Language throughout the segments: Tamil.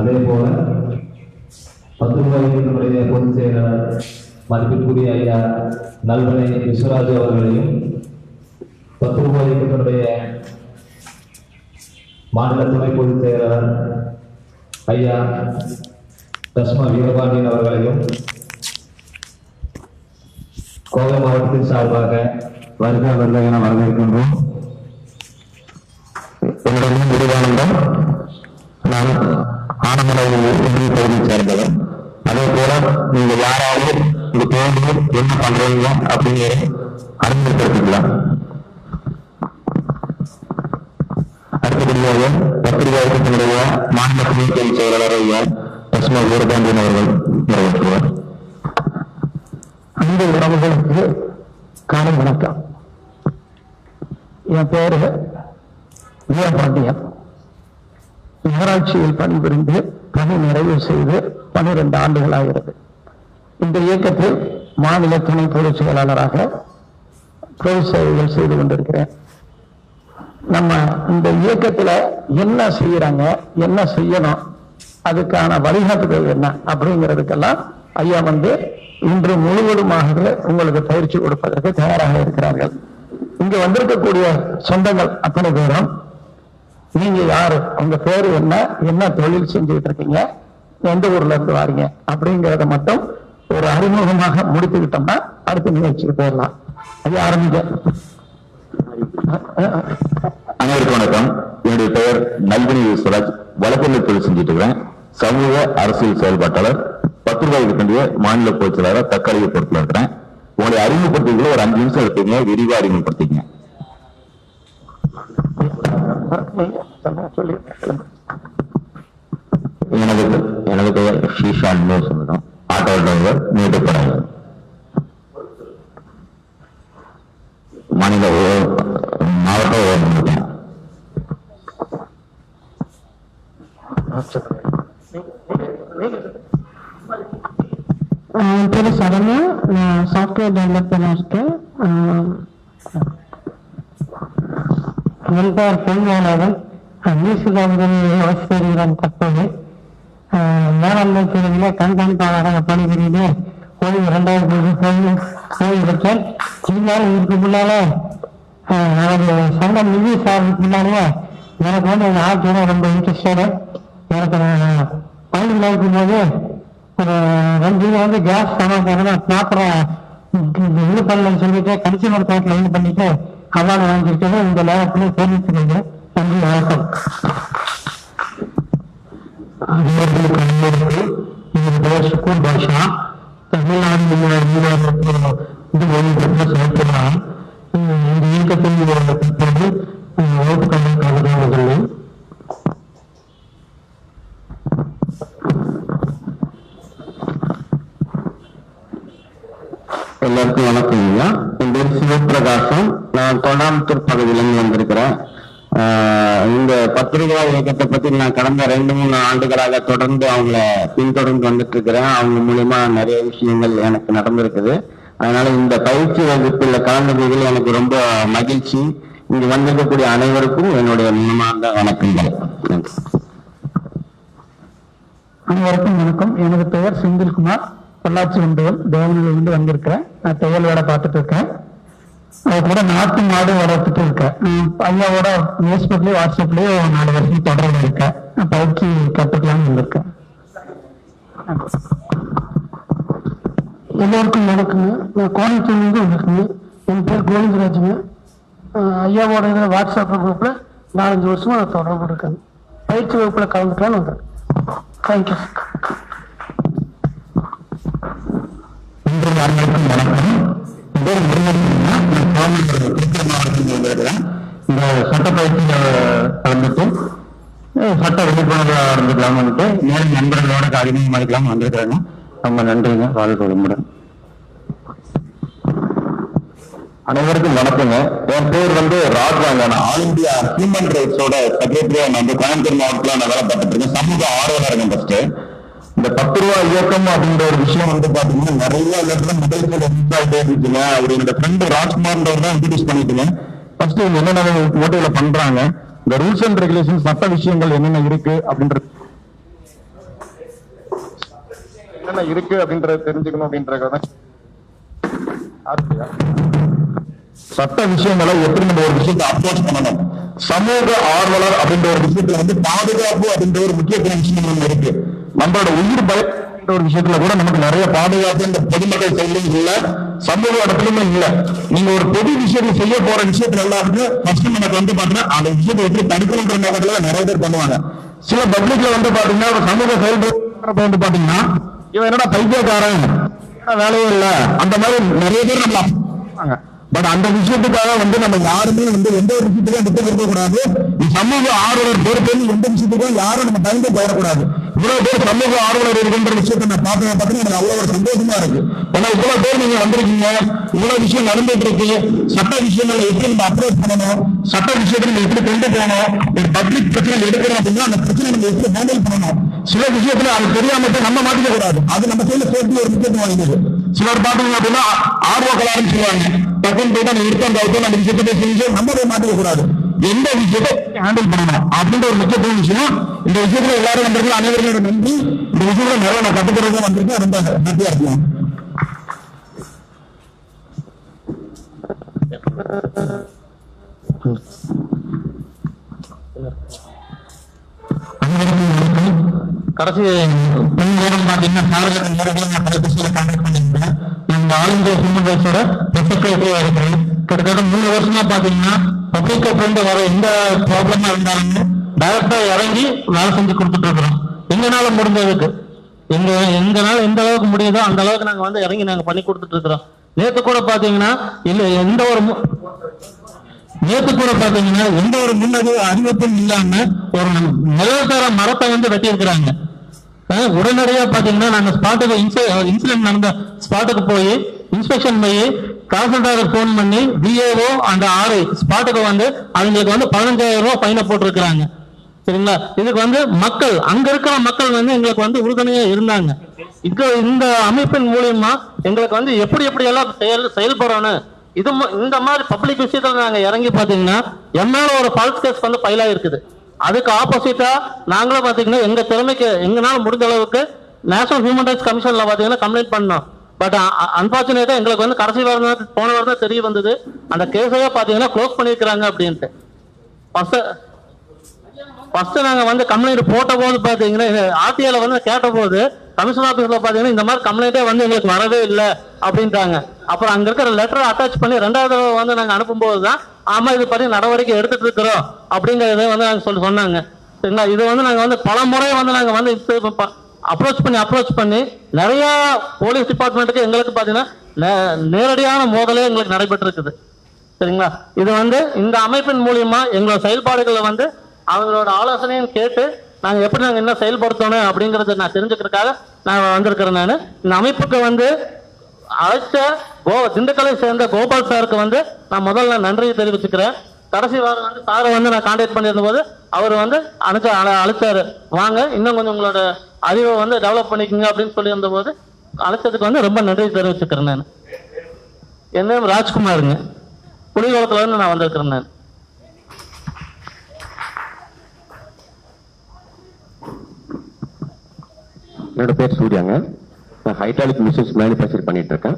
அதே போல 10 ரூபாய் இயக்கத்தினுடைய பொதுச் செயலாளர் மதிப்பிற்குரிய ஐயா நல்வனை விஸ்வராஜ் அவர்களையும் 10 ரூபாய் இயக்கத்தினுடைய மாநில துணை பொதுச் செயலாளர் ஐயா தஸ்மா வீரபாண்டியன் அவர்களையும் கோவை மாவட்டத்தின் சார்பாக வருக வருக என வரவேற்கின்றோம். என்னுடைய விரிவானந்தம், நான் ஆனமலையில் பகுதியை சேர்ந்தவர். அதே போல நீங்க யாராவது இந்த தேர்வு என்ன பண்றீங்க அப்படின்னு அறிமுகப்படுத்திக்கலாம். அடுத்தபடியாக பத்திரிகையாளர்களுடைய மாநில துணை செயலாளர் ஐயா தஸ்மா வீரபாண்டியன் அவர்கள் நிறைவேற்றுவார். அந்த உறவுகளுக்கு காலை வணக்கம். என் பேரு வீரபாண்டியன். நகராட்சியில் பணிபுரிந்து பணி நிறைவு செய்து 12 ஆண்டுகள் ஆகிறது. இந்த இயக்கத்தில் மாநில துணை பொதுச் செயலாளராக பொது சேவைகள் செய்து கொண்டிருக்கிறேன். நம்ம இந்த இயக்கத்துல என்ன செய்யறாங்க, என்ன செய்யணும், அதுக்கான வழிகாட்டுதல் என்ன அப்படிங்கிறதுக்கெல்லாம் ஐயா இன்று முழுவதுமாக உங்களுக்கு பயிற்சி கொடுப்பதற்கு தயாராக இருக்கிறார்கள். இங்க வந்திருக்கக்கூடிய சொந்தங்கள் அத்தனை பேரும் நீங்க யாரு, உங்க பேரு என்ன, என்ன தொழில் செஞ்சுட்டு இருக்கீங்க, எந்த ஊர்ல இருந்து வாரீங்க அப்படிங்கிறத மட்டும் ஒரு அறிமுகமாக முடித்துக்கிட்டோம்னா அடுத்த நிகழ்ச்சிக்கு போயிடலாம். அது ஆரம்பிக்க. அனைவருக்கும் வணக்கம். என்னுடைய பெயர் நல்வனி விஸ்வராஜ். வழக்கறிஞர் தொழில் செஞ்சுட்டு இருக்கிறேன். சமூக அரசியல் செயல்பாட்டாளர். 10 ரூபாய்க்கு வேண்டிய மாநில பொதுச் செயலாளர் தற்காலிக பொறுப்பில் இருக்கிறேன். உங்களுடைய அறிமுகப்படுத்திகளை ஒரு 5 நிமிஷம் எடுத்துங்க, விரிவா அறிமுகப்படுத்திங்க. எனது பெயர் ஸ்ரீஷான் சொன்னோம். ஆட்டோ டிரைவர், மேட்டுப்படம், மாநில மாவட்ட ஓட்டுநர். என் பேரு சரண்யா. நான் சாஃப்ட்வேர் டெவலப்பராக இருக்கேன். என் பெயர் பொன்வாளவன். ஆசிரியர் தற்போது மேலாண்மை பிரிவிலே கண்காணிப்பாளராக பணிபுரிகிறேன். ஓய்வு 2000 ஓய்வு பெற்றேன். இருந்தாலும் இதுக்கு முன்னால நமது சொந்த நிதி சார்புக்கு முன்னாலே எனக்கு எங்கள் ஆட்சியோட ரொம்ப இன்ட்ரெஸ்டடு. எனக்கு பள்ளியில் இருக்கும்போது ஒரு 2 கேஸ் சமாச்சாரம் ப்ராப்பராக இது பண்ணலன்னு சொல்லிட்டு கன்சியூமர் கோர்ட்டில் இது பண்ணிட்டு அவார்டு வாங்கியிருக்கிறது இந்த நேரத்தில் தெரிவித்துக்கிறது. நன்றி, வணக்கம். சுக்கூர் பாஷா, தமிழ்நாடு செயல்படுறான். இந்த இயக்கத்தில் ஓட்டுக்கான எல்லாருக்கும் வணக்கம். என் பேர் சிவபிரகாசம். நான் தொண்டாமுத்தூர் பகுதியிலிருந்து வந்திருக்கிறேன். இந்த 10 ரூபாய் இயக்கத்தை பத்தி நான் கடந்த 2-3 ஆண்டுகளாக தொடர்ந்து அவங்கள பின்தொடர்ந்து வந்துட்டு இருக்கிறேன். அவங்க மூலியமா நிறைய விஷயங்கள் எனக்கு நடந்திருக்குது. அதனால இந்த பயிற்சி வகுப்பில் கலந்துகளில் எனக்கு ரொம்ப மகிழ்ச்சி. இங்கு வந்திருக்கக்கூடிய அனைவருக்கும் என்னுடைய மனமார்ந்த வணக்கங்கள். அனைவருக்கும் வணக்கம். எனது பெயர் செந்தில்குமார். பொள்ளாச்சி ஒன்றியம் தேவனிலிருந்து வந்திருக்கிறேன். நான் தையல் வேலை பார்த்துட்டு இருக்கேன். அது கூட நாட்டு மாடு வளர்த்துட்டு இருக்கேன். ஐயாவோட ஃபேஸ்புக்லயும் வாட்ஸ்அப்லயும் 4 வருஷம் தொடர்பு இருக்கேன். பயிற்சி கற்றுக்கலாம்னு வந்திருக்கேன். எல்லோருக்கும் வணக்கங்க. நான் கோயம்புத்தூர்லேருந்து வந்திருக்கேங்க. என் பேர் கோவிந்தராஜுங்க. ஐயாவோட வாட்ஸ்அப் குரூப்பில் 4-5 வருஷமா நான் தொடர்பு இருக்கேன். பயிற்சி வகுப்பில் கலந்துக்கலான்னு வந்தேன். தேங்க்யூ. அனைவருக்கும் வணக்கம். இந்த சட்ட பயிற்சியில கலந்துட்டு சட்ட விழிப்புணர்வு ஆரம்பிக்கலாம் வந்துட்டு நேரம் நண்பர்களோட அறிமுகமாக்கலாம் வந்திருக்கிறாங்க. ரொம்ப நன்றிங்க. வாழ்க்கை வளமுடன். அனைவருக்கும் வணக்கங்க. என் பேர் ராஜ்வாங்க. நான் ஆல் இந்தியா ஹியூமன் ரைட்ஸோட செக்ரட்டரியா நான் கோயம்புத்தூர் மாவட்டத்தில் நான் வேலை பார்த்துட்டு இருக்கேன். சமூக ஆர்வலர் இருக்கேன். ஃபர்ஸ்ட் இந்த 10 ரூபாய் இயக்கம் அப்படின்ற ஒரு விஷயம் பாத்தீங்கன்னா நிறைய இடத்துல முதல்கள் இருக்குங்க. அவர் என்னோட ஃப்ரெண்டு ராஜ்குமார் தான் இன்ட்ரோடியூஸ் பண்ணிட்டுங்க. ஃபர்ஸ்ட் என்னென்ன ஓட்டையில பண்றாங்க, இந்த ரூல்ஸ் அண்ட் ரெகுலேஷன் சட்ட விஷயங்கள் என்னென்ன இருக்கு அப்படின்றது என்னென்ன இருக்கு அப்படின்றத தெரிஞ்சுக்கணும் அப்படின்றத சட்ட விஷயங்களை எப்படி நம்ம ஒரு விஷயத்தை அப்ரோச் பண்ணணும், சமூக ஆர்வலர் அப்படின்ற ஒரு விஷயத்துல வந்து பாதுகாப்பு அப்படின்ற ஒரு முக்கியத்துவ விஷயம் ஒண்ணு இருக்கு. நம்மளோட உயிர் பயம் ஒரு விஷயத்துல கூட நமக்கு நிறைய பாதுகாப்பு இந்த பொதுமக்கள் செயலும் இல்ல, சமூக இடத்துலயுமே இல்ல. நீங்க ஒரு பொது விஷயத்தை செய்ய போற விஷயத்துல எல்லாருக்கும் ஃபர்ஸ்ட் நமக்கு வந்து பாத்தீங்கன்னா அந்த விஷயத்தை எப்படி தடுக்கணுன்ற நோக்கத்துல நிறைய பேர் பண்ணுவாங்க. சில பப்ளிக்ல வந்து பாத்தீங்கன்னா ஒரு சமூக செயல்பாடு வந்து பாத்தீங்கன்னா இவன் என்னடா பைத்தியக்காரன், வேலையே இல்ல, அந்த மாதிரி நிறைய பேர் நம்ம. பட் அந்த விஷயத்துக்காக வந்து நம்ம யாருமே வந்து எந்த ஒரு விஷயத்துக்கும் விட்டு கொடுக்க கூடாது. சமூக ஆர்வலர் பொறுப்பு எந்த விஷயத்துக்கும் யாரும் நம்ம தகுந்த போயிடக்கூடாது. இவ்வளவு பேர் சமூக ஆர்வலர் இருக்கின்ற விஷயத்தை நான் பார்த்தீங்கன்னா எனக்கு அவ்வளவு ஒரு சந்தோஷமா இருக்கு. ஏன்னா இவ்வளவு பேர் நீங்க வந்திருக்கீங்க, இவ்வளவு விஷயம் நடந்துட்டு இருக்கு. சட்ட விஷயங்களை எப்படி நம்ம அப்ரோச் பண்ணணும், சட்ட விஷயத்தை நம்ம எப்படி கொண்டு போகணும், ஒரு பப்ளிக் பிரச்சனை எடுக்கிறோம் அப்படின்னா அந்த பிரச்சனை நம்ம எப்படி ஹேண்டில் பண்ணணும். சில விஷயத்துல அது தெரியாம நம்ம மாட்டிக்க கூடாது. அது நம்ம கையில சேஃப்டி ஒரு முக்கியத்துவம் வாய்ந்தது. சிலர் பாத்தீங்க அப்படின்னா ஆர்வக்கலாருன்னு சொல்லுவாங்க, டக்குன்னு போயிட்டு அந்த இருக்க அந்த விஷயத்தை செஞ்சு நம்ம போய் மாட்டிக்க கூடாது. எந்த விஷயத்தை ஹேண்டில் பண்ணணும் அப்படின்ற ஒரு முக்கியத்துவ விஷயம். இந்த விஷயத்துல எல்லாரும் வந்திருக்கோம், அனைவர்களோட நன்றி. இந்த விஷயத்துல நிறைய நான் கத்துக்கிறதா வந்திருக்கேன், ரொம்ப ஹாப்பியா இருக்கலாம். கடைசி நேரம் பாத்தீங்கன்னா சாரகத்தின் நேரடியாக நான் தொலைபேசியில கான்டாக்ட் பண்ணிருந்தேன். இந்த ஆல் இந்தியா ஹியூமன் ரைட்ஸோட செக்ரட்டரியா இருக்கிறேன். கிட்டத்தட்ட 3 வருஷமா பாத்தீங்கன்னா பப்ளிக் இருந்து வர எந்த ப்ராப்ளமா இருந்தாலும் டைரக்டா இறங்கி வேலை செஞ்சு கொடுத்துட்டு இருக்கிறோம். எங்கனால முடிஞ்சதுக்கு எங்கனால எந்த அளவுக்கு முடியுதோ அந்த அளவுக்கு நாங்க வந்து இறங்கி நாங்க பண்ணி கொடுத்துட்டு இருக்கிறோம். நேத்து கூட பாத்தீங்கன்னா எந்த ஒரு அறிவிப்பும் இல்லாம ஒரு நிலத்தர மரத்தை வந்து வெட்டி இருக்கிறாங்க. உடனடியா பாத்தீங்கன்னா நாங்க ஸ்பாட்டுக்கு இன்சிடென்ட் நடந்த ஸ்பாட்டுக்கு போய் இன்ஸ்பெக்ஷன் போய் தாசில்தாருக்கு போன் பண்ணி பிஏஓ அந்த RI ஸ்பாட்டுக்கு வந்து அவங்களுக்கு வந்து 15,000 ரூபாய் ஃபைனை போட்டிருக்கிறாங்க. சரிங்களா? இதுக்கு வந்து மக்கள் அங்க இருக்கிற மக்கள் வந்து எங்களுக்கு வந்து உறுதுணையா இருந்தாங்க. இந்த அமைப்பின் மூலியமா எங்களுக்கு வந்து எப்படி எல்லாம் செயல்படணும், இந்த மாதிரி பப்ளிக் விஷயத்துல நாங்க இறங்கி பாத்தீங்கன்னா என்னால ஒரு ஃபால்ஸ் கேஸ் வந்து ஃபைல் ஆயிருக்குது. அதுக்கு ஆப்போசிட்டா நாங்களும் பாத்தீங்கன்னா எங்க திறமைக்கு எங்களால முடிஞ்ச அளவுக்கு நேஷனல் ஹியூமன் ரைட்ஸ் கமிஷன்ல பாத்தீங்கன்னா கம்ப்ளைண்ட் பண்ணோம். பட் அன்பார்ச்சுனேட்டா எங்களுக்கு வந்து கடைசி போன வாரம் தான் தெரிய வந்தது அந்த கேஸையே பாத்தீங்கன்னா க்ளோஸ் பண்ணிருக்கிறாங்க அப்படின்ட்டு. ஃபர்ஸ்ட் நாங்க வந்து கம்ப்ளைண்ட் போட்ட போது பாத்தீங்கன்னா RTIல வந்து கேட்ட போது கமிஷன் ஆபீஸ்ல பாத்தீங்கன்னா இந்த மாதிரி கம்ப்ளைண்டே வந்து எங்களுக்கு வரவே இல்லை அப்படின்ட்டாங்க. அப்புறம் அங்க இருக்கிற லெட்டரை அட்டாச் பண்ணி 2வது வந்து நாங்க அனுப்பும்போது தான் ஆமா இது பத்தி நடவடிக்கை எடுத்துட்டு இருக்கிறோம் அப்படிங்கறத வந்து நாங்க சொன்னாங்க. சரிங்களா? இது வந்து நாங்க வந்து பல முறை வந்து நாங்க வந்து அப்ரோச் பண்ணி நிறைய போலீஸ் டிபார்ட்மெண்ட்டுக்கு எங்களுக்கு பாத்தீங்கன்னா நேரடியான மோதலே எங்களுக்கு நடைபெற்று இருக்குது. சரிங்களா? இது வந்து இந்த அமைப்பின் மூலியமா எங்களோட செயல்பாடுகளை வந்து அவங்களோட ஆலோசனையும் கேட்டு நாங்க எப்படி நாங்க என்ன செயல்படுத்தணும் அப்படிங்கறத நான் தெரிஞ்சுக்கிறதுக்காக நான் வந்திருக்கிறேன். நான் இந்த அமைப்புக்கு வந்து அழைச்ச திண்டுக்கலை சேர்ந்த கோபால் சாருக்கு வந்து நான் முதல்ல நன்றியை தெரிவிச்சுக்கிறேன். கடைசி வாரம் வந்து சாரை வந்து நான் கான்டாக்ட் பண்ணியிருந்த போது அவர் வந்து அழைச்சாரு, வாங்க இன்னும் கொஞ்சம் உங்களோட அறிவை வந்து டெவலப் பண்ணிக்கோங்க அப்படின்னு சொல்லி இருந்த போது அழைச்சதுக்கு வந்து ரொம்ப நன்றி தெரிவிச்சுக்கிறேன். நான் என் நேம் ராஜ்குமாருங்க, புலிகுளத்துல இருந்து நான் வந்திருக்கிறேன். நான் என்னோட பேர் சூர்யாங்க. நான் ஹைட்ராலிக் மிஷின்ஸ் மேனுஃபேக்சர் பண்ணிட்டு இருக்கேன்.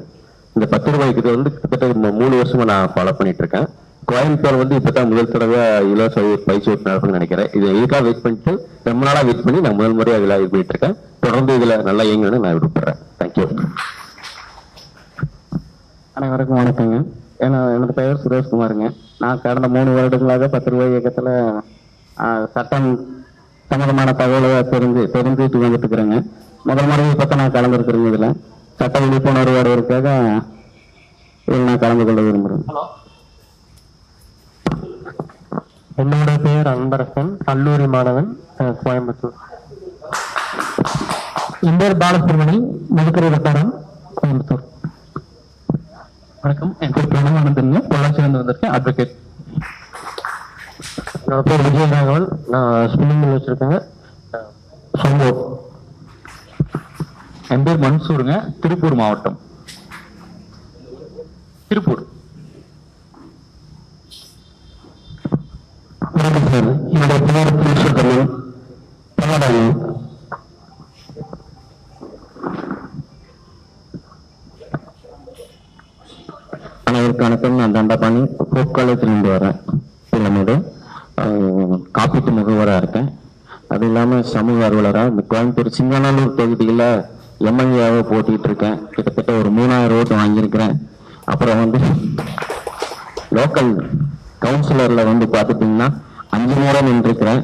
இந்த 10 ரூபாய்க்கு இது வந்து கிட்டத்தட்ட 3 வருஷமா நான் ஃபாலோ பண்ணிட்டு இருக்கேன். கோயம்புத்தூர் வந்து இப்பதான் முதல் தடவை இலவச பயிற்சி நடக்கும்னு நினைக்கிறேன். இதை இதுக்காக வெயிட் பண்ணிட்டு ரொம்ப நாளா வெயிட் பண்ணி நான் முதல் முறையாக இதுல இது பண்ணிட்டு இருக்கேன். தொடர்ந்து இதுல நல்லா இயங்கணும்னு நான் விரும்புறேன். தேங்க்யூ. அனைவருக்கும் வணக்கங்க. எனது பெயர் சுரேஷ்குமாருங்க. நான் கடந்த 3 வருடங்களாக 10 ரூபாய் இயக்கத்துல சட்டம் சம்பந்தமான தகவலை தெரிஞ்சுட்டு வந்துட்டு இருக்கிறேங்க. முதல் முறை இப்ப நான் கலந்துருக்கிறேங்க. இதுல சட்ட விழிப்புணர்வு வருவதற்காக இதில் நான் கலந்து கொள்ள விரும்புகிறேன். என்னோட பெயர் அன்பரசன், கல்லூரி மாணவன், கோயம்புத்தூர். என் பேர் பாலசுப்ரமணி, மதுக்கரை வட்டாரம், கோயம்புத்தூர். வணக்கம், என் பேர் பிரணவானந்தன், பொள்ளாச்சியிலிருந்து வந்திருக்கேன், அட்வொகேட். என்னோட பேர் விஜயராகவன், நான் ஸ்பின்னிங் மில் வச்சிருக்கேங்க, சொங்கூர். என் பேர் மன்சூருங்க, திருப்பூர் மாவட்டம். திருப்பூர். என்னுடைய பெயர் புருஷோத்தமன், பல்லடாமி. காப்பீட்டு முகவராக இருக்கேன். அது இல்லாமல் சமூக ஆர்வலராக இந்த கோயம்புத்தூர் சிங்கநல்லூர் தொகுதியில் எம்எல்ஏவாக போட்டிட்டு இருக்கேன். கிட்டத்தட்ட ஒரு 3000 ஓட்டு வாங்கியிருக்கிறேன். அப்புறம் வந்து லோக்கல் கவுன்சிலரில் வந்து பார்த்துட்டிங்கன்னா 5 முறை நின்றுருக்கிறேன்.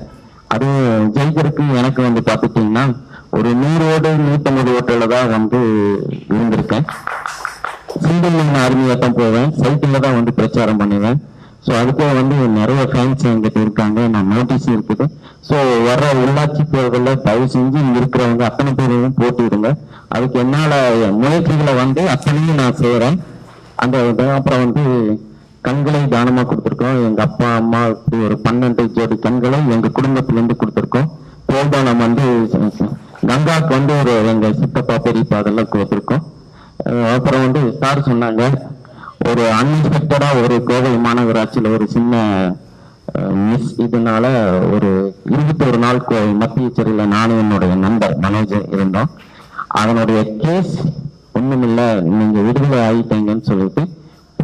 அது ஜெயிக்கிறதுக்கு எனக்கு வந்து பார்த்துட்டிங்கன்னா ஒரு 100 ஓட்டு 150 ஓட்டுல தான் வந்து இருந்திருக்கேன். சிங்கிள் ஆர்மியாக தான் போவேன், சைக்கிளில் தான் வந்து பிரச்சாரம் பண்ணுவேன். ஸோ அதுக்கே வந்து நிறைய ஃபேன்ஸ் என்கிட்ட இருக்காங்க, நான் நோட்டீஸ் இருக்குது. ஸோ வர்ற உள்ளாட்சி தேர்தலில் தயவு செஞ்சு இங்க இருக்கிறவங்க அத்தனை பேரையும் போட்டிடுங்க. அதுக்கு என்னால் முயற்சிகளை வந்து அத்தனையும் நான் செய்கிறேன். அந்த அப்புறம் வந்து கண்களை தானமாக கொடுத்துருக்கோம். எங்கள் அப்பா அம்மா ஒரு 12 ஜோடி கண்களை எங்கள் குடும்பத்திலேருந்து கொடுத்துருக்கோம். போல்தானம் வந்து கங்காவுக்கு வந்து ஒரு எங்கள் சித்தப்பா பெரியப்பா அதெல்லாம் கொடுத்துருக்கோம். அப்புறம் வந்து சார் சொன்னாங்க, ஒரு அன்எக்ஸ்பெக்டடா ஒரு கோவை மாநகராட்சியில் ஒரு சின்ன மிஸ் இதனால ஒரு 21 நாள் மத்திய சிறையில் நானும் என்னுடைய நண்பர் மனோஜ் இருந்தோம். அதனுடைய கேஸ் ஒண்ணுமில்லை, நீங்க விடுதலை ஆகிட்டீங்கன்னு சொல்லிட்டு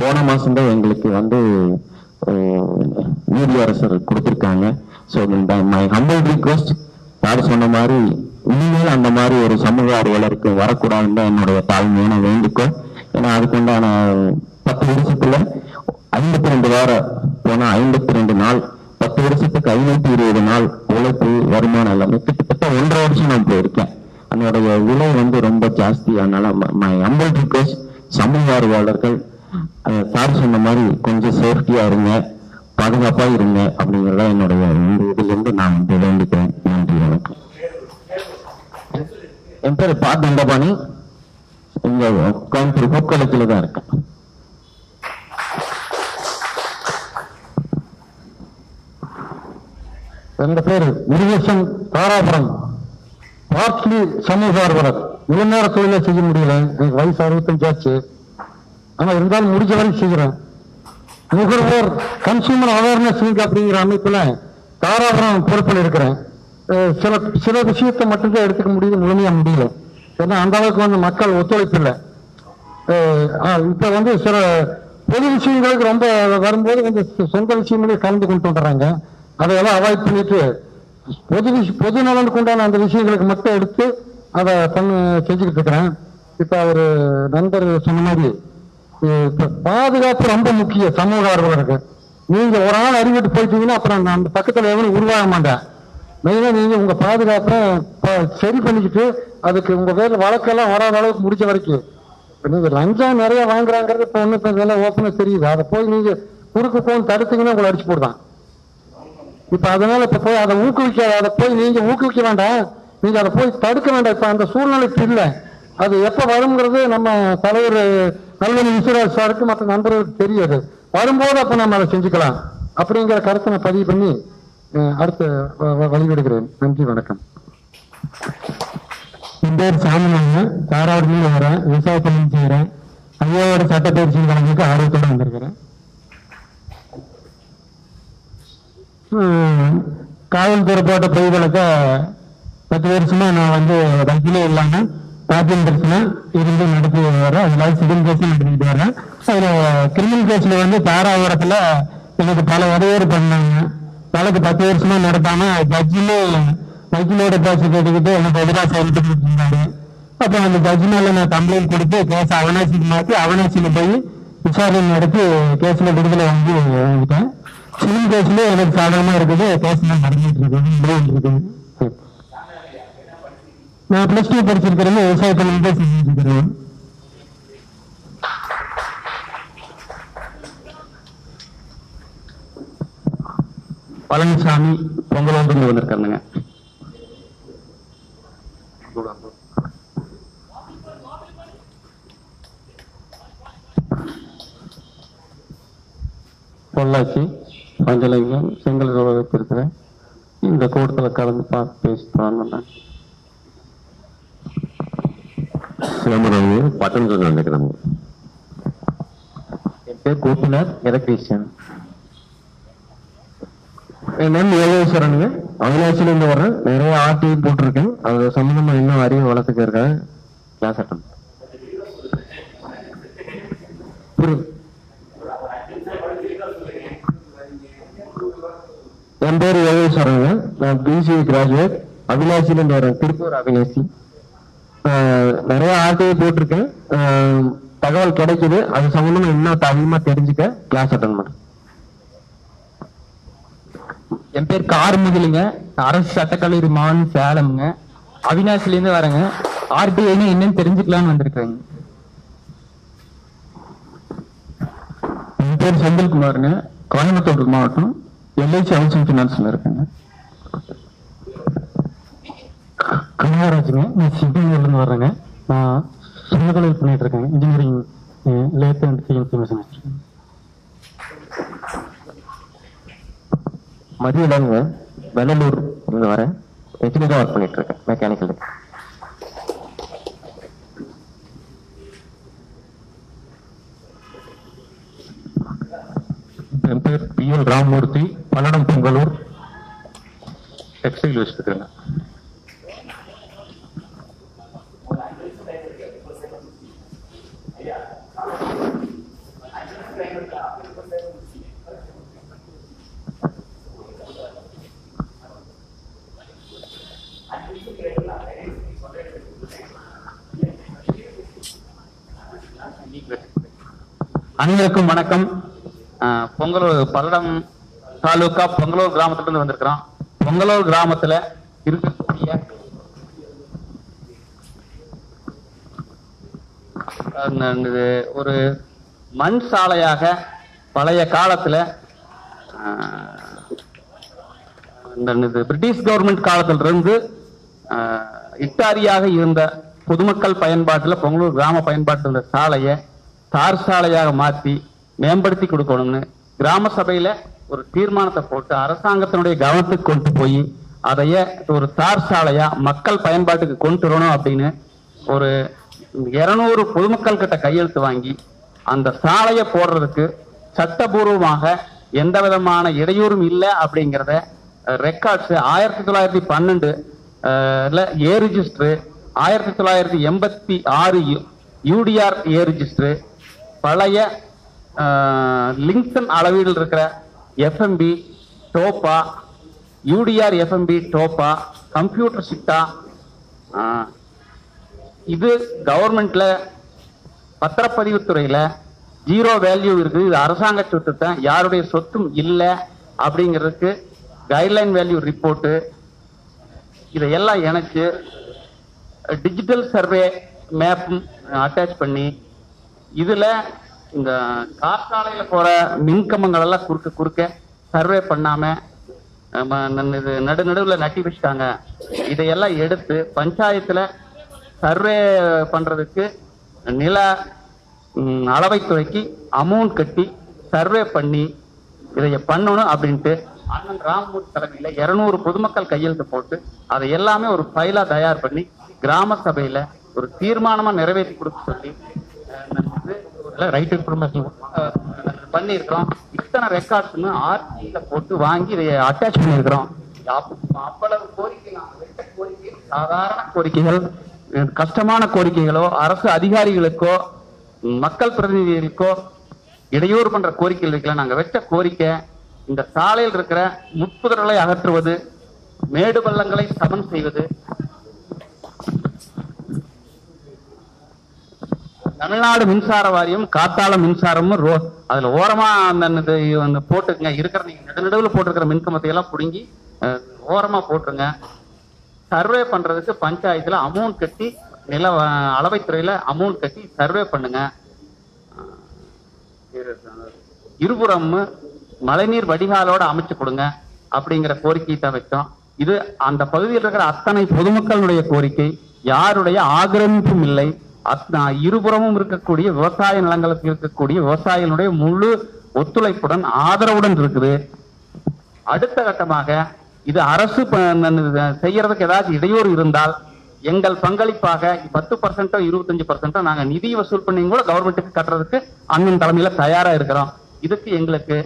போன மாசம்தான் எங்களுக்கு வந்து நீதியரசர் கொடுத்துருக்காங்க. So my humble request, sir சொன்ன மாதிரி இனிமேல் அந்த மாதிரி ஒரு சமூக ஆர்வலருக்கு வரக்கூடாதுன்னு தான் என்னுடைய தாழ்மையான வேண்டுகோள். ஏன்னா அதுக்குண்டான 10 வருஷத்துல 52 வாரம் போனா 52 நாள், 10 வருஷத்துக்கு 520 நாள் உழைப்பு வருமானம் எல்லாமே கிட்டத்தட்ட 1.5 வருஷம் நான் போயிருக்கேன். அதனுடைய விலை வந்து ரொம்ப ஜாஸ்தி. அதனால மை ஹம்பிள் ரிக்வெஸ்ட், சமூக ஆர்வலர்கள் சார் சொன்ன மாதிரி கொஞ்சம் சேஃப்டியா இருங்க, பாதுகாப்பா இருங்க அப்படிங்கிறத என்னுடைய இந்த இதுல இருந்து நான் வந்து வேண்டிக்கிறேன். நன்றி, வணக்கம். என் பேர் பா தண்டபாணி, இங்க கோயம்புத்தூர் கோக்கலத்தில் தான் இருக்கேன். என்னோட பேரு முருகேசன், தாராபுரம், பார்ட்லி சமூக ஆர்வலர். இவ்வளவு நேரம் தொழிலை செய்ய முடியல, எனக்கு வயசு 65 ஆச்சு. ஆனா இருந்தாலும் முடிஞ்ச வரை செய்கிறேன். நுகர்வோர் கன்சூமர் அவேர்னஸ் வீக் அப்படிங்கிற அமைப்புல தாராபுரம் பொறுப்பில் இருக்கிறேன். சில விஷயத்தை மட்டும்தான் எடுத்துக்க முடியுது, முழுமையா முடியல. ஏன்னா அந்த அளவுக்கு வந்து மக்கள் ஒத்துழைப்பு இல்லை. இப்ப வந்து சில பொது விஷயங்களுக்கு ரொம்ப வரும்போது வந்து சொந்த விஷயங்களே கலந்து கொண்டு வந்துடுறாங்க. அதையெல்லாம் அவாய்ட் பண்ணிட்டு பொது நலனுக்கு உண்டான அந்த விஷயங்களுக்கு மட்டும் எடுத்து அதை செஞ்சுக்கிட்டு இருக்கிறேன். இப்ப ஒரு நண்பர் சொன்ன மாதிரி இப்ப பாதுகாப்பு ரொம்ப முக்கியம் சமூக ஆர்வலருக்கு. நீங்க ஒரு ஆள் அறிவிட்டு போயிட்டீங்கன்னா அப்புறம் அந்த பக்கத்துல எவனும் உருவாக மாட்டேன். மெயினா நீங்க உங்க பாதுகாப்பை சரி பண்ணிக்கிட்டு அதுக்கு உங்க பேர்ல வழக்கெல்லாம் வராத அளவுக்கு முடிச்ச வரைக்கும். நீங்க லஞ்சம் நிறைய வாங்குறாங்கிறது இப்ப ஒண்ணு இதெல்லாம் ஓப்பனா தெரியுது. அதை போய் நீங்க குறுக்கு போய் தடுத்தீங்கன்னா உங்களை அடிச்சு போடுதான். இப்ப அதனால இப்ப போய் அதை ஊக்குவிக்காத, அதை போய் நீங்க ஊக்குவிக்க வேண்டாம், நீங்க அதை போய் தடுக்க வேண்டாம். இப்ப அந்த சூழ்நிலைக்கு இல்லை. அது எப்ப வருங்கிறது நம்ம தலைவர் நல்ல விஸ்வராஜ் சாருக்கு மற்ற நண்பர்களுக்கு தெரியாது. வரும்போது அப்ப நம்ம அதை செஞ்சுக்கலாம் அப்படிங்கிற கருத்தை நான் பதிவு பண்ணி அடுத்த வழிவிடுகிறேன். நன்றி, வணக்கம். என் பேர் சாமிநாங்க, தாராவூர்ல வரேன், விவசாய தொழில் செய்கிறேன். ஐயாவோட சட்டப்பயிற்சி கலந்துக்கு ஆர்வத்தோடு வந்திருக்கிறேன். காவல்துறை போட்ட பொய்களுக்க 10 வருஷமா நான் வந்து வக்கீலே இல்லாம பாத்தியம் பிரச்சனை இருந்து நடத்தி வரேன். அதனால சிவில் கேஸும் நடத்திக்கிட்டு வரேன். அதுல கிரிமினல் கேஸ்ல வந்து தாராபுரத்துல எனக்கு பல உதவியர் பண்ணாங்க. வழக்கு 10 வருஷமா நடத்தாம ஜட்ஜிலே வக்கீலோட பேச கேட்டுக்கிட்டு எனக்கு எதிராக செயல்பட்டு இருந்தாரு. அப்ப அந்த ஜட்ஜி மேல நான் கம்ப்ளைண்ட் கொடுத்து கேஸ் அவனாசிக்கு மாற்றி அவனாசியில போய் விசாரணை நடத்தி கேஸ்ல விடுதலை வாங்கிட்டேன். சிவில் கேஸ்ல எனக்கு சாதகமா இருக்குது, கேஸ் நடந்துட்டு இருக்கு. நான் +2 படிச்சிருக்கிறேன், விவசாய தொழில் தான் செஞ்சுட்டு இருக்கிறேன். பழனிசாமி பொங்கலூர்ல வந்திருக்காருங்க. பொள்ளாச்சி பஞ்சலிங்கம் செங்கல் இருக்கிறேன். இந்த கூட்டத்தில் கலந்து பார்த்து பேசிட்டு சிலம்பரம் பட்டணத்தில் நினைக்கிறாங்க. என் பேர் கோபிநாத், எலக்ட்ரீஷியன். நான் யோகேஸ்வரனுங்க, அவினாசில இருந்து வர்றேன். நிறைய ஆர்டியும் போட்டிருக்கேன். அது சம்பந்தமா இன்னும் அறிவு வளர்த்துக்க இருக்கேன். கிளாஸ் அட்டன் என் பேர் யோகேஸ்வரங்க. நான் பிசிஏ கிராஜுவேட். அவினாசியிலேருந்து வரேன், திருப்பூர் அவினாசி. நிறைய ஆர்டிஐ போட்டிருக்கேன். தகவல் கிடைக்குது, அது சம்பந்தமா இன்னும் அதிகமா தெரிஞ்சுக்க கிளாஸ் அட்டன் பண்ணேன். என் பேர் கார்முகிலுங்க. அரசு சட்டக்கல்லூரி மாவட்டம் சேலம்ங்க. அவினாசிலேருந்து வரேங்க. ஆர்டிஐன்னு என்னன்னு தெரிஞ்சுக்கலான்னு வந்திருக்கேங்க. என் பேர் செந்தில்குமாருங்க. கோயம்புத்தூர் மாவட்டம், எல்ஐசி ஹவுசிங் ஃபினான்ஸ்ல இருக்கேங்க. கனகராஜுங்க. நான் சிபிஐலேருந்து வர்றேங்க. நான் சுயதொழில் பண்ணிட்டு இருக்கேங்க. Engineering lathe and CNC machine. மதியம்ங்க, வெள்ளலூர் இருந்து வரேன். ஹெச்டி தான் ஒர்க் பண்ணிட்டு இருக்கேன், மெக்கானிக்கல். என் பேர் பிஎல் ராமமூர்த்தி, பல்லடம் பொங்கலூர், டெக்ஸ்டைல் வச்சிருக்கேங்க. அனைவருக்கும் வணக்கம். பொங்கலூர் பல்லடம் தாலுகா பொங்கலூர் கிராமத்திலிருந்து வந்திருக்கிறோம். பொங்கலூர் கிராமத்துல இருக்கக்கூடிய ஒரு மண் சாலையாக பழைய காலத்துல பிரிட்டிஷ் கவர்மெண்ட் காலத்திலிருந்து இட்டாரியாக இருந்த பொதுமக்கள் பயன்பாட்டில் பொங்கலூர் கிராம பயன்பாட்டில் இருந்த சாலையை தார் சாலையாக மாற்றி மேம்படுத்தி கொடுக்கணும்னு கிராம சபையில ஒரு தீர்மானத்தை போட்டு அரசாங்கத்தினுடைய கவனத்துக்கு கொண்டு போய் அதைய ஒரு தார் சாலையா மக்கள் பயன்பாட்டுக்கு கொண்டு வரணும் அப்படின்னு ஒரு 200 பொதுமக்கள் கிட்ட கையெழுத்து வாங்கி அந்த சாலையை போடுறதுக்கு சட்டபூர்வமாக எந்த விதமான இடையூறும் இல்லை அப்படிங்கிறத ரெக்கார்ட்ஸ் 1912 ஏ ரிஜிஸ்டர், 1986 யூடிஆர் ஏ ரிஜிஸ்டர், பழைய லிங்க்டன் அளவீடில் இருக்கிற எஃப்எம்பி டோப்பா, யூடிஆர் எஃப்எம்பி டோப்பா, கம்ப்யூட்டர் சிட்டா, இது கவர்மெண்ட்ல பத்திரப்பதிவுத்துறையில 0 வேல்யூ இருக்குது. இது அரசாங்க சொத்து தான், யாருடைய சொத்தும் இல்லை அப்படிங்கிறதுக்கு கைட்லைன் வேல்யூ ரிப்போர்ட்டு இதையெல்லாம் இணைச்சு டிஜிட்டல் சர்வே மேப்பும் அட்டாச் பண்ணி இதுல இந்த காற்றாலையில போற மின்கம்பங்கள் எல்லாம் குறுக்க சர்வே பண்ணாம இது நடுவில் நட்டி வச்சுட்டாங்க. இதையெல்லாம் எடுத்து பஞ்சாயத்துல சர்வே பண்றதுக்கு நில அளவைத்துறைக்கு அமௌண்ட் கட்டி சர்வே பண்ணி இதைய பண்ணணும் அப்படின்ட்டு அண்ணன் ராமமூர்த்தி தலைமையில 200 பொதுமக்கள் கையெழுத்து போட்டு அதை எல்லாமே ஒரு ஃபைலா தயார் பண்ணி கிராம சபையில ஒரு தீர்மானமா நிறைவேற்றி கொடுக்க சொல்லி ரைட் இன்ஃபர்மேஷன் பண்ணியிருக்கிறோம். இத்தனை ரெக்கார்ட்ஸ் ஆர்டில போட்டு வாங்கி இதை அட்டாச் பண்ணியிருக்கிறோம். அவ்வளவு கோரிக்கை சாதாரண கோரிக்கைகள், கஷ்டமான கோரிக்கைகளோ அரசு அதிகாரிகளுக்கோ மக்கள் பிரதிநிதிகளுக்கோ இடையூறு பண்ற கோரிக்கைகள் வைக்கல. நாங்க வச்ச கோரிக்கை இந்த சாலையில் இருக்கிற முட்புதர்களை அகற்றுவது, மேடு பள்ளங்களை சமன் செய்வது, தமிழ்நாடு மின்சார வாரியம் காத்தால மின்சாரமும் அதுல ஓரமா அந்த போட்டுங்க இருக்கிற நீங்க நடுவில் போட்டிருக்கிற மின்கம்பத்தை எல்லாம் புடுங்கி ஓரமா போட்டுருங்க. சர்வே பண்றதுக்கு பஞ்சாயத்துல அமௌண்ட் கட்டி நில அளவைத்துறையில அமௌண்ட் கட்டி சர்வே பண்ணுங்க. இருபுறம் மழைநீர் வடிகாலோட அமைச்சு கொடுங்க அப்படிங்கிற கோரிக்கை தான் வச்சோம். இது அந்த பகுதியில் இருக்கிற அத்தனை பொதுமக்களுடைய கோரிக்கை, யாருடைய ஆக்கிரமிப்பும் இல்லை. இருபுறமும் இருக்கக்கூடிய விவசாய நிலங்களுக்கு இருக்கக்கூடிய விவசாயிகளுடைய முழு ஒத்துழைப்புடன் ஆதரவுடன் இருக்குது. அடுத்த கட்டமாக இது அரசு செய்யறதுக்கு ஏதாச்சும் இடையூறு இருந்தால் எங்கள் பங்களிப்பாக 10% 25% நாங்க நிதி வசூல் பண்ணி கூட கவர்மெண்ட்டுக்கு கட்டுறதுக்கு அண்ணன் தலைமையில தயாரா இருக்கிறோம். இதுக்கு எங்களுக்கு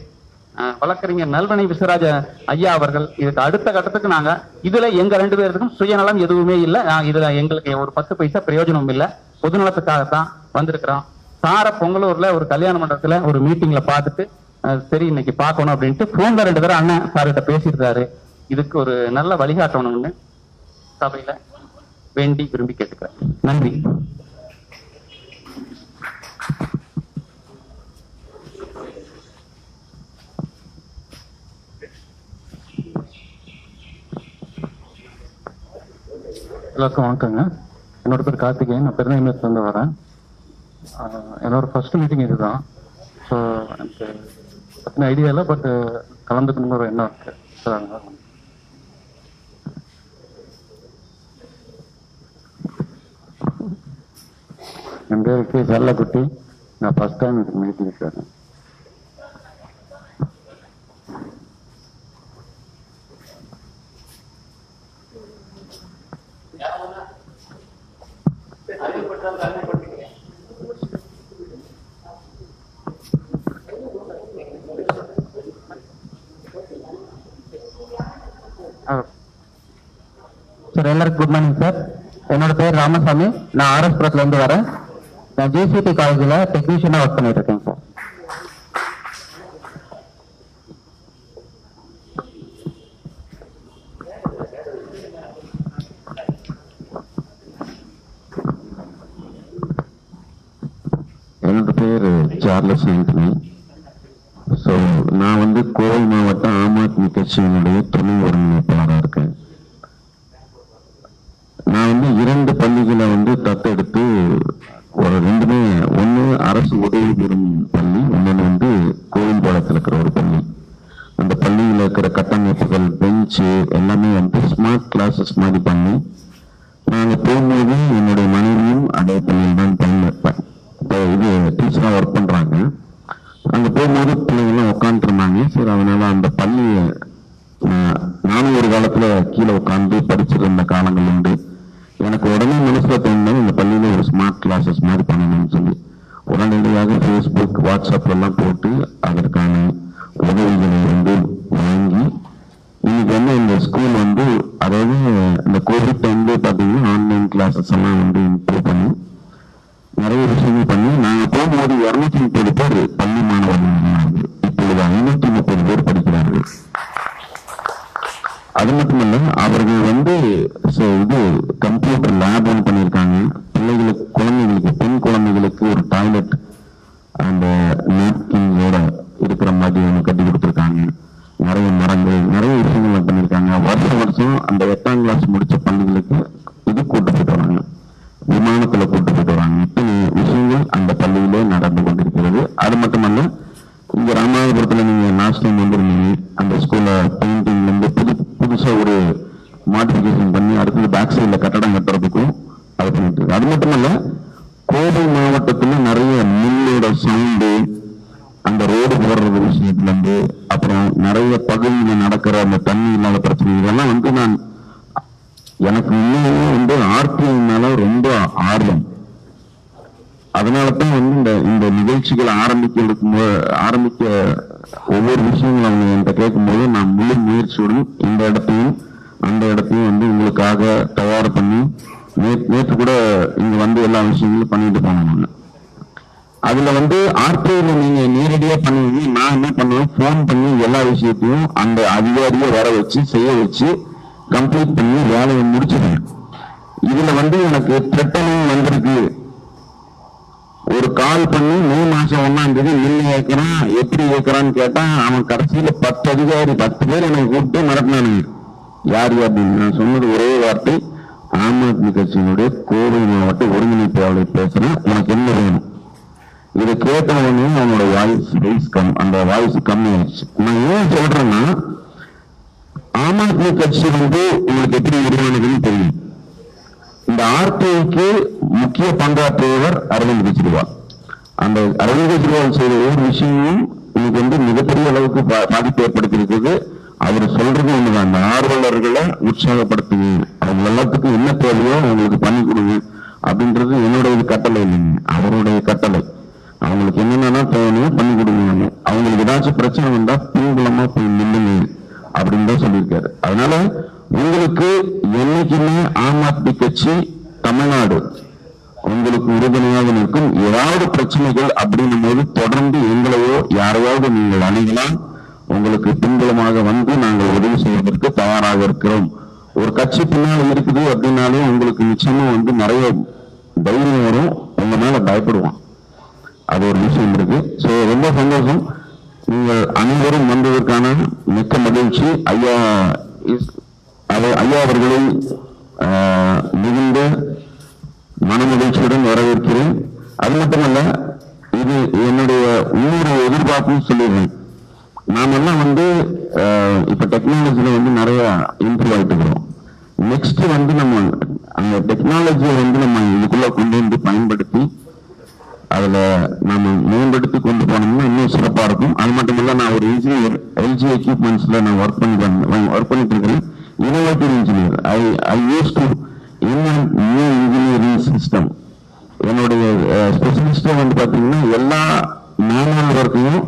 வழக்கறிஞர் நல்வனை விஸ்வராஜ ஐயா அவர்கள் இதுக்கு அடுத்த கட்டத்துக்கு நாங்க இதுல எங்க 2 பேருக்கும் சுயநலம் எதுவுமே இல்லை. இதுல எங்களுக்கு ஒரு 10 பைசா பிரயோஜனம் இல்லை, பொதுநலத்துக்காகத்தான் வந்திருக்கிறோம். சார பொங்கலூர்ல ஒரு கல்யாண மண்டபத்துல ஒரு மீட்டிங்ல பார்த்துட்டு சரி இன்னைக்கு பார்க்கணும் அப்படின்ட்டு போன்ல 2 தடவை அண்ணன் சார்கிட்ட பேசியிருக்காரு. இதுக்கு ஒரு நல்ல வழிகாட்டணும்னு சபையில வேண்டி விரும்பி கேட்டுக்கிறேன். நன்றி. எல்லாருக்கும் வணக்கங்க. என்னோட பேர் கார்த்திகேயன். நான் பெருநகரத்துலேருந்து வரேன். என்னோட ஃபர்ஸ்ட் மீட்டிங் இதுதான். ஸோ எனக்கு பற்றின ஐடியா இல்லை, பட் கலந்துக்கணுங்கிற ஒரு எண்ணம் இருக்கு. ஸோ என் பேர் கே செல்லக்குட்டி. நான் ஃபர்ஸ்ட் டைம் மீட்டிங் இருக்கேன். சார் எல்லாருக்கும் குட் மார்னிங் சார். என்னோட பேர் ராமசாமி. நான் ஆர்எஸ்புரத்துல இருந்து வரேன். நான் ஜேசிபி காலேஜில் டெக்னீஷியனாக ஒர்க் பண்ணிட்டு இருக்கேன் சார். என்னோட பேர் சார்லஸ் ஆண்டனி. ஸோ நான் வந்து கோவை மாவட்டம் ஆம் ஆத்மி கட்சியினுடைய துணை ஒருங்கிணைப்பாளராக இருக்கேன். நான் வந்து 2 பள்ளிகளை வந்து தத்தெடுத்து ஒரு 2மே, ஒன்று அரசு உதவி பெறும் பள்ளி, இன்னொன்று வந்து கோவில் பாலத்தில் இருக்கிற ஒரு பள்ளி. அந்த பள்ளியில் இருக்கிற கட்டமைப்புகள், பெஞ்சு எல்லாமே வந்து ஸ்மார்ட் கிளாஸஸ் மாதிரி பண்ணி நாங்கள் போகும்போது என்னுடைய மனைவியும் அதே பள்ளியில் தான் இது டீச்சராக ஒர்க் பண்ணுறாங்க. அங்கே போகும்போது பிள்ளைங்கள்லாம் உட்காந்துருந்தாங்க. சரி, அதனால அந்த பள்ளியை நானும் ஒரு காலத்தில் கீழே உட்காந்து படிச்சிருந்த காலங்கள் உண்டு. எனக்கு உடனே மனசில் தோணுது இந்த பள்ளியில் ஒரு ஸ்மார்ட் கிளாஸஸ் மாதிரி பண்ணணும்னு சொல்லி உடனடியாக ஃபேஸ்புக், வாட்ஸ்அப் எல்லாம் போட்டு அதற்கான உதவிகளை வந்து வாங்கி இன்னைக்கு வந்து இந்த ஸ்கூல் வந்து, அதாவது இந்த கோவிட் டைம்ல பார்த்தீங்கன்னா ஆன்லைன் கிளாஸஸ் எல்லாம் வந்து இம்ப்ரூவ் பண்ணி நிறைய விஷயங்கள் பண்ணி நாங்கள் போகும்போது 230 பேர் பள்ளி மாணவர்கள், இப்பொழுது 530 பேர் படிக்கிறார்கள். அது மட்டுமல்ல, அவர்கள் வந்து இது கம்ப்யூட்டர் லேப் ஒன்று பண்ணியிருக்காங்க. பிள்ளைகளுக்கு, குழந்தைகளுக்கு, பெண் குழந்தைகளுக்கு ஒரு டாய்லெட் அந்த நேப்கின்ஸோட இருக்கிற மாதிரி ஒன்று கட்டி கொடுத்துருக்காங்க. நிறைய மரங்கள், நிறைய விஷயங்கள் பண்ணியிருக்காங்க. வருஷம் அந்த 8ஆம் கிளாஸ் முடிச்ச பள்ளிகளுக்கு இது கூட்டு போயிட்டு வராங்க, விமானத்துல கூட்டு போயிட்டு வராங்க. இத்தனை விஷயங்கள் அந்த பள்ளியிலே நடந்து கொண்டிருக்கிறது. அது மட்டுமல்ல, இங்க ராமநாதபுரத்துல நீங்க லாஸ்ட் டைம் வந்துருந்தீங்க. அந்த ஸ்கூல்ல பெயிண்டிங்ல இருந்து புதுசா ஒரு மாடிஃபிகேஷன் பண்ணி அடுத்தது பேக் சைட்ல கட்டடம் கட்டுறதுக்கும் அது பண்ணிட்டு இருக்கு. அது மட்டுமல்ல, கோவை மாவட்டத்துல நிறைய மில்லோட சவுண்டு, அந்த ரோடு போடுறது விஷயத்துல இருந்து, அப்புறம் நிறைய பகுதியில் நடக்கிற அந்த தண்ணி இல்லாத பிரச்சனை, இதெல்லாம் வந்து எனக்கு இன்னுமே வந்து ஆர்டிஐ மேல ரொம்ப ஆர்வம். அதனாலதான் வந்து இந்த நிகழ்ச்சிகளை ஆரம்பிக்க ஒவ்வொரு விஷயங்களும் அவங்க என்கிட்ட கேட்கும்போது நான் முழு முயற்சியுடன் இந்த இடத்தையும் அந்த இடத்தையும் வந்து உங்களுக்காக தயார் பண்ணி நேற்று கூட இங்க வந்து எல்லா விஷயங்களும் பண்ணிட்டு போனாங்க. அதுல வந்து ஆர்டிஐல நீங்க நேரடியா பண்ணுவீங்க. நான் என்ன பண்ணுவேன், போன் பண்ணி எல்லா விஷயத்தையும் அந்த அதிகாரியை வர வச்சு செய்ய வச்சு கம்ப்ளீட் பண்ணி வேலையை முடிச்சிருக்கேன். இதுல வந்து எனக்கு த்ரெட்டனிங் வந்திருக்கு. ஒரு கால் பண்ணி மே மாசம் 1ஆம் தேதி நின்று ஏற்கிறான், எப்படி ஏற்கிறான்னு கேட்டா அவன் கடைசியில 10 அதிகாரி 10 பேர் எனக்கு கூப்பிட்டு மிரட்டினானுங்க. யார் அப்படின்னு நான் சொன்னது ஒரே வார்த்தை, ஆம் ஆத்மி கட்சியினுடைய கோவை மாவட்ட ஒருங்கிணைப்பாளர் பேசுறேன், உனக்கு என்ன வேணும். இதை கேட்ட உடனே அவனோட அந்த வாய்ஸ் கம்மி ஆயிடுச்சு. நான் ஏன் சொல்றேன்னா, ஆம் ஆத்மி கட்சி வந்து உங்களுக்கு எப்படி உருவானதுன்னு தெரியும். இந்த ஆர்டிஐக்கு முக்கிய பங்காற்றியவர் அரவிந்த் கெஜ்ரிவால். அந்த அரவிந்த் கெஜ்ரிவால் செய்த ஒவ்வொரு விஷயமும் இன்னைக்கு வந்து மிகப்பெரிய அளவுக்கு பாதிப்பு ஏற்படுத்தியிருக்கிறது. அவர் சொல்றது ஒண்ணுதான், அந்த ஆர்வலர்களை உற்சாகப்படுத்துங்க, அவங்க எல்லாத்துக்கும் என்ன தேவையோ அவங்களுக்கு பண்ணி கொடுங்க அப்படின்றது என்னுடைய கட்டளை இல்லைங்க, அவருடைய கட்டளை. அவங்களுக்கு என்னென்ன தேவையோ பண்ணி கொடுங்க, அவங்களுக்கு ஏதாச்சும் பிரச்சனை வந்தா பின்புலமா போய் நில்லுங்க அப்படின்னு தான் சொல்லியிருக்காரு. அதனால உங்களுக்கு என்னைக்குமே ஆம் ஆத்மி கட்சி தமிழ்நாடு உங்களுக்கு உறுதுணையாக நிற்கும். ஏதாவது பிரச்சனைகள் அப்படின்னும் போது தொடர்ந்து எங்களையோ யாரையாவது நீங்கள் அணுகலாம். உங்களுக்கு பின்புலமாக வந்து நாங்கள் உதவி செய்வதற்கு தயாராக இருக்கிறோம். ஒரு கட்சி பின்னால் இருக்குது அப்படின்னாலே உங்களுக்கு நிச்சயமா வந்து நிறைய தைரியம் வரும், உங்க மேல பயப்படுவான். அது ஒரு விஷயம் இருக்கு. ஸோ ரொம்ப சந்தோஷம், நீங்கள் அனைவரும் வந்ததற்கான மிக்க மகிழ்ச்சி. ஐயா அவர்களை மிகுந்த மனமகிழ்ச்சியுடன் வரவேற்கிறேன். அது மட்டுமல்ல, இது என்னுடைய இன்னொரு எதிர்பார்ப்புன்னு சொல்லிடுறேன். நாமெல்லாம் வந்து இப்ப டெக்னாலஜில வந்து நிறைய இம்ப்ரூவ் ஆயிட்டு இருக்கிறோம். நெக்ஸ்ட் வந்து நம்ம அந்த டெக்னாலஜியை வந்து நம்ம இதுக்குள்ள கொண்டு வந்து பயன்படுத்தி அதுல நம்ம மேம்படுத்தி கொண்டு போனோம்னா இன்னும் சிறப்பா இருக்கும். அது மட்டும் இல்ல, நான் ஒரு இன்ஜினியர், எல்ஜி எக்யூப்மெண்ட்ஸ்ல நான் ஒர்க் பண்ணிட்டு இருக்கிறேன். Innovative engineer. I use to invent new engineering system. என்னுடைய ஸ்பெஷலிஸ்டே வந்து பாத்தீங்கன்னா எல்லா மேனுவல் ஒர்க்கையும்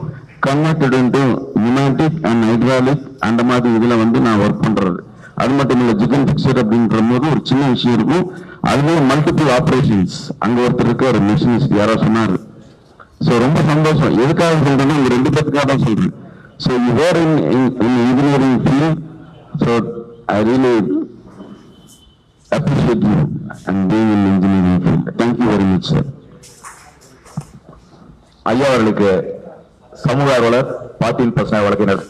converted into pneumatic and hydraulic அந்த மாதிரி இதுல வந்து நான் ஒர்க் பண்றது. அது மட்டும் இல்ல, ஜிகன் பிக்சர் அப்படின்ற போது ஒரு சின்ன விஷயம் இருக்கும், அதுவே மல்டிபிள் ஆபரேஷன்ஸ். அங்க ஒருத்தர் இருக்க ஒரு மிஷினிஸ்ட் யாரோ சொன்னாரு. சோ ரொம்ப சந்தோஷம். எதுக்காக சொல்றேன்னா இந்த ரெண்டு பேருக்காக தான் சொல்றேன். So you were in engineering field. So I really appreciate you and being in engineering field. Thank you very much, sir. ஐயா அவர்களுக்கு சமூக ஆர்வலர், பாத்தியில் பிரச்சனை வழக்கினர்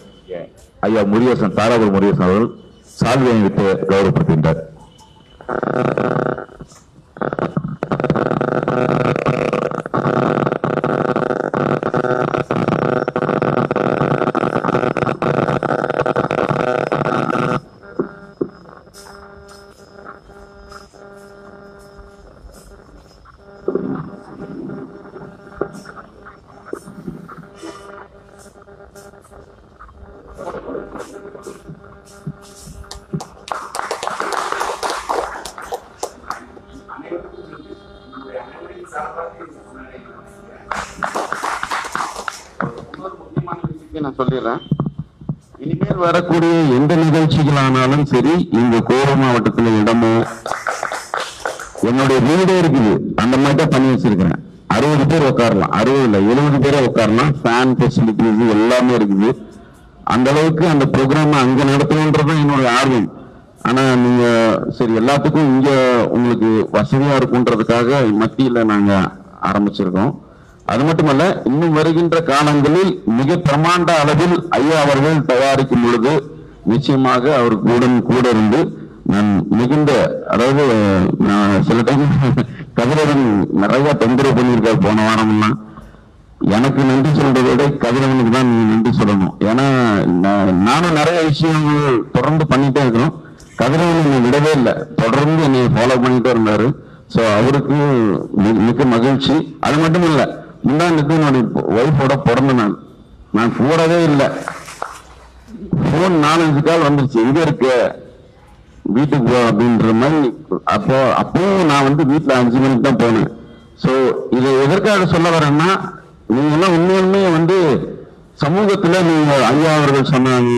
ஐயா முருகேசன், தாராபுரம் முருகேசன் அவர்கள் சால்வி அணிவித்து கௌரவப்படுத்துகின்றார். நான் சொல்லிடுறேன். இனிமேல் வரக்கூடிய எந்த நிகழ்ச்சிகளானாலும் சரி, இங்க கோவை மாவட்டத்தில் இடமோ என்னுடைய வீடே இருக்குது, அந்த மாதிரி தான் பண்ணி வச்சிருக்கிறேன். 60 பேர் உட்காரலாம், 60 இல்ல 70 பேரை உட்காரலாம். ஃபேன் ஃபெசிலிட்டிஸ் எல்லாமே இருக்குது. அந்த அளவுக்கு அந்த ப்ரோக்ராம் அங்க நடத்தணும்ன்றது என்னுடைய ஆர்வம். ஆனா நீங்க சரி எல்லாத்துக்கும் இங்க உங்களுக்கு வசதியா இருக்கும்ன்றதுக்காக மத்தியில நாங்க ஆரம்பிச்சிருக்கோம். அது மட்டுமல்ல, இன்னும் வருகின்ற காலங்களில் மிக பிரமாண்ட அளவில் ஐயா அவர்கள் தயாரிக்கும் பொழுது நிச்சயமாக அவருக்கு கூட இருந்து நான் மிகுந்த, அதாவது சில டைம் கதிரவன் நிறைய தொந்தரவு பண்ணியிருக்காரு போன வாரம்லாம். எனக்கு நன்றி சொல்றதை விட கதிரவனுக்கு தான் நீங்க நன்றி சொல்லணும். ஏன்னா நானும் நிறைய விஷயங்கள் தொடர்ந்து பண்ணிட்டே இருக்கிறோம். கதிரவன் என்னை விடவே இல்லை, தொடர்ந்து என்னை ஃபாலோ பண்ணிட்டே இருந்தாரு. ஸோ அவருக்கு மிக்க மகிழ்ச்சி. அது மட்டும் இல்லை, முன்னாடி என்னுடைய ஒய்ஃபோட பிறந்த நாள், நான் போடவே இல்லை. போன் 4-5 கால் வந்துருச்சு, எங்க இருக்க, வீட்டுக்கு போ அப்படின்ற மாதிரி. அப்பவும் நான் வந்து வீட்டுல 5 மணிக்கு தான் போனேன். சோ இதை எதற்காக சொல்ல வரேன்னா, நீங்க எல்லாம் உண்மையுமே வந்து சமூகத்துல நீங்க ஐயா அவர்கள் சொன்னாங்க,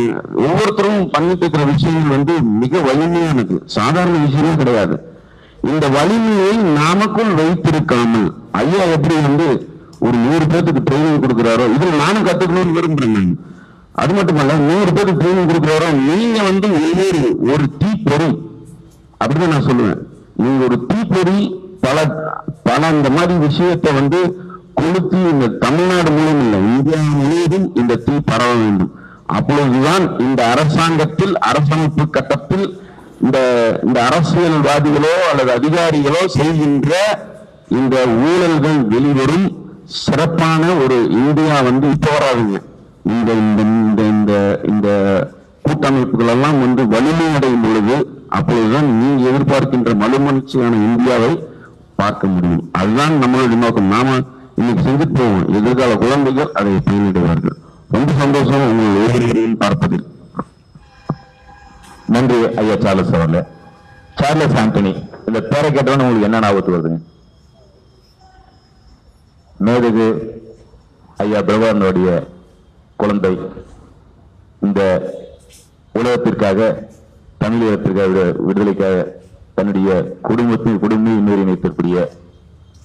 ஒவ்வொருத்தரும் பண்ணிட்டு இருக்கிற விஷயங்கள் வந்து மிக வலிமையானது, சாதாரண விஷயமே கிடையாது. இந்த வலிமையை நாமக்குள் வைத்திருக்காமல் ஐயா எப்படி வந்து ஒரு 100 பேருக்கு ட்ரைனிங் கொடுக்குறாரோ, இதில் நானும் கத்துக்கணும்னு விரும்புறேன். அது மட்டுமல்ல, 100 பேருக்கு ட்ரைனிங் கொடுக்குறாரோ, நீங்க வந்து ஒரு தீப்பொறி அப்படின்னு நான் சொல்லுவேன். நீங்க ஒரு தீப்பொறி பல இந்த மாதிரி விஷயத்தை வந்து கொளுத்தி இந்த தமிழ்நாடு முழுவதும் இல்லை, இந்தியா முழுவதும் இந்த தீ பரவ வேண்டும். அப்பொழுதுதான் இந்த அரசாங்கத்தில், அரசமைப்பு கட்டத்தில் இந்த அரசியல்வாதிகளோ அல்லது அதிகாரிகளோ செய்கின்ற இந்த ஊழல்கள் வெளிவரும். சிறப்பான ஒரு இந்தியா வந்து இப்போ வராதுங்க. இந்த கூட்டமைப்புகள் எல்லாம் வந்து வலிமை அடையும் பொழுது அப்பொழுதுதான் நீங்க எதிர்பார்க்கின்ற மறுமலர்ச்சியான இந்தியாவை பார்க்க முடியும். அதுதான் நம்மளுடைய நோக்கம். நாம இன்னைக்கு செஞ்சுட்டு போவோம், எதிர்கால குழந்தைகள் அதை பயனிடுவார்கள். ரொம்ப சந்தோஷம் உங்கள் ஒவ்வொருவரையும் பார்ப்பதில். நன்றி ஐயா சார்லஸ் அவர்களே. சார்லஸ் ஆண்டனி, இந்த பேரை கேட்டவன உங்களுக்கு என்ன ஞாபகத்து வருதுங்க? மேதகு ஐயா பிரபாகரனுடைய குழந்தை, இந்த உலகத்திற்காக, தமிழகத்திற்காக, விடுதலைக்காக தன்னுடைய குடும்பத்தை இணைத்திருக்கக்கூடிய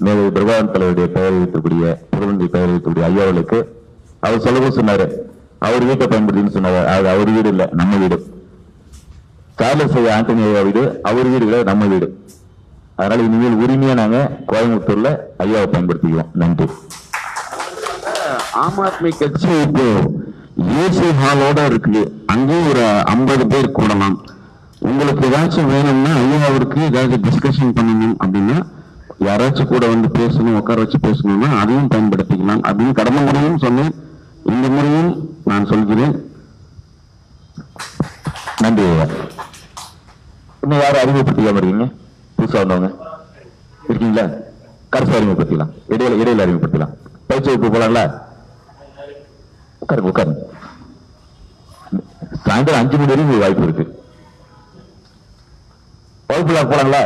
மேலும் பிரபாகரன் தலைவருடைய பெயர் வைக்கக்கூடிய பிரதிநிதி பெயர் வைக்கக்கூடிய ஐயாவுக்கு அவர் சொல்லவும் சொன்னாரு, அவர் வீட்டை பயன்படுத்தின்னு சொன்னாரு. அது அவர் வீடு இல்ல, நம்ம வீடு. சார்லஸ் ஆண்டனி ஐயா வீடு அவர் வீடு இல்ல, நம்ம வீடு. அதனால இனிமேல் உரிமையா நாங்க கோயம்புத்தூர்ல ஐயாவை பயன்படுத்திக்குவோம். நன்றி. ஆம் ஆத்மி கட்சி இப்போ ஏசி ஹாலோட இருக்கு, அங்கேயும் ஒரு 50 பேர் கூடலாம். உங்களுக்கு ஏதாச்சும் வேணும்னா ஐயாவிற்கு ஏதாச்சும் டிஸ்கஷன் பண்ணணும் அப்படின்னா யாராச்சும் கூட வந்து பேசணும், உட்கார வச்சு பேசணும்னா அதையும் பயன்படுத்திக்கலாம் அப்படின்னு கடந்த முறையும் சொன்னேன், இந்த முறையும் நான் சொல்கிறேன். நன்றி ஐயா. இன்னும் யாரும் அறிமுகப்படுத்திக்காம இருக்கீங்க? புதுசா வந்தவங்க இருக்கீங்களா? கடைசி அறிமுகப்படுத்திக்கலாம், இடையில அறிமுகப்படுத்தலாம். பயிற்சி வகுப்பு போலாம்ல? உட்காருங்க. சாயந்தரம் 5 மணி வரைக்கும் வாய்ப்பு இருக்கு. வகுப்புல போலாங்களா?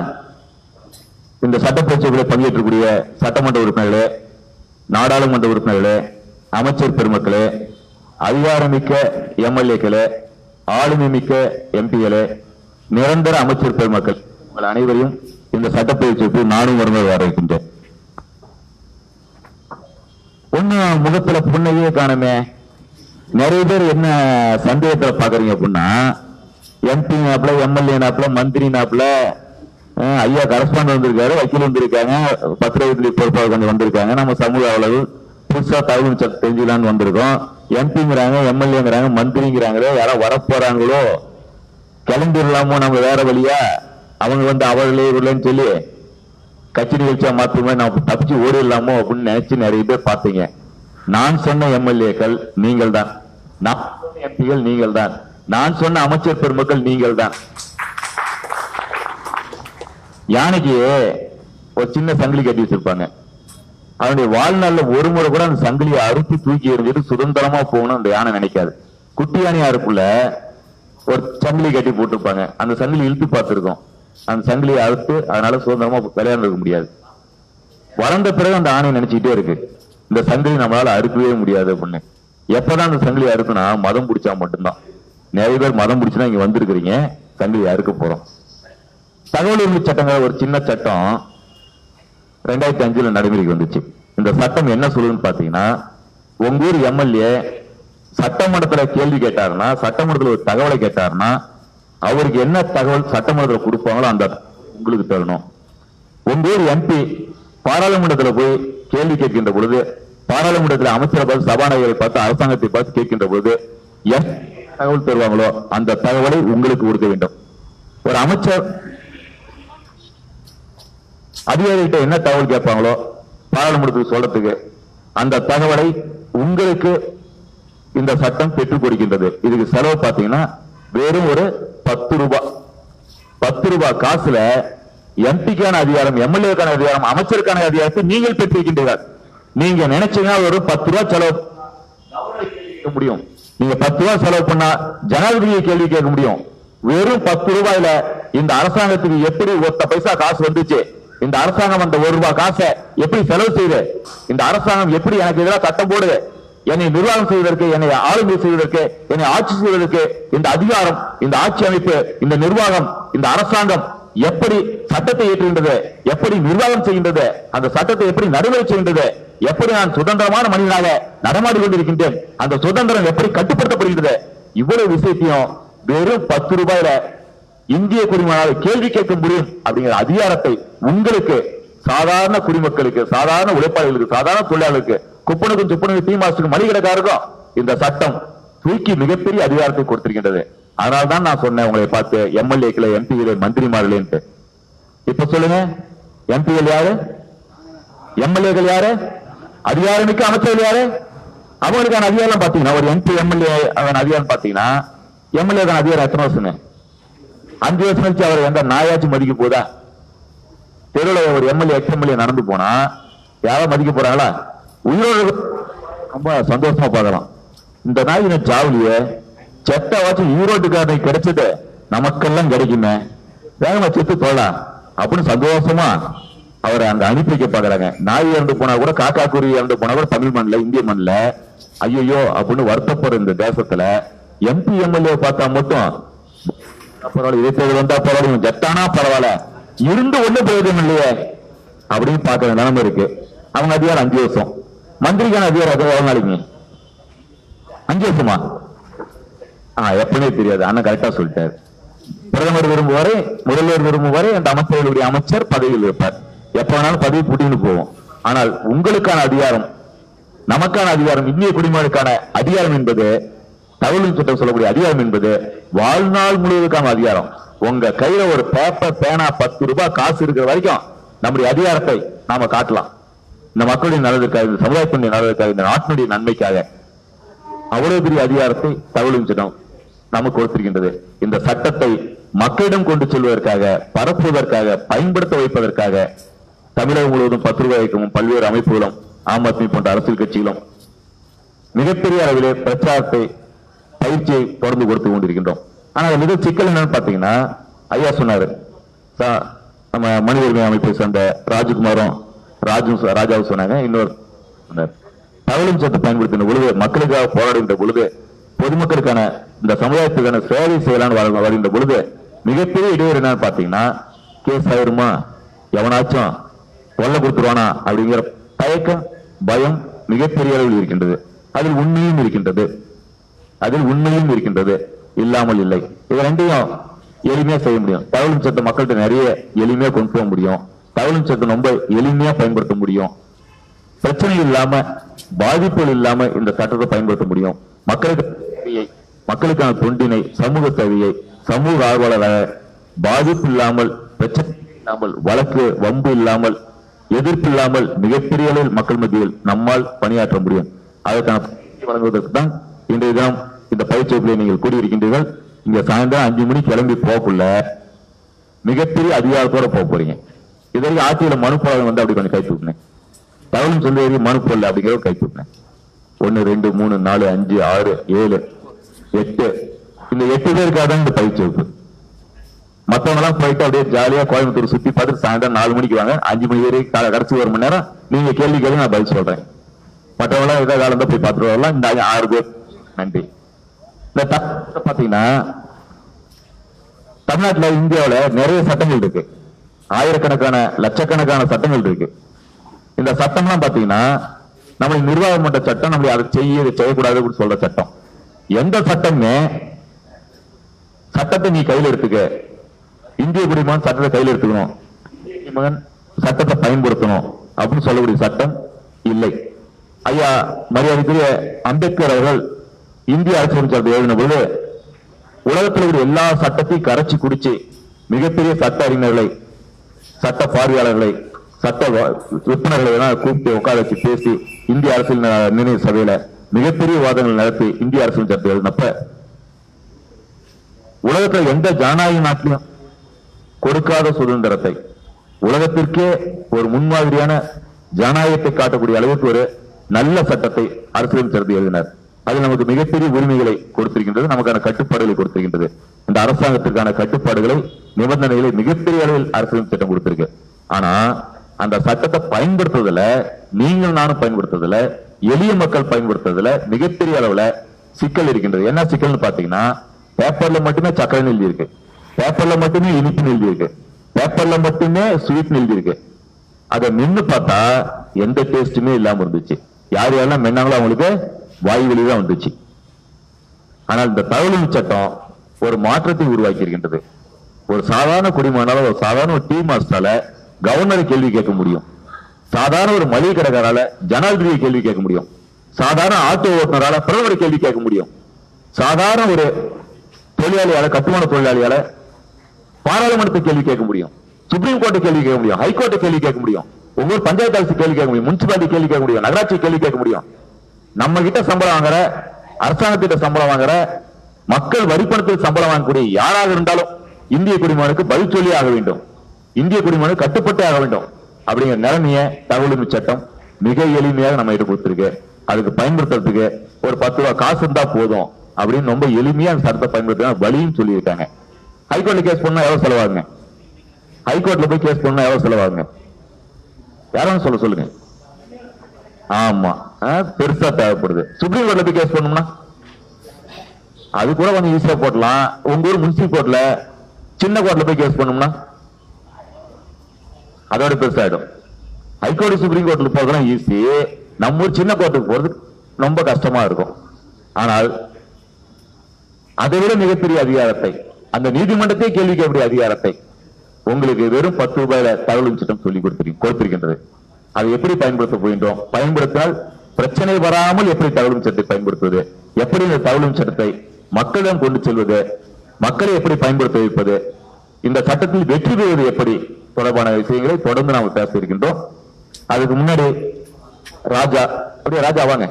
இந்த சட்டப்பயிற்சிகளை பங்கேற்றக்கூடிய சட்டமன்ற உறுப்பினர்களே, நாடாளுமன்ற உறுப்பினர்களே, அமைச்சர் பெருமக்களே, அதிகாரமிக்க எம்எல்ஏக்களே, ஆளுமை மிக்க எம்பிகளே, நிரந்தர அமைச்சர் பெருமக்கள், உங்கள் அனைவரையும் இந்த சட்டப்பயிற்சிக்கு நானும் வரும்போது வரவேற்கின்றேன். ஒன்னும் முகத்துல புண்ணையே காணுமே. நிறைய பேர் என்ன சந்தேகத்துல பாக்குறீங்க அப்படின்னா, எம்பி நாப்புல, எம்எல்ஏ நாப்புல, மந்திரி நாப்புல, ஐயா கரஸ்பாண்ட் வந்திருக்காரு, வக்கீல் வந்திருக்காங்க, பத்திரிகை பொறுப்பாக கொஞ்சம் வந்திருக்காங்க, நம்ம சமூக அளவு புதுசா தகவல் சட்டம் தெரிஞ்சுக்கலான்னு வந்திருக்கோம். எம்பிங்கிறாங்க, எம்எல்ஏங்கிறாங்க, மந்திரிங்கிறாங்களே, யாரோ வரப்போறாங்களோ, கிளம்பிடலாமோ நம்ம வேற வழியா, அவங்க வந்து அவர்களே இவர்களேன்னு சொல்லி கட்சி நிகழ்ச்சியா மாற்றுமே நம்ம தப்பிச்சு ஓடிடலாமோ அப்படின்னு நினைச்சு நிறைய பேர் பார்த்தீங்க. நான் சொன்ன எம்எல்ஏக்கள் நீங்கள் தான், நான் சொன்ன எம்பிகள் நீங்கள் தான், நான் சொன்ன அமைச்சர் பெருமக்கள் நீங்கள் தான். யானைக்கு ஒரு சின்ன சங்கிலி கட்டி வச்சிருப்பாங்க, அவனுடைய வாழ்நாள்ல ஒரு முறை கூட அந்த சங்கிலியை அறுத்து தூக்கி எறிஞ்சிட்டு சுதந்திரமா போகணும் அந்த யானை நினைக்காது. குட்டி யானையா இருக்குள்ள ஒரு சங்கிலி கட்டி போட்டிருப்பாங்க, அந்த சங்கிலி இழுத்து பார்த்திருக்கோம், அந்த சங்கிலியை அறுத்து அதனால சுதந்திரமா விளையாண்டு இருக்க முடியாது. வளர்ந்த பிறகு அந்த ஆணை நினைச்சுக்கிட்டே இருக்கு, இந்த சங்கிலி நம்மளால அறுக்கவே முடியாது அப்படின்னு. எப்பதான் அந்த சங்கிலி அறுக்குனா மதம் பிடிச்சா மட்டும்தான். நிறைய பேர் மதம் பிடிச்சுனா இங்க வந்திருக்கிறீங்க, சங்கிலி அறுக்க போறோம். தகவல் உரிமை சட்டங்கள் ஒரு சின்ன சட்டம் 2005 நடைமுறைக்கு வந்துச்சு. இந்த சட்டம் என்ன சொல்லுதுன்னு பாத்தீங்கன்னா, உங்க ஊர் எம்எல்ஏ சட்டமன்றத்துல கேள்வி கேட்டாருன்னா, சட்டமன்றத்துல ஒரு தகவலை கேட்டாருன்னா, அவருக்கு என்ன தகவல் சட்டமன்றத்தில் கொடுப்பாங்களோ அந்த உங்களுக்கு தரணும். உங்க ஊர் எம்பி பாராளுமன்றத்துல போய் கேள்வி கேட்கின்ற பொழுது, பாராளுமன்றத்தில் அமைச்சரை பார்த்து, சபாநாயகரை பார்த்து, அரசாங்கத்தை பார்த்து கேட்கின்ற பொழுது என்ன தகவல் தருவாங்களோ அந்த தகவலை உங்களுக்கு கொடுக்க வேண்டும். ஒரு அமைச்சர் அதிகாரிகிட்ட என்ன தகவல் கேட்பாங்களோ பாராளுமன்றத்துக்கு சொல்றதுக்கு, அந்த தகவலை உங்களுக்கு இந்த சட்டம் பெற்றுக் கொடுக்கின்றது. இதுக்கு செலவு பாத்தீங்கன்னா வெறும் ஒரு 10 ரூபாய். 10 ரூபாய் காசுல எம்பிக்கான அதிகாரம், எம்எல்ஏக்கான அதிகாரம், அமைச்சருக்கான அதிகாரத்தை நீங்கள் பெற்றிருக்கின்றீர்கள். நீங்க நினைச்சீங்கன்னா ஒரு 10 ரூபாய் செலவு முடியும். நீங்க 10 ரூபாய் செலவு பண்ணா ஜனாதிபதியை கேள்வி கேட்க முடியும். வெறும் 10 ரூபாயில இந்த அரசாங்கத்துக்கு எப்படி ஒத்த பைசா காசு வந்துச்சு, இந்த அரசாங்கம் அந்த 1 ரூபாய் காசை எப்படி செலவு செய்யுது, இந்த அரசாங்கம் எப்படி எனக்கு எதிராக சட்டம் போடுது, என்னை நிர்வாகம் செய்வதற்கு, என்னை ஆளுமை செய்வதற்கு, என்னை ஆட்சி செய்வதற்கு இந்த அதிகாரம், இந்த ஆட்சி அமைப்பு, இந்த நிர்வாகம், இந்த அரசாங்கம் எப்படி சட்டத்தை ஏற்றுகின்றது, எப்படி நிர்வாகம் செய்கின்றது, அந்த சட்டத்தை எப்படி நடைமுறை செய்கின்றது, எப்படி நான் சுதந்திரமான மனிதனாக நடமாடி கொண்டிருக்கின்றேன், அந்த சுதந்திரம் எப்படி கட்டுப்படுத்தப்படுகின்றது, இவ்வளவு விஷயத்தையும் வெறும் 10 ரூபாயில இந்திய குடிமகனாக கேள்வி கேட்க முடியும் அப்படிங்கிற அதிகாரத்தை உங்களுக்கு, சாதாரண குடிமக்களுக்கு, சாதாரண உழைப்பாளர்களுக்கு, சாதாரண தொழிலாளர்களுக்கு, குப்பனுக்கும் துப்பனுக்கும் டீ மாஸ்டருக்கும் மளிகடைக்காருக்கும் இந்த சட்டம் தூக்கி மிகப்பெரிய அதிகாரத்தை கொடுத்திருக்கின்றது. அதனால்தான் நான் சொன்னேன் உங்களை பார்த்து எம்எல்ஏக்களை, எம்பிகளை, மந்திரிமார்களேன்ட்டு. இப்ப சொல்லுங்க, எம்பிகள் யாரு, எம்எல்ஏக்கள் யாரு, அதிகாரமிக்க அமைச்சர்கள் யாரு? அவங்களுக்கான அதிகாரம் பாத்தீங்கன்னா, ஒரு எம்பி எம்எல்ஏ அவன் அதிகாரம் பாத்தீங்கன்னா, எம்எல்ஏக்கான அதிகாரம் எத்தனை வருஷம்? 5 வருஷம் கழிச்சு அவர் எந்த நாயாச்சும் மதிக்க போதா? தெருவில் ஒரு எம்எல்ஏ எக்ஸ்எம்எல்ஏ நடந்து போனா யாரும் மதிக்க போறாங்களா? உயிரோடு ரொம்ப சந்தோஷமா பார்க்கலாம். இந்த நாய் சாவலிய செத்த வாச்சு ஈரோட்டுக்காரனை கிடைச்சது நமக்கெல்லாம் கிடைக்குமே, வேகமா செத்து போகலாம் அப்படின்னு சந்தோஷமா அவரை அங்க அனுப்பி வைக்க பாக்குறாங்க. நாய் இறந்து போனா கூட, காக்கா குருவி இறந்து போனா கூட தமிழ் மண்ணில், இந்திய மண்ணில் ஐயோ அப்படின்னு வருத்தப்படுற இந்த தேசத்துல எம்பி எம்எல்ஏ பார்த்தா மட்டும் பரவாயில்ல, இடைத்தேர்தல் வந்தா பரவாயில்ல, ஜட்டானா பரவாயில்ல, இருந்து ஒண்ணு பிரயோஜனம் இல்லையே அப்படின்னு பார்க்கிற நிலைமை இருக்கு. அவங்க அதிகாரம் 5 வருஷம், மந்திரிக்கான அதிகாரம் எவ்வளவு நாளைக்கு? 5 வருஷமா? எப்பவுமே தெரியாது. அண்ணன் கரெக்டா சொல்லிட்டாரு. பிரதமர் விரும்புவாரு, முதல்வர் விரும்புவாரு, அந்த அமைச்சர்களுடைய அமைச்சர் பதவியில் இருப்பார். எப்ப வேணாலும் பதவி புட்டின்னு போவோம். ஆனால் உங்களுக்கான அதிகாரம், நமக்கான அதிகாரம், இந்திய குடிமகனுக்கான அதிகாரம் என்பது, தகவல் சட்டம் சொல்லக்கூடிய அதிகாரம் என்பது வாழ்நாள் முழுவதுக்கான அதிகாரம். உங்க கையில ஒரு பேப்பர், பேனா, 10 ரூபாய் காசு இருக்கிற வரைக்கும் நம்முடைய அதிகாரத்தை நாம காட்டலாம். இந்த மக்களுடைய நலனுக்காக, இந்த சமுதாயத்தினுடைய நலனுக்காக, இந்த நாட்டினுடைய நன்மைக்காக அவ்வளவு பெரிய அதிகாரத்தை தகவல் சட்டம் நமக்கு கொடுத்திருக்கின்றது. இந்த சட்டத்தை மக்களிடம் கொண்டு செல்வதற்காக, பரப்புவதற்காக, பயன்படுத்த வைப்பதற்காக தமிழகம் முழுவதும் 10 ரூபாய் இயக்கமும் பல்வேறு அமைப்புகளும் ஆம் ஆத்மி போன்ற அரசியல் கட்சிகளும் மிகப்பெரிய அளவிலே பிரச்சாரத்தை, பயிற்சியை தொடர்ந்து கொடுத்து கொண்டிருக்கின்றோம். ஆனால் மிக சிக்கல் என்னன்னு பாத்தீங்கன்னா, ஐயா சொன்னாரு, நம்ம மனித உரிமை அமைப்பை சேர்ந்த ராஜகுமாரும் ராஜாவும் சொன்னாங்க, இன்னொரு தகவலும் சட்டத்தை பயன்படுத்தின பொழுது, மக்களுக்காக போராடுகின்ற பொழுது, பொதுமக்களுக்கான இந்த சமுதாயத்துக்கான சேவை செய்யலான்னு வருகின்ற பொழுது மிகப்பெரிய இடையூறு என்னன்னு பாத்தீங்கன்னா, கேஸ் ஆயிருமா, எவனாச்சும் கொல்ல கொடுத்துருவானா அப்படிங்கிற தயக்கம், பயம் மிகப்பெரிய அளவில் இருக்கின்றது. அதில் உண்மையும் இருக்கின்றது, இல்லாமல் இல்லை. இது ரெண்டையும் எளிமையா செய்ய முடியும். தகவல் சட்டம் மக்கள்கிட்ட நிறைய எளிமையா கொண்டு போக முடியும். தகவல் சட்டம் ரொம்ப எளிமையா பயன்படுத்த முடியும். பிரச்சனை இல்லாம, பாதிப்புகள் இல்லாம இந்த சட்டத்தை பயன்படுத்த முடியும். மக்களுக்கான தொண்டினை, சமூக சேவையை, சமூக ஆர்வலராக பாதிப்பு இல்லாமல், பிரச்சனை இல்லாமல், வழக்கு வம்பு இல்லாமல், எதிர்ப்பு இல்லாமல் மிகப்பெரிய அளவில் மக்கள் மத்தியில் நம்மால் பணியாற்ற முடியும். அதற்கான வழங்குவதற்கு தான் இன்றைய தினம் இந்த பயிற்சி வகுப்பில் நீங்கள் கூடியிருக்கின்றீர்கள். இங்க சாயந்தரம் 5 மணிக்கு கிளம்பி போகக்குள்ள மிகப்பெரிய அதிகாரத்தோட போக போறீங்க. இதற்கு ஆட்சியில மனு போராட்டம் வந்து அப்படி கொஞ்சம் கை தூக்கினேன். தகவலும் சொல்லி மனு போடல அப்படிங்கிற கை தூக்கினேன். 1 2 3 4 5 6 7 8 இந்த 8 பேருக்காக தான் இந்த பயிற்சி வகுப்பு. மத்தவங்க எல்லாம் போயிட்டு அப்படியே ஜாலியா கோயம்புத்தூர் சுத்தி பார்த்துட்டு சாயந்தரம் 4 மணிக்கு வாங்க. 5 மணி வரைக்கும் கடைசி 1 மணி நேரம் நீங்க கேள்வி கேள்வி நான் பதில் சொல்றேன். மற்றவங்க எல்லாம் காலம் தான் போய் பார்த்துட்டு வரலாம். இந்த 6 பேர் நன்றி. இந்த பாத்தீங்கன்னா தமிழ்நாட்டுல, இந்தியாவில நிறைய சட்டங்கள் இருக்கு. ஆயிரக்கணக்கான, லட்சக்கணக்கான சட்டங்கள் இருக்கு. இந்த சட்டம்லாம் பாத்தீங்கன்னா நம்ம நிர்வாக மன்ற சட்டம், நம்மளை அதை செய்யக்கூடாது அப்படின்னு சொல்ற சட்டம். எந்த சட்டமே சட்டத்தை நீ கையில் எடுத்துக்க, இந்திய குடிமகன் சட்டத்தை கையில் எடுத்துக்கணும், குடிமகன் சட்டத்தை பயன்படுத்தணும் அப்படின்னு சொல்லக்கூடிய சட்டம் இல்லை. ஐயா மரியாதைக்குரிய அம்பேத்கர் அவர்கள் இந்திய அரசியல் சட்டத்தை எழுதின போது உலகத்தில் இருக்கிற எல்லா சட்டத்தையும் கரைச்சி குடிச்சு மிகப்பெரிய சட்ட அறிஞர்களை, சட்ட பார்வையாளர்களை, சட்ட விற்பனர்களை எல்லாம் கூப்பிட்டு உட்கார வச்சு பேசி இந்திய அரசியல் நிர்ணய சபையில மிகப்பெரிய வாதங்கள் நடத்தி இந்திய அரசியல் சட்டத்தை எழுதினப்ப உலகத்தில் எந்த ஜனநாயக நாட்டிலும் கொடுக்காத சுதந்திரத்தை, உலகத்திற்கே ஒரு முன்மாதிரியான ஜனநாயகத்தை காட்டக்கூடிய அளவுக்கு ஒரு நல்ல சட்டத்தை அரசியல் சட்டத்தை எழுதினார். அது நமக்கு மிகப்பெரிய உரிமைகளை கொடுத்திருக்கின்றது, நமக்கான கட்டுப்பாடுகளை கொடுத்திருக்கின்றது. இந்த அரசாங்கத்திற்கான கட்டுப்பாடுகளை, நிபந்தனைகளை மிகப்பெரிய அளவில் அரசியல் சட்டம் கொடுத்திருக்கு. ஆனா அந்த சட்டத்தை பயன்படுத்துவதில், நீங்கள் நானும் பயன்படுத்துவதில், எளிய மக்கள் பயன்படுத்துவதில் மிகப்பெரிய அளவுல சிக்கல் இருக்கின்றது. என்ன சிக்கல்னு பாத்தீங்கன்னா, பேப்பர்ல மட்டுமே சக்கரை எழுதி இருக்கு, பேப்பர்ல மட்டுமே இனிப்பு எழுதி இருக்கு, பேப்பர்ல மட்டுமே ஸ்வீட் எழுதி இருக்கு. அதை மென்னு பார்த்தா எந்த டேஸ்டுமே இல்லாம இருந்துச்சு. யார் யாரெல்லாம் மென்னாங்களோ அவங்களுக்கு வாய் வழிதான் வந்துச்சு. ஆனால் இந்த தகவல் சட்டம் ஒரு மாற்றத்தை உருவாக்கி இருக்கின்றது. ஒரு சாதாரண குடிமகனால, ஒரு சாதாரண ஒரு டீ மாஸ்டரால கவர்னரை கேள்வி கேட்க முடியும், சாதாரண ஒரு மளிகை கடைக்காரால ஜனாதிபதியை கேள்வி கேட்க முடியும், சாதாரண ஆட்டோ ஓட்டுநரால பிரதமரை கேள்வி கேட்க முடியும், சாதாரண ஒரு தொழிலாளியால, கட்டுமான தொழிலாளியால பாராளுமன்றத்தை கேள்வி கேட்க முடியும், சுப்ரீம் கோர்ட்டை கேள்வி கேட்க முடியும், ஹைகோர்ட்டை கேள்வி கேட்க முடியும், ஒவ்வொரு பஞ்சாயத்து அரசு கேள்வி கேட்க முடியும், முனிசிபாலிட்டி கேள்வி கேட்க முடியும், நகராட்சி கேள்வி கேட்க முடியும். நம்ம கிட்ட சம்பளம் வாங்குற, அரசாங்கத்திட்ட சம்பளம் வாங்குற, மக்கள் வரிப்பணத்தில் சம்பளம் வாங்கக்கூடிய யாராக இருந்தாலும் இந்திய குடிமகனுக்கு பதில் சொல்லி ஆக வேண்டும், இந்திய குடிமகனுக்கு கட்டுப்பட்டே ஆக வேண்டும். அப்படிங்கிற நிலைமைய தகவல் சட்டம் மிக எளிமையாக நம்ம கிட்ட கொடுத்திருக்கு. அதுக்கு பயன்படுத்துறதுக்கு ஒரு 10 ரூபாய் காசு இருந்தா போதும் அப்படின்னு ரொம்ப எளிமையா அந்த சட்டத்தை பயன்படுத்த வழியும் சொல்லி இருக்காங்க. ஹைகோர்ட்ல கேஸ் பண்ணா எவ்வளவு செலவாகுங்க? ஹைகோர்ட்ல போய் கேஸ் பண்ணா எவ்வளவு செலவாகுங்க? யாரும் சொல்லுங்க. ஆமா, பெருசா தேவைப்படுது. சுப்ரீம் கோர்ட்ல போய் கேஸ் பண்ணோம்னா அது கூட கொஞ்சம் ஈஸியா போடலாம். உங்க ஊர் முனிசிபல் கோர்ட்ல, சின்ன கோர்ட்ல போய் கேஸ் பண்ணோம்னா அதோட பெருசாயிடும். ஹைகோர்ட் சுப்ரீம் கோர்ட்ல போறதுலாம் ஈஸி, நம்ம ஊர் சின்ன கோர்ட்டுக்கு போறது ரொம்ப கஷ்டமா இருக்கும். ஆனால் அதை விட மிகப்பெரிய அதிகாரத்தை, அந்த நீதிமன்றத்தை கேள்வி கேட்கக்கூடிய அதிகாரத்தை உங்களுக்கு வெறும் 10 ரூபாயில தகவல் சட்டம் சொல்லி கொடுத்திருக்கின்றது. அதை எப்படி பயன்படுத்த போகின்றோம், பயன்படுத்தினால் பிரச்சனை வராமல் எப்படி தகவல் சட்டத்தை பயன்படுத்துவது, எப்படி இந்த தகவல் சட்டத்தை மக்களிடம் கொண்டு செல்வது, மக்களை எப்படி பயன்படுத்த வைப்பது, இந்த சட்டத்தில் வெற்றி பெறுவது எப்படி தொடர்பான விஷயங்களை தொடர்ந்து நாம் பேச இருக்கின்றோம். அதுக்கு முன்னாடி ராஜா, அப்படியே ராஜா வாங்க.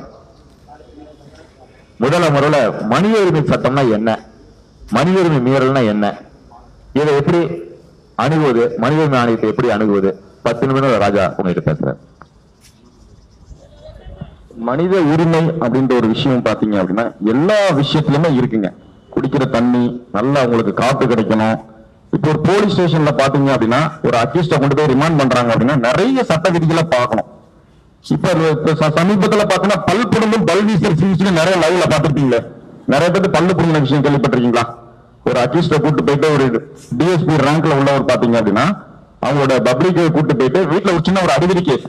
முதல்ல மனித உரிமை சட்டம்னா என்ன, மனித உரிமை மீறல்னா என்ன, இதை எப்படி அணுகுவது, மனித உரிமை ஆணையத்தை எப்படி அணுகுவது, 10 நிமிடம் ராஜா உங்ககிட்ட பேசுறேன். மனித உரிமை அப்படின்ற ஒரு விஷயம் பாத்தீங்க அப்படின்னா எல்லா விஷயத்திலுமே இருக்குங்க. குடிக்கிற தண்ணி, நல்லா உங்களுக்கு காத்து கிடைக்கணும். இப்போ ஒரு போலீஸ் ஸ்டேஷன்ல பாத்தீங்க அப்படின்னா ஒரு அக்யூஸ்ட கொண்டு போய் ரிமாண்ட் பண்றாங்க அப்படின்னா நிறைய சட்ட விதிகளை பார்க்கணும். இப்ப சமீபத்துல பாத்தீங்கன்னா பல் புடுங்கும் பல்வீசர் சீன்ஸ் நிறைய லைவ்ல பாத்துருப்பீங்களே. நிறைய பேருக்கு பல்லு புடுங்கின விஷயம் கேள்விப்பட்டிருக்கீங்களா? ஒரு அக்யூஸ்ட கூட்டு போயிட்டு ஒரு டிஎஸ்பி ரேங்க்ல உள்ளவர் பாத்தீங்க அப்படின்னா அவங்களோட பப்ளிக்கை கூட்டு போயிட்டு வீட்டுல ஒரு சின்ன ஒரு அடிதடி கேஸ்,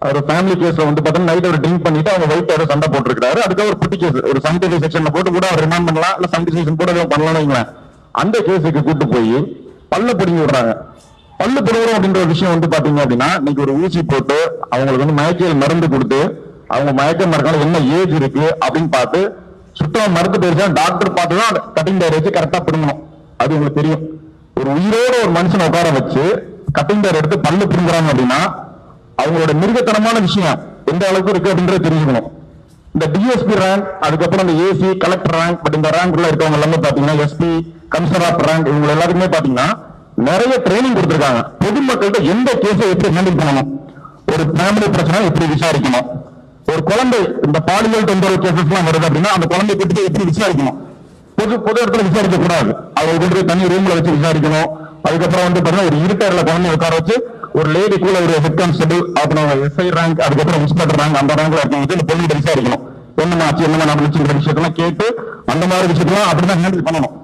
ஒரு ஃபேமிலி கேஸ்ல வந்து பாத்தீங்கன்னா நைட் ஒரு ட்ரிங்க் பண்ணிட்டு அவங்க வைஃப் ஏதோ சண்டை போட்டுருக்காரு. அதுக்கு ஒரு குட்டி கேஸ் ஒரு 75 செக்ஷன்ல போட்டு கூட அவர் ரிமாண்ட் பண்ணலாம், இல்ல 70 செக்ஷன் கூட பண்ணலாம்னு வைங்களேன். அந்த கேஸுக்கு கூட்டு போய் பல்ல பிடுங்கி விடுறாங்க. பல்லு பிடுங்குறோம் அப்படின்ற ஒரு விஷயம் வந்து பாத்தீங்க அப்படின்னா இன்னைக்கு ஒரு ஊசி போட்டு அவங்களுக்கு வந்து மயக்கியல் மருந்து கொடுத்து அவங்க மயக்கம் இருக்காங்க, என்ன ஏஜ் இருக்கு அப்படின்னு பார்த்து சுத்தமா மருந்து போயிருச்சா டாக்டர் பார்த்துதான் கட்டிங் டயர் வச்சு கரெக்டா பிடுங்கணும். அது உங்களுக்கு தெரியும். ஒரு உயிரோட ஒரு மனுஷனை உட்கார வச்சு கட்டிங் டயர் எடுத்து பல்லு பிடுங்குறாங்க அப்படின்னா அவங்களோட மிருகத்தனமான விஷயம் எந்த அளவுக்கு இருக்கு அப்படின்றது தெரிஞ்சுக்கணும். இந்த டிஎஸ்பி ரேங்க், அதுக்கப்புறம் இந்த ஏசி கலெக்டர் ரேங்க், பட் இந்த ரேங்க்ல இருக்கவங்க எல்லாமே பாத்தீங்கன்னா எஸ்பி கமிஷனர் ஆஃப் ரேங்க், இவங்க எல்லாருக்குமே பாத்தீங்கன்னா நிறைய ட்ரைனிங் கொடுத்திருக்காங்க. பொதுமக்கள்கிட்ட எந்த கேஸை எப்படி ஹேண்டில் பண்ணணும், ஒரு ஃபேமிலி பிரச்சனை எப்படி விசாரிக்கணும், ஒரு குழந்தை இந்த பாலியல் தொந்தரவு கேசஸ் எல்லாம் வருது அப்படின்னா அந்த குழந்தை கிட்ட எப்படி விசாரிக்கணும், பொது இடத்துல விசாரிக்க கூடாது, அவங்க கொண்டு தனி ரூம்ல வச்சு விசாரிக்கணும். அதுக்கப்புறம் வந்து பாத்தீங்கன்னா ஒரு இருட்டர்ல குழந்தை உட்கார வச்சு ஒரு லேடிக்குள்ள ஒரு ஹெட் கான்ஸ்டபிள், அப்புறம் எஸ்ஐ ரேங்க், அதுக்கப்புறம் இன்ஸ்பெக்டர் ரேங்க், அந்த ரேங்க்ல இருக்கவங்க இந்த பொண்ணு விசாரிக்கணும். என்னமாச்சு என்னமா நடந்துச்சுங்கிற விஷயத்தெல்லாம் கேட்டு அந்த மாதிரி விஷயத்தெல்லாம் அப்படிதான் ஹேண்டில் பண்ணணும்.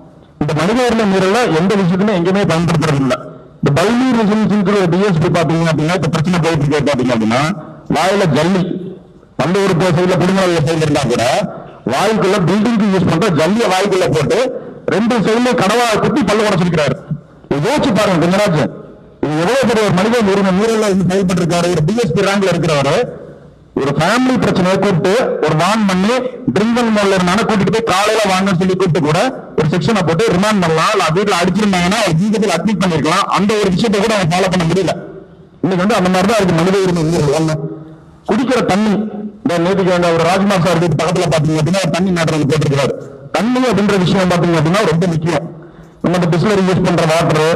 இந்த மனித உரிமை மீறல எந்த விஷயத்துமே எங்கேயுமே பயன்படுத்துறது இல்லை. இந்த பல்வி டிஎஸ்பி பாத்தீங்க அப்படின்னா இப்ப பிரச்சனை போயிட்டு இருக்கு பாத்தீங்க அப்படின்னா வாயில ஜல்லி, பல்லு ஒரு சைடுல குடும்ப சைடுல இருந்தா கூட வாய்க்குள்ள பில்டிங்க்கு யூஸ் பண்ற ஜல்லிய வாய்க்குள்ள போட்டு 2 சைடுல கடவா குத்தி பல்லு உடைச்சிருக்கிறாரு. யோசிச்சு பாருங்க கொஞ்சராஜ், இது எவ்வளவு பெரிய ஒரு மனித உரிமை மீறல செயல்பட்டு இருக்காரு. ஒரு டிஎஸ்பி ரேங்க்ல இருக்கிறவரு ஒரு ஃபேமிலி பிரச்சனையை கூப்பிட்டு ஒரு வான் பண்ணி ட்ரிங்க் அண்ட் மோட்ல இருந்தாங்க கூட்டிட்டு போய் காலையில வாங்கன்னு சொல்லி கூப்பிட்டு கூட ஒரு செக்ஷனை போட்டு ரிமாண்ட் பண்ணலாம், இல்ல வீட்டுல அடிச்சிருந்தாங்கன்னா ஒரு ஜீவிதத்தில் அட்மிட் பண்ணிருக்கலாம். அந்த ஒரு விஷயத்தை கூட அவங்க ஃபாலோ பண்ண முடியல. இன்னைக்கு வந்து அந்த மாதிரிதான் இருக்கு மனித உரிமை மீறல். ஒண்ணு குடிக்கிற தண்ணி, இந்த நேற்றுக்கு ஒரு ராஜ்மா சார் வீட்டு பக்கத்துல பாத்தீங்க அப்படின்னா தண்ணி மேட்டர் போட்டிருக்கிறாரு. தண்ணி அப்படின்ற விஷயம் பாத்தீங்க அப்படின்னா ரொம்ப முக்கியம். நம்ம பிஸ்லரி யூஸ் பண்ற வாட்டர்,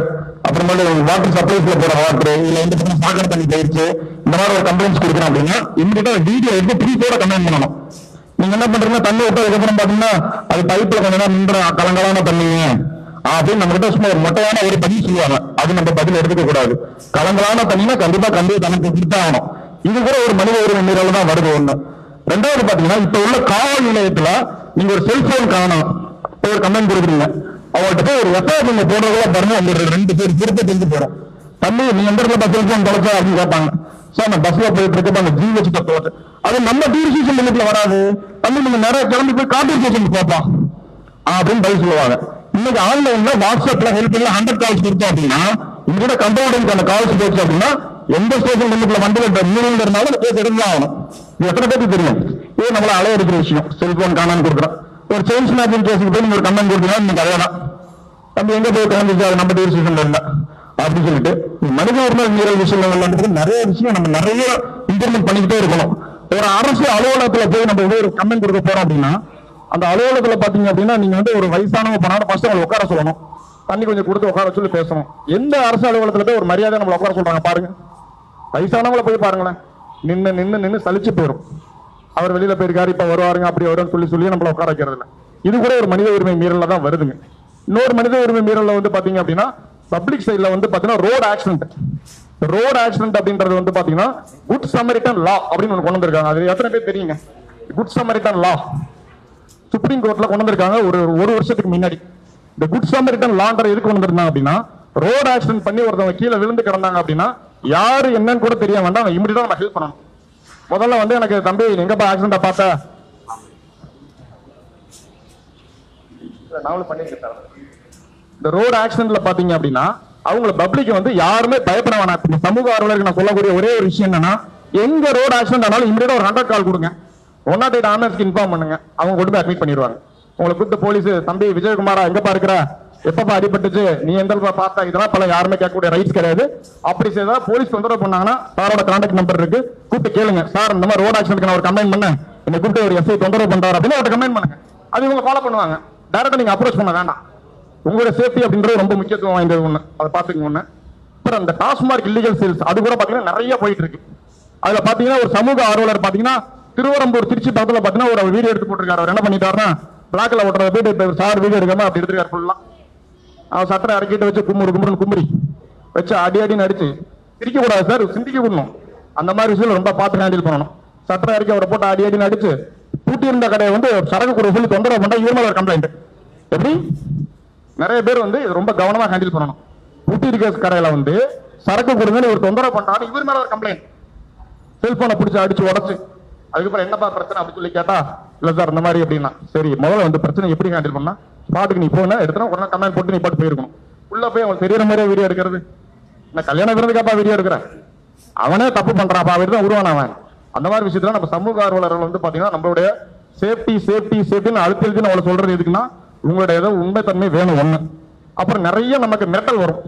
அப்புறமேல வாட்டர் சப்ளைஸ்ல போற வாட்டர், இதுல வந்து சாக்கடை தண்ணி போயிருச்சு, இந்த மாதிரி ஒரு கம்ப்ளைண்ட்ஸ் கொடுக்கணும் அப்படின்னா இமீடியட்டா வீடியோ எடுத்து ப்ரீஃபோட கம்ப்ளைண்ட் பண்ணணும். நீங்க என்ன பண்றீங்கன்னா தண்ணி விட்டதுக்கப்புறம் பாத்தீங்கன்னா அது பைப்ல கொஞ்ச நேரம் நின்ற கலங்கலான தண்ணி அப்படின்னு நம்ம கிட்ட சும்மா ஒரு மொட்டையான ஒரு பதிவு சொல்லுவாங்க. அது நம்ம பதில் எடுத்துக்க கூடாது. கலங்கலான தண்ணினா கண்டிப்பா தனக்கு கொடுத்தா ஆகணும். இது கூட ஒரு மனித உரிமை மீறல் தான் வருது. ஒண்ணு. ரெண்டாவது பாத்தீங்கன்னா இப்ப உள்ள காவல் நிலையத்துல நீங்க ஒரு செல்போன் காணணும் ஒரு கம்ப்ளைண்ட் கொடுக்குறீங்க, அவங்கள்ட்ட போய் ஒரு எஃப்ஐஆர் நீங்க போடுறதுல பாருங்க அந்த 2 பேர் திருப்பி தெரிஞ்சு போறோம். தம்பி நீ எந்த இடத்துல செல்போன் தொலைச்சா அப்படின்னு கேட்பாங்க. சார் நான் பஸ்ல போயிட்டு இருக்க அந்த ஜி வச்சு தொலைச்சு, அது நம்ம டியூரிசேஷன் லிமிட்ல வராது, தம்பி நீங்க நிறைய கிளம்பி போய் கார்பரேட் ஸ்டேஷன் போப்பா அப்படின்னு பதில் சொல்லுவாங்க. இன்னைக்கு ஆன்லைன்ல வாட்ஸ்அப்ல ஹெல்ப்ல 100 கால்ஸ் கொடுத்தோம் அப்படின்னா இங்கூட கண்ட்ரோலிங் அந்த கால்ஸ் போச்சு அப்படின்னா எந்த ஸ்டேஷன் லிமிட்ல வந்து மீனிங் இருந்தாலும் கேஸ் எடுத்துதான் ஆகணும். இது எத்தனை பேருக்கு தெரியும்? இது நம்மள அலைய இருக்கிற விஷயம். செல்போன் காணான்னு கொடுக்குறோம். ஒரு சேல்ஸ் மேக்கிங் கேஸுக்கு போய் நீங்க ஒரு கமெண்ட் கொடுத்தீங்கன்னா நீங்க அதையதான் நம்ம எங்க போய் கலந்துச்சு அது நம்ம டியூரிசேஷன்ல இல்ல அப்படின்னு சொல்லிட்டு மனித உரிமை மீறல் விஷயங்கள் நிறைய விஷயம் நம்ம நிறைய இம்ப்ளிமெண்ட் பண்ணிக்கிட்டே இருக்கணும். ஒரு அரசு அலுவலகத்துல போய் நம்ம ஒரு கமெண்ட் கொடுக்க போறோம் அப்படின்னா அந்த அலுவலகத்துல பாத்தீங்க அப்படின்னா நீங்க வந்து ஒரு வயசானவங்க போனாலும் ஃபர்ஸ்ட் அவங்களை உட்கார சொல்லணும், தண்ணி கொஞ்சம் கொடுத்து உட்கார சொல்லி பேசணும். எந்த அரசு அலுவலகத்துல போய் ஒரு மரியாதை நம்மளை உட்கார சொல்றாங்க பாருங்க. வயசானவங்களை போய் பாருங்களேன், நின்று சலிச்சு போயிடும். அவர் வெளியில போயிருக்காரு இப்ப வருவாருங்க அப்படி வரும்னு சொல்லி நம்மள உட்கார வைக்கிறது இல்லை. இது கூட ஒரு மனித உரிமை மீறல தான் வருதுங்க. இன்னொரு மனித உரிமை மீறல வந்து பாத்தீங்க அப்படின்னா பப்ளிக் சைட்ல வந்து பாத்தீங்கன்னா ரோட் ஆக்சிடென்ட் அப்படின்றது வந்து பாத்தீங்கன்னா குட் சமரிட்டன் லா அப்படின்னு ஒண்ணு கொண்டு வந்திருக்காங்க. அது எத்தனை பேர் தெரியுங்க? குட் சமரிட்டன் லா சுப்ரீம் கோர்ட்ல கொண்டு வந்திருக்காங்க ஒரு வருஷத்துக்கு முன்னாடி. இந்த குட் சமரிட்டன் லான்ற எதுக்கு கொண்டு வந்திருந்தாங்க அப்படின்னா ரோட் ஆக்சிடென்ட் பண்ணி ஒருத்தவங்க கீழே விழுந்து கிடந்தாங்க அப்படின்னா யாரு என்னன்னு கூட தெரிய வேண்டாம், இமிடியா நம்ம ஹெல்ப் பண்ணணும். முதல்ல வந்து எனக்கு தம்பி எங்கப்பா ஆக்சிடென்ட் பார்த்த இந்த ரோடு ஆக்சிடென்ட்ல பாத்தீங்க அப்படின்னா அவங்கள பப்ளிக் வந்து யாருமே பயப்பட வேணாம். சமூக ஆர்வலருக்கு நான் சொல்லக்கூடிய ஒரே ஒரு விஷயம் என்னன்னா, எங்க ரோடு ஆக்சிடென்ட் ஆனாலும் இமிடியா ஒரு 100 கால் கொடுங்க, 108 ஆம்புலன்ஸ்க்கு இன்ஃபார்ம் பண்ணுங்க, அவங்க கொண்டு போய் அட்மிட் பண்ணிடுவாங்க. உங்களை கூப்பிட்டு போலீஸ் தம்பி விஜயகுமாரா எங்கப்பா இருக்கிற, எப்பப்பா அடிபட்டுச்சு, நீ எந்த பார்த்தா, இதெல்லாம் பல யாருமே கேட்கக்கூடிய ரைட்ஸ் கிடையாது. அப்படி செய்தா போலீஸ் தொந்தரவு பண்ணாங்கன்னா சாரோட கான்டாக்ட் நம்பர் இருக்கு, கூப்பிட்டு கேளுங்க, சார் இந்த மாதிரி ரோடு ஆக்சிடென்ட்க்கு நான் ஒரு கம்ப்ளைண்ட் பண்ணேன், என்னை கூப்பிட்டு ஒரு எஸ்ஐ தொந்தரவு பண்றாரு அப்படின்னு அவர்கிட்ட கம்ப்ளைண்ட் பண்ணுங்க. அது இவங்க ஃபாலோ பண்ணுவாங்க. டைரக்டா நீங்க அப்ரோச் பண்ண வேண்டாம். உங்களோட சேஃப்டி அப்படின்றது ரொம்ப முக்கியத்துவம் வாய்ந்தது ஒண்ணு, அதை பாத்துக்கங்க ஒண்ணு. அப்புறம் இந்த டாஸ்மார்க் இல்லீகல் சேல்ஸ் அது கூட பாத்தீங்கன்னா நிறைய போயிட்டு இருக்கு. அதுல பாத்தீங்கன்னா ஒரு சமூக ஆர்வலர் பாத்தீங்கன்னா திருவரம்பூர் திருச்சி பக்கத்துல பாத்தீங்கன்னா ஒரு வீடியோ எடுத்து போட்டிருக்காரு. அவர் என்ன பண்ணிட்டாருன்னா பிளாக்ல ஓட்டுறத போயிட்டு சார் வீடியோ எடுக்காம அப்படி எடுத்துருக்காரு ஃபுல்லா. அவர் சட்டை இறக்கிட்டு வச்சு கும்புறுன்னு கும்புரி வச்சு அடின்னு அடிச்சு சிரிக்க கூடாது சார், சிந்திக்க விடணும். அந்த மாதிரி விஷயம் ரொம்ப பார்த்து ஹேண்டில் பண்ணணும். சட்டை இறக்கி அவரை போட்டு அடின்னு அடிச்சு பூட்டி இருந்த கடையை வந்து சரக்கு கூட சொல்லி தொந்தரவு பண்ணா இவர் மேல ஒரு கம்ப்ளைண்ட். எப்படி நிறைய பேர் வந்து இது ரொம்ப கவனமா ஹேண்டில் பண்ணணும். பூட்டி இருக்க கடையில வந்து சரக்கு கொடுங்கன்னு ஒரு தொந்தரவு பண்றாரு, இவர் மேல ஒரு கம்ப்ளைண்ட். செல்போனை பிடிச்சி அடிச்சு உடச்சு அதுக்கப்புறம் என்னப்பா பிரச்சனை அப்படின்னு சொல்லி கேட்டா, இல்ல சார் இந்த மாதிரி அப்படின்னா, சரி முதல்ல வந்து பிரச்சனை எப்படி ஹேண்டில் பண்ணா, பாட்டுக்கு நீ போன எடுத்தா உடனே கமெண்ட் போட்டு நீ பாட்டு போயிருக்கணும். உள்ள போய் அவங்களுக்கு தெரியற மாதிரியே வீடியோ எடுக்கிறது, நான் கல்யாணம் விருந்துக்காப்பா வீடியோ எடுக்கிறேன், அவனே தப்பு பண்றாப்பா, அவர் தான் உருவான அவன். அந்த மாதிரி விஷயத்துல நம்ம சமூக ஆர்வலர்கள் வந்து பாத்தீங்கன்னா நம்மளுடைய சேஃப்டி சேஃப்டி சேஃப்டின்னு அழுத்தி நம்மள சொல்றது எதுக்குன்னா, உங்களுடைய ஏதோ உண்மைத்தன்மை வேணும் ஒண்ணு. அப்புறம் நிறைய நமக்கு மிரட்டல் வரும்.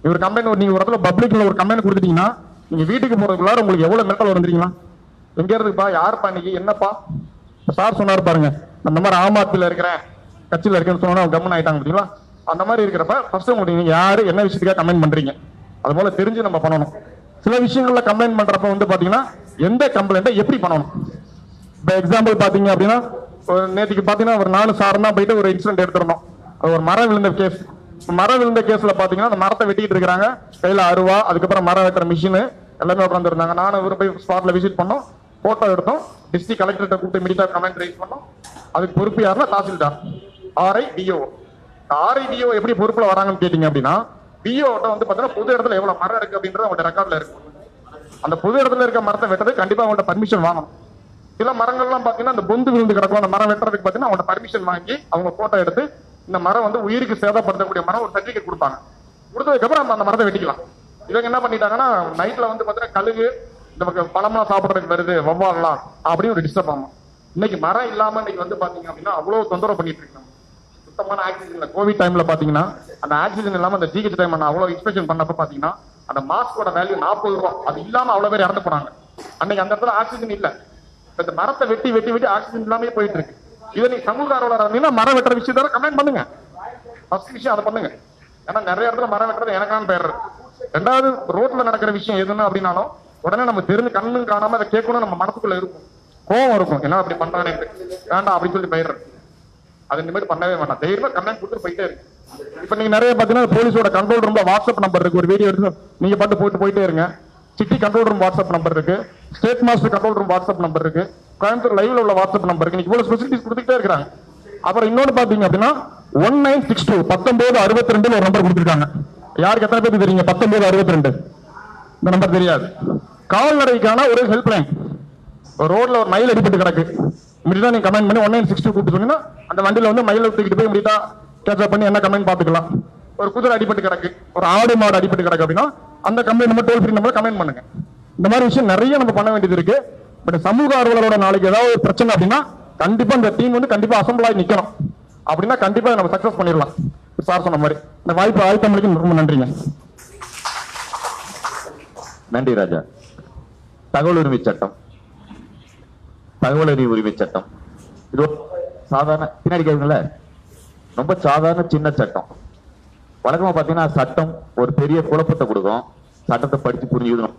இவர் கம்ப்ளைண்ட் நீங்க ஒரு இடத்துல பப்ளிக்ல ஒரு கம்ப்ளைண்ட் கொடுத்துட்டீங்கன்னா நீங்க வீட்டுக்கு போறதுக்குள்ளார உங்களுக்கு எவ்வளவு மிரட்டல் வந்துருக்கீங்களா, எங்க இருக்குப்பா, யாருப்பா இன்னைக்கு என்னப்பா சார் சொன்னாரு பாருங்க, அந்த மாதிரி ஆம் ஆத்மியில இருக்கிறேன் கட்சியில இருக்கேன்னு சொன்னா கம்மன் ஆயிட்டாங்க பார்த்தீங்களா. அந்த மாதிரி இருக்கிறப்ப ஃபர்ஸ்ட் உங்களுக்கு நீங்க யாரு என்ன விஷயத்துக்காக கம்ப்ளைண்ட் பண்றீங்க அது போல தெரிஞ்சு நம்ம பண்ணணும். சில விஷயங்கள்ல கம்ப்ளைண்ட் பண்றப்ப வந்து பாத்தீங்கன்னா எந்த கம்ப்ளைண்ட்டை எப்படி பண்ணணும். இப்போ எக்ஸாம்பிள் பாத்தீங்க அப்படின்னா நேற்றுக்கு பாத்தீங்கன்னா ஒரு 4 சாரம் தான் போயிட்டு ஒரு இன்சிடென்ட் எடுத்துருந்தோம். அது ஒரு மரம் விழுந்த கேஸ். மரம் விழுந்த கேஸ்ல பாத்தீங்கன்னா அந்த மரத்தை வெட்டிட்டு இருக்காங்க, கையில அருவா, அதுக்கப்புறம் மரம் வெட்டுற மிஷின் எல்லாமே உட்கார்ந்து இருந்தாங்க. நானும் இவரு போய் ஸ்பாட்ல விசிட் பண்ணோம், போட்டோ எடுத்தோம், டிஸ்ட்ரிக்ட் கலெக்டர்கிட்ட கூப்பிட்டு மீடியா கமெண்ட் ரைஸ் பண்ணோம். அதுக்கு பொறுப்பு யாருன்னா தாசில்தார், RIDO. RIDO எப்படி பொறுப்புல வராங்கன்னு கேட்டீங்க அப்படின்னா, டிஓட்ட வந்து பாத்தீங்கன்னா பொது இடத்துல எவ்வளவு மரம் இருக்கு அப்படின்றது அவங்க ரெக்கார்ட்ல இருக்கு. அந்த பொது இடத்துல இருக்க மரத்தை வெட்டுறது கண்டிப்பா அவங்கள்ட்ட பர்மிஷன் வாங்கணும். சில மரங்கள்லாம் பாத்தீங்கன்னா அந்த பொந்து விழுந்து கிடக்கும், அந்த மரம் வெட்டுறதுக்கு பாத்தீங்கன்னா அவங்க பர்மிஷன் வாங்கி அவங்க போட்டோ எடுத்து இந்த மரம் வந்து உயிருக்கு சேதப்படுத்தக்கூடிய மரம் ஒரு சர்டிபிகேட் கொடுப்பாங்க. கொடுத்ததுக்கு அப்புறம் நம்ம அந்த மரத்தை வெட்டிக்கலாம். இவங்க என்ன பண்ணிட்டாங்கன்னா நைட்ல வந்து பாத்தீங்கன்னா கழுகு நமக்கு பழம்லாம் சாப்பிடறதுக்கு வருது வவ்வாலாம் அப்படின்னு ஒரு டிஸ்டர்ப் ஆகும். இன்னைக்கு மரம் இல்லாம இன்னைக்கு வந்து பாத்தீங்க அப்படின்னா அவ்வளவு தொந்தரவு பண்ணிட்டு இருக்கோம். சுத்தமான ஆக்சிஜன் கோவிட் டைம்ல பாத்தீங்கன்னா அந்த ஆக்சிஜன் இல்லாம அந்த ஜிஹெச் டைம் அவ்வளவு இன்ஸ்பெக்ஷன் பண்ணப்ப பாத்தீங்கன்னா அந்த மாஸ்கோட வேல்யூ 40 ரூபாய். அது இல்லாம அவ்வளவு பேர் இறந்து போறாங்க. அன்னைக்கு அந்த இடத்துல ஆக்சிஜன் இல்ல. இந்த மரத்தை வெட்டி வெட்டி வெட்டி ஆக்சிஜன் இல்லாம போயிட்டு இருக்கு. இதை நீ சமூக ஆர்வலர் இருந்தீங்கன்னா மரம் வெட்டுற விஷயத்த கமெண்ட் பண்ணுங்க. ஃபர்ஸ்ட் விஷயம் அதை பண்ணுங்க. ஏன்னா நிறைய இடத்துல மரம் வெட்டுறது எனக்கான பெயர். ரெண்டாவது ரோட்ல நடக்கிற விஷயம் எதுன்னு அப்படின்னாலும் உடனே நம்ம தெரிஞ்சு கண்ணும் காணாம அதை கேட்கணும், நம்ம மனசுக்குள்ள இருக்கும், கோவம் இருக்கும், என்ன அப்படி பண்றானே வேண்டாம் அப்படின்னு சொல்லி போயிடுறது. அது இனிமேல் பண்ணவே வேண்டாம், தைரியமா கமெண்ட் கொடுத்து போயிட்டே இருக்கு. இப்ப நீங்க நிறைய பாத்தீங்கன்னா போலீஸோட கண்ட்ரோல் ரூம்ல வாட்ஸ்அப் நம்பர் இருக்கு, ஒரு வீடியோ எடுத்து நீங்க பாட்டு போயிட்டே இருங்க. City control room WhatsApp number இருக்கு, state master control room WhatsApp number இருக்கு, கோயம்புத்தூர் லைவ்ல உள்ள வாட்ஸ்அப் நம்பர் இருக்கு. இவ்வளவு ஸ்பெசிலிட்டிஸ் கொடுத்துட்டே இருக்காங்க. அப்புறம் இன்னொன்னு பாத்தீங்க அப்படின்னா 1962 1962 ஒரு நம்பர் கொடுத்துருக்காங்க. யாருக்கு எத்தனை பேருக்கு தெரியுங்க 1962? இந்த நம்பர் தெரியாது. கால்நடைக்கான ஒரு ஹெல்ப் லைன். ரோட்ல ஒரு மயில் அடிபட்டு கிடக்கு, இப்படிதான் நீங்க கமெண்ட் பண்ணி 1962 கூப்பிட்டு சொன்னீங்கன்னா அந்த வண்டியில வந்து மயில தூக்கிட்டு போய் இப்படிட்டா கேட்சப் பண்ணி என்ன கமெண்ட் பாத்துக்கலாம். ஒரு குதிரை அடிபட்டு கிடக்கு, ஒரு ஆடு மாடு அடிபட்டு கிடக்கு அப்படின்னா அந்த complaint number toll free number comment பண்ணுங்க. இந்த மாதிரி விஷயம் நிறைய நம்ம பண்ண வேண்டியது இருக்கு. பட் சமூக ஆர்வலரோட நாளைக்கு ஏதாவது ஒரு பிரச்சனை அப்படின்னா கண்டிப்பா இந்த டீம் வந்து கண்டிப்பா அசம்பிள் ஆகி நிக்கணும். அப்படின்னா கண்டிப்பா நம்ம சக்சஸ் பண்ணிடலாம். சார் சொன்ன மாதிரி இந்த வாய்ப்பு ஆய்த்தமிழுக்கு ரொம்ப நன்றிங்க. நன்றி ராஜா. தகவல் உரிமை சட்டம், தகவல் அறிவு உரிமை சட்டம் இது சாதாரண பின்னாடி கேட்குங்கள ரொம்ப சாதாரண சின்ன சட்டம். வழக்கமா பாத்தீங்கன்னா சட்டம் ஒரு பெரிய குழப்பத்தை கொடுக்கும், சட்டத்தை படிச்சு புரிஞ்சுக்கணும்.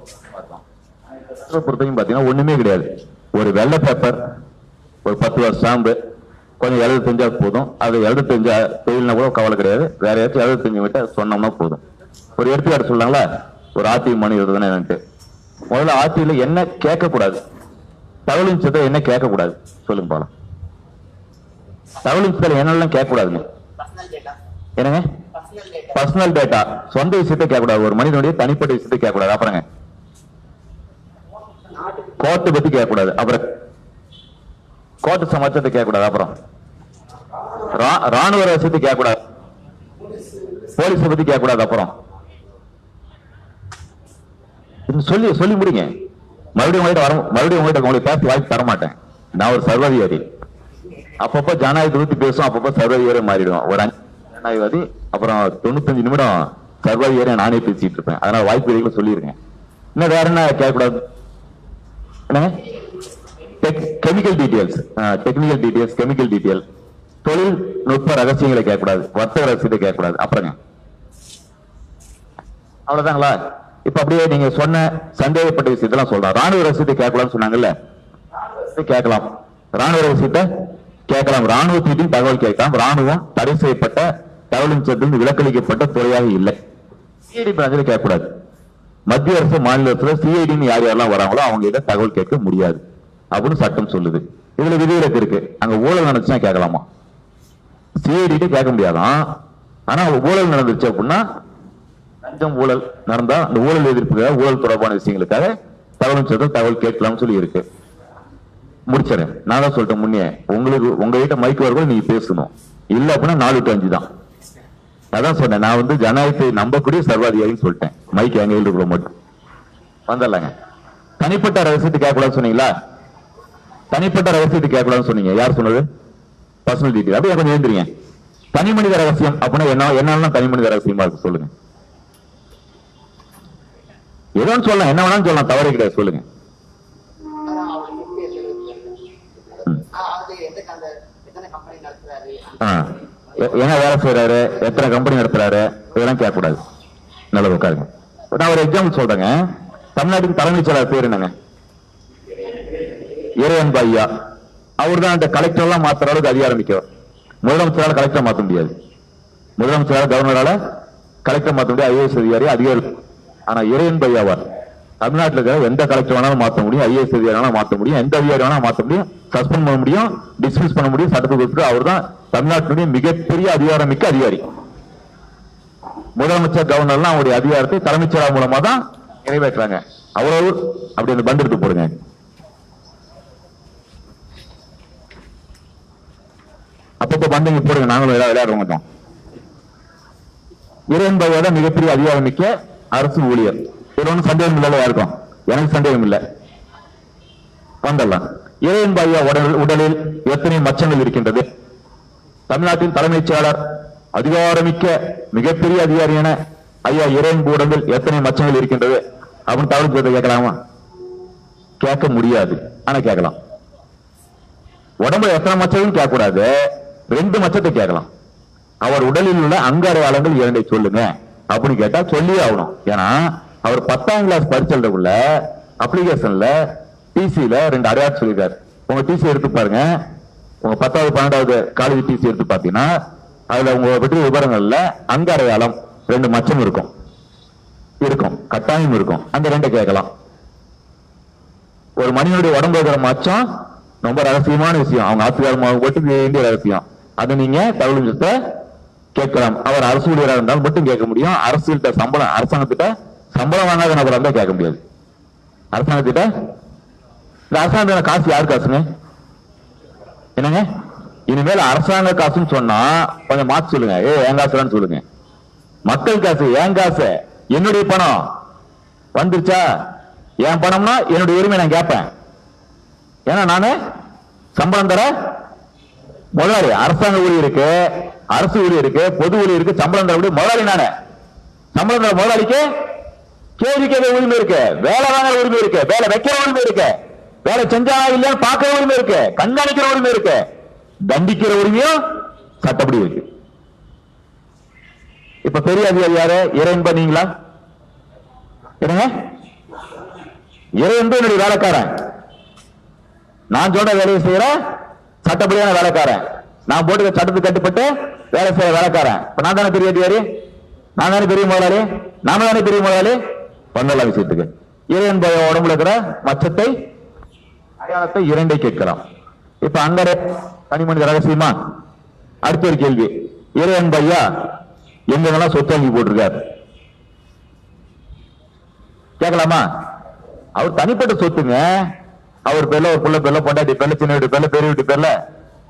பொறுத்தையும் பாத்தீங்கன்னா ஒண்ணுமே கிடையாது. ஒரு வெள்ளை பேப்பர், ஒரு 10 வருஷம் ஸ்டாம்பு, கொஞ்சம் எழுத தெரிஞ்சா போதும். அது எழுத தெரிஞ்சா தொழில்னா கூட கவலை கிடையாது, வேற யாச்சும் எழுத தெரிஞ்சு விட்டு சொன்னோம்னா போதும். ஒரு எடுத்துக்காட்டு சொல்லாங்களா, ஒரு ஆர்டிஐ மனு எழுதுதானே என்னன்ட்டு. முதல்ல ஆர்டிஐல என்ன கேட்க கூடாது, தகவல் சட்டத்தை என்ன கேட்க கூடாது சொல்லுங்க பாலாம். தகவல் சட்டத்தில் என்னெல்லாம் கேட்க கூடாதுங்க? என்னங்க? பர்சனல் டேட்டா, சொந்த விஷயத்தை கேட்க கூடாது, ஒரு மனிதனுடைய தனிப்பட்ட விஷயத்தை கேட்க கூடாது. அப்புறங்க கோர்ட்டை பத்தி கேட்கக்கூடாது. அப்புறம் கோர்ட்டு சமாச்சாரத்தை கேட்கக்கூடாது. அப்புறம் ராணுவ ரகசியத்தை கேட்கக்கூடாது. போலீஸை பத்தி கேட்கக்கூடாது. அப்புறம் சொல்லி சொல்லி முடிங்க. மறுபடியும் உங்கள்கிட்ட பேச வாய்ப்பு தர மாட்டேன். நான் ஒரு சர்வாதிகாரி. அப்பப்போ ஜனநாயகத்தை பத்தி பேசும், அப்பப்போ சர்வாதிகாரி மாறிடுவோம். ஒரு ஜனநாயகவாதி, அப்புறம் 95 நிமிடம் சர்வாதிகாரியை நானே பேசிட்டு இருப்பேன். அதனால வாய்ப்பு சொல்லிருக்கேன். இன்னும் வேற என்ன கேட்கக்கூடாது? Chemical details, technical details, chemical detail, தொழில்நுட்ப ரகசியங்களை கேட்கக்கூடாது, வர்த்தக ரகசியத்தை கேட்கக்கூடாது. அப்புறங்க அவ்வளவுதாங்களா? இப்ப அப்படியே நீங்க சொன்ன சந்தேகப்பட்ட விஷயத்தெல்லாம் சொல்றோம். ராணுவ ரகசியத்தை கேட்கலாம்னு சொன்னாங்கல்ல, கேட்கலாம். ராணுவ ரகசியத்தை கேட்கலாம். ராணுவத்தின் தகவல் கேட்கலாம். ராணுவம் தடை செய்யப்பட்ட தகவலின் சட்டத்தில் விலக்களிக்கப்பட்ட துறையாக இல்லை. சிஐடி பிராஞ்சில் கேட்கக்கூடாது. மத்திய அரசு மாநில அரசுல சிஐடின்னு யார் யாரெல்லாம் வராங்களோ அவங்க கிட்ட தகவல் கேட்க முடியாது அப்படின்னு சட்டம் சொல்லுது. இதுல விதிவிலக்கு இருக்கு. அங்க ஊழல் நடந்துச்சுன்னா கேட்கலாமா? சிஐடி கேட்க முடியாதான். ஆனா ஊழல் நடந்துச்சு அப்படின்னா, லஞ்சம் ஊழல் நடந்தா அந்த ஊழல் எதிர்ப்புக்காக, ஊழல் தொடர்பான விஷயங்களுக்காக தகவல் கேட்கலாம்னு சொல்லி இருக்கு. முடிச்சிடறேன். நான் தான் சொல்லிட்டேன் முன்னே, உங்களுக்கு உங்ககிட்ட மைக்கு வரக்கூட நீங்க பேசணும். இல்ல அப்படின்னா 4 to 5 தான். அதான் சொன்னேன். நான் ஜனநாயகத்தை நம்பக்கூடிய சர்வாதிகாரின்னு சொல்லிட்டேன். மைக் எங்க இருக்கிற மட்டும் வந்துடலாங்க. தனிப்பட்ட ரகசியத்தை கேட்கக்கூடாதுன்னு சொன்னீங்களா? தனிப்பட்ட ரகசியத்தை கேட்கக்கூடாதுன்னு சொன்னீங்க. யார் சொன்னது? Personal detail. அப்படியே கொஞ்சம் எழுந்துறீங்க. தனி மனித ரகசியம் அப்படின்னா என்னெல்லாம் தனி மனித ரகசியமா இருக்கு சொல்லுங்க. எதோன்னு சொல்லலாம், என்ன வேணாலும் சொல்லலாம், தவறே கிடையாது. சொல்லுங்க. என்ன வேலை செய்யறாரு, எத்தனை கம்பெனி நடத்துறாரு, இதெல்லாம் கேட்கக்கூடாது. நல்லது, உட்காருங்க. நான் ஒரு எக்ஸாம்பிள் சொல்றேங்க. தமிழ்நாட்டின் தலைமைச் செயலாளர் பேர் என்னங்க? இறையன்பு ஐயா. அவர் தான் அந்த கலெக்டர் எல்லாம் மாத்துற அளவுக்கு அதிகாரம் மிக்கவர். முதலமைச்சரால கலெக்டர் மாற்ற முடியாது. முதலமைச்சரால, கவர்னரால கலெக்டர் மாற்ற முடியாது. ஐஏஎஸ் அதிகாரி. ஆனா இறையன்பு ஐயாவார் தமிழ்நாட்டில் இருக்கிற எந்த கலெக்டர் வேணாலும் மாற்ற முடியும், ஐஏஎஸ் அதிகாரி வேணாலும் மாற்ற முடியும், எந்த அதிகாரி வேணாலும் மாற்ற முடியும், சஸ்பெண்ட் பண்ண முடியும், டிஸ்மிஸ் பண்ண முடியும், சட்டத்துக்கு. அவர் தான் தமிழ்நாட்டினுடைய மிகப்பெரிய அதிகாரம் மிக்க அதிகாரி. முதலமைச்சர், கவர்னர்லாம் அவருடைய அதிகாரத்தை தலைமைச் செயலாளர் மூலமா தான் நிறைவேற்றாங்க. அவ்வளவு அப்படி அந்த பண்ட் எடுத்து போடுங்க. அப்பப்போ பண்டிகை போடுங்க, நாங்களும் விளையாட மாட்டோம். இறையன்பு தான் மிகப்பெரிய அதிகாரம் மிக்க அரசு ஊழியர். இதுல ஒன்றும் சந்தேகம் இல்ல யாருக்கும்? எனக்கு சந்தேகம் இல்லை. வந்துடலாம். இறையன்பு ஐயா உடலில் எத்தனை மச்சங்கள் இருக்கின்றது? தமிழ்நாட்டின் தலைமைச் செயலாளர், அதிகாரமிக்க மிகப்பெரிய அதிகாரியான ஐயா இறையன்பு உடம்பில் எத்தனை மச்சங்கள் இருக்கின்றது அப்படின்னு தகவல் கேட்கலாமா? கேட்க முடியாது. ஆனா கேட்கலாம். உடம்புல எத்தனை மச்சம் கேட்கக்கூடாது, 2 மச்சத்தை கேட்கலாம். அவர் உடலில் உள்ள அங்க அடையாளங்கள் 2 சொல்லுங்க அப்படின்னு கேட்டா சொல்லியே ஆகணும். ஏன்னா அவர் 10ஆம் கிளாஸ் பரிசல்ல அப்ளிகேஷன்ல டிசியில 2 அடையாளம் சொல்லியிருக்காரு. உங்க டிசி எடுத்து பாருங்க. உங்க 10வது 12வது காலேஜ் டிசி எடுத்து பாத்தீங்கன்னா அதுல உங்க பற்றி விவரங்கள்ல அங்க அடையாளம் 2 மச்சம் இருக்கும், கட்டாயம் இருக்கும். அந்த 2 கேட்கலாம். ஒரு மனிதனுடைய உடம்பு இருக்கிற மச்சம் ரொம்ப ரகசியமான விஷயம். அவங்க ஆசிரியர் மட்டும் வேண்டிய ரகசியம். அதை நீங்க தகவல் கேட்கலாம். அவர் அரசு ஊழியராக இருந்தாலும் மட்டும் கேட்க முடியும். அரசுகிட்ட சம்பளம், அரசாங்கத்திட்ட சம்பளம் வாங்காத நபராக இருந்தா கேட்க முடியாது. அரசாங்கத்திட்ட அரசாங்க காசு யாரு காசுங்க? என்னங்க? இனிமேல் அரசாங்க காசுன்னு சொன்னா கொஞ்சம் மாத்தி சொல்லுங்க. என் காசுன்னு சொல்லுங்க. மக்கள் காசு, என் காசு, என்னுடைய பணம் வந்துருச்சா? என் பணம்னா என்னுடைய உரிமை நான் கேட்பேன். ஏன்னா நானு சம்பளம் தர முதலாளி. அரசாங்க ஊழியருக்கு, அரசு ஊழியருக்கு, பொது ஊழியருக்கு சம்பளம் தரக்கூடிய முதலாளி நானு. சம்பளம் தர முதலாளிக்கு கேள்வி கேட்க உரிமை இருக்கு, வேலை வாங்குற உரிமை இருக்கு, வேலை வைக்கிற உரிமை இருக்கு, வேலை செஞ்சா இல்லையா பார்க்கிற உரிமை இருக்கு, கண்காணிக்கிற உரிமை இருக்கு, தண்டிக்கிற உரிமையும் சட்டப்படி இருக்கு. இப்ப பெரிய அதிகாரி யாரு? இறையன்பு நீங்களா? என்னங்க? இறையன்பு என்னுடைய வேலைக்காரன். நான் சொல்ற வேலையை செய்யற சட்டப்படியான வேலைக்காரன். நான் போட்டு சட்டத்துக்கு கட்டுப்பட்டு வேலை செய்யற வேலைக்காரன். இப்ப நான் தானே பெரிய அதிகாரி, நான் தானே பெரிய முதலாளி, நாம தானே பெரிய முதலாளி. பண்ணல விஷயத்துக்கு இறையன்பு உடம்புல இருக்கிற மச்சத்தை, அடையாளத்தை 2 கேட்கலாம். இப்ப அங்க தனி மனித ரகசியமா? அடுத்த ஒரு கேள்வி. இறையன்பு ஐயா எங்கெல்லாம் சொத்து வாங்கி போட்டிருக்காரு கேட்கலாமா? அவர் தனிப்பட்ட சொத்துங்க. அவர் பேர்ல, ஒரு புள்ள பேர்ல, பொண்டாட்டி பேர்ல, சின்ன வீட்டு பேர்ல, பெரிய வீட்டு பேர்ல,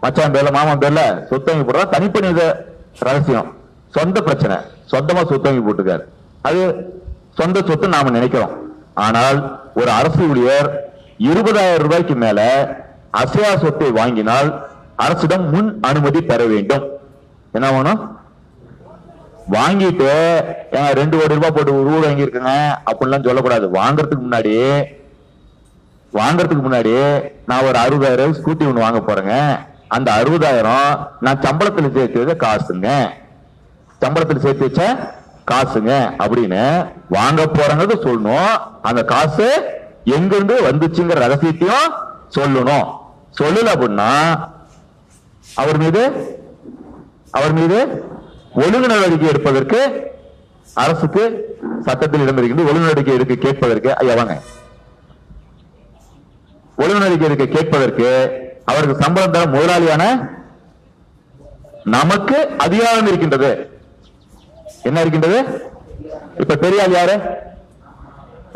மச்சான் பேர்ல, மாமன் பேர்ல சொத்து வாங்கி போடுறா. தனிப்பணித ரகசியம், சொந்த பிரச்சனை, சொந்தமா சொத்து வாங்கி போட்டுக்காரு. அது சொந்த சொத்து நாம நினைக்கிறோம். ஆனால் ஒரு அரசு ஊழியர் 20,000 ரூபாய்க்கு மேல அசையா சொத்தை வாங்கினால் அரசிடம் முன் அனுமதி பெற வேண்டும். என்ன வேணும்? வாங்கிட்டு 2 கோடி ரூபாய் போட்டு ஒரு ஊர் வாங்கி இருக்குங்க அப்படின்லாம் சொல்லக்கூடாது. வாங்கறதுக்கு முன்னாடி நான் ஒரு 60,000 ஸ்கூட்டி ஒண்ணு வாங்க போறேங்க. அந்த 60,000 நான் சம்பளத்துல சேர்த்து வச்ச காசுங்க, சம்பளத்துல சேர்த்து வச்ச காசுங்க அப்படின்னு வாங்க போறேங்கிறது சொல்லணும். அந்த காசு எங்கிருந்து வந்துச்சுங்கிற ரகசியத்தையும் சொல்லணும். சொல்லல அப்படின்னா அவர் மீது ஒழுங்கு நடவடிக்கை எடுப்பதற்கு அரசுக்கு சட்டத்தில் இடம் இருக்கிறது. ஒழுங்கு நடவடிக்கை எடுக்க கேட்பதற்கு, ஐயா வாங்க, ஒழுங்கு நடவடிக்கை எடுக்க கேட்பதற்கு அவருக்கு சம்பளம் தர முதலாளியான நமக்கு அதிகாரம் இருக்கின்றது. என்ன இருக்கின்றது? இப்ப பெரியாள் யாரு?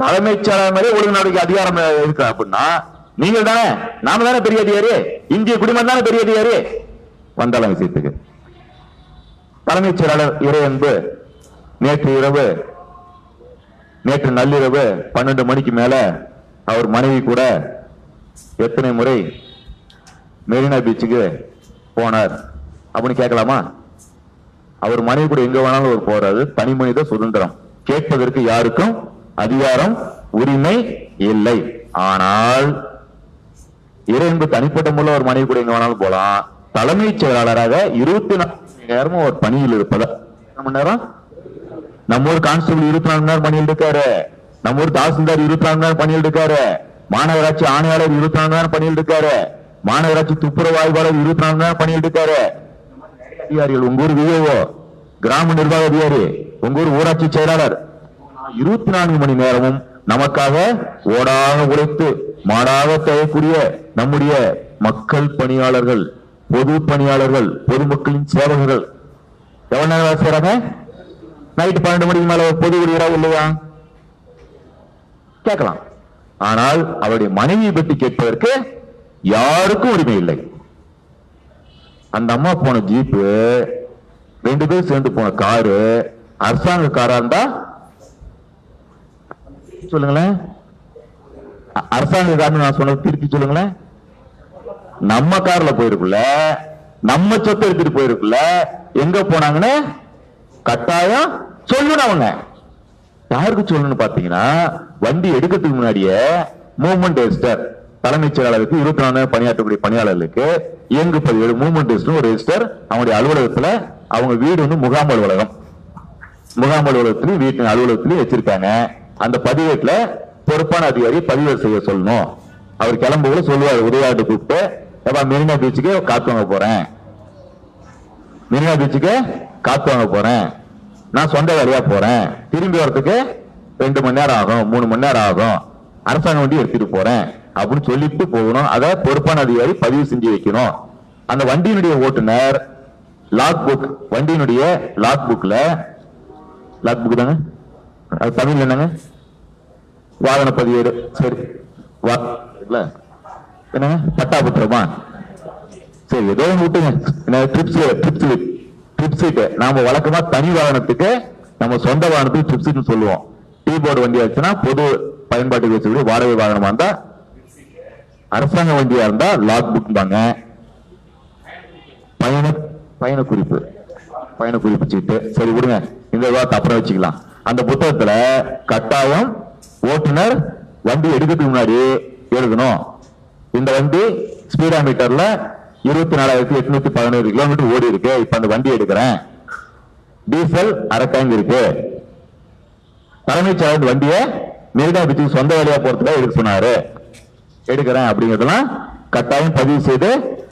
தலைமைச் செயலாளர் மாதிரி ஒழுங்கு நடவடிக்கை அதிகாரம் இருக்கு அப்படின்னா நீங்கள் தானே, நாம தானே பெரிய அதிகாரி, இந்திய குடிமகன் தானே பெரிய அதிகாரி. வந்தாலும் விஷயத்துக்கு தலைமைச் செயலாளர் இறையன்பு நேற்று நள்ளிரவு 12 மணிக்கு மேல அவர் மனைவி கூட எத்தனை முறை மெரினா பீச்சுக்கு போனார் அப்படின்னு கேட்கலாமா? அவர் மனைவி கூட எங்க வேணாலும் அவர் போறாரு. தனி மனித சுதந்திரம், கேட்பதற்கு யாருக்கும் அதிகாரம் உரிமை இல்லை. ஆனால் இறையன்பு தனிப்பட்ட முறையில் ஒரு மனைவி கூட எங்க வேணாலும் போலாம். தலைமைச் செயலாளராக 24 மணி நேரமும் ஒரு பணியில் இருப்பதா? மணி நேரம் நம்ம ஊர் கான்ஸ்டபிள் 24 மணி நேரம் பணியில் இருக்காரு, நம்ம ஊர் தாசில்தார் 24 மணி நேரம் பணியில் இருக்காரு, மாநகராட்சி ஆணையாளர் 24 மணி நேரம் பணியில் இருக்காரு, மாநகராட்சி துப்புரவு ஆய்வாளர் 24 மணி நேரம் பணியில் இருக்காரு. அதிகாரிகள், உங்க ஊர் விஓஓ, கிராம நிர்வாக அதிகாரி, உங்க ஊர் ஊராட்சி செயலாளர் 24 மணி நேரமும் நமக்காக ஓடாக உழைத்து மாடாக தேயக்கூடிய நம்முடைய மக்கள் பணியாளர்கள், பொது பணியாளர்கள், பொதுமக்களின் சேவகர்கள் எவ்வளவு நேரம் வேலை செய்யறாங்க? நைட்டு 12 மணிக்கு மேல பொது ஊழியரா இல்லையா கேட்கலாம். ஆனால் அவருடைய மனைவியை பற்றி கேட்பதற்கு யாருக்கும் உரிமை இல்லை. அந்த அம்மா போன ஜீப்பு, 2 பேர் சேர்ந்து போன காரு அரசாங்க காரா இருந்தா சொல்லுங்களேன். அரசாங்க காரணம் நான் சொன்னது திருப்பி சொல்லுங்களேன். நம்ம கார்ல போயிருக்குல்ல, நம்ம சொத்தை எடுத்துட்டு போயிருக்குல்ல, எங்க போனாங்கன்னு கட்டாயம் சொல்லணும். அவங்க யாருக்கு சொல்லணும்னு பாத்தீங்கன்னா, வண்டி எடுக்கிறதுக்கு முன்னாடியே மூவ்மெண்ட் ரெஜிஸ்டர், தலைமைச் செயலாளருக்கு 24 நேரம் பணியாற்றக்கூடிய பணியாளர்களுக்கு இயங்கு பதிவேடு மூவ்மெண்ட் ரெஜிஸ்டர் ஒரு ரெஜிஸ்டர் அவங்களுடைய அலுவலகத்துல, அவங்க வீடு வந்து முகாம் அலுவலகத்திலையும் வீட்டு அலுவலகத்திலையும் வச்சிருக்காங்க. அந்த பதிவேட்டுல பொறுப்பான அதிகாரி பதிவேடு செய்ய சொல்லணும். அவர் கிளம்புகளை சொல்லுவார், உதவியாட்டு கூப்பிட்டு, மெரினா பீச்சுக்கு காத்து வாங்க போறேன், நான் சொந்த வேலையா போறேன், திரும்பி வரதுக்கு 2 மணி நேரம் ஆகும், 3 மணி நேரம் ஆகும், அரசாங்க வண்டி எடுத்துட்டு போறேன் அப்படின்னு சொல்லிட்டு போகணும். அதை பொறுப்பான அதிகாரி பதிவு செஞ்சு வைக்கணும். அந்த வண்டியினுடைய ஓட்டுநர் லாக் புக், வண்டியினுடைய லாக் புக் தாங்க, அது தமிழ் என்னங்க? வாகன பதிவேடு. சரி, என்னங்க பட்டாபத்திரமா? சரி, ஏதோ விட்டுங்க. ட்ரிப் சீட் நாம வழக்கமா தனி வாகனத்துக்கு, நம்ம சொந்த வாகனத்துக்கு ட்ரிப் சீட் சொல்லுவோம். டீ போர்டு வண்டி ஆச்சுன்னா பொது பயன்பாட்டுக்கு வச்சு வாடகை வாகனமா இருந்தா, அரசாங்க வண்டியா இருந்தா லாக் புக் பாங்க. பயண குறிப்பு சீட்டு. சரி விடுங்க, இந்த விவாதத்தை அப்புறம் வச்சுக்கலாம். அந்த புத்தகத்துல கட்டாயம் ஓட்டுநர் வண்டி எடுக்கிறதுக்கு முன்னாடி எழுதணும், இந்த வண்டி ஸ்பீடா மீட்டர்ல 24,811 கிலோமீட்டர் ஓடி இருக்கு, இப்ப அந்த வண்டி எடுக்கிறேன், டீசல் அரை டேங்க் இருக்கு, தலைமைச் செயலாளர் வண்டியை மெரினா பீச்சுக்கு சொந்த வேலையா போறதுல எடுக்க சொன்னாரு, எடுக்கிறேன் அப்படிங்கறதெல்லாம் கட்டாயம் பதிவு செய்து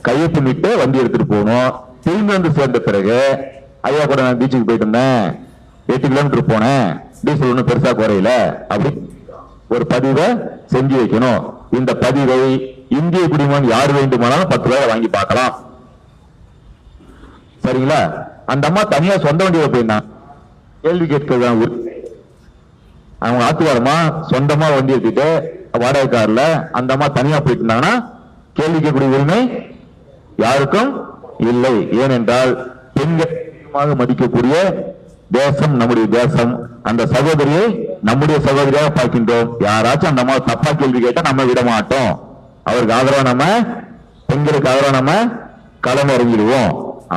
கையெழுத்திட்டு வண்டி எடுத்துட்டு போகணும். திரும்பி வந்து சேர்ந்த பிறகு, ஐயா கூட நான் பீச்சுக்கு போயிட்டு இருந்தேன், 8 கிலோமீட்டர் போனேன், டீசல் ஒன்றும் பெருசா குறையில, அப்படி ஒரு பதிவை செஞ்சு வைக்கணும். இந்த பதிவை இந்திய குடிமகன் யார் வேண்டுமானாலும் 10 ரூபாய் வாங்கி பார்க்கலாம். சரிங்களா? அந்த அம்மா தனியா சொந்த வண்டியில போயிருந்தான், கேள்வி கேட்கறது அவங்க ஆத்துக்காரமா சொந்தமா வண்டி எடுத்துட்டு வாடகை கார்ல அந்த அம்மா தனியா போயிட்டு இருந்தாங்கன்னா கேள்வி கேட்கக்கூடிய உரிமை யாருக்கும் இல்லை. ஏனென்றால் பெண்கள் அதிகமாக மதிக்கக்கூடிய தேசம் நம்முடைய தேசம். அந்த சகோதரியை நம்முடைய சகோதரியாக பார்க்கின்றோம். யாராச்சும் அந்த அம்மா தப்பா கேள்வி கேட்டா நம்ம விட மாட்டோம். அவருக்கு ஆதரவா நம்ம, பெண்களுக்கு ஆதரவா நம்ம களம் இறங்கிடுவோம்.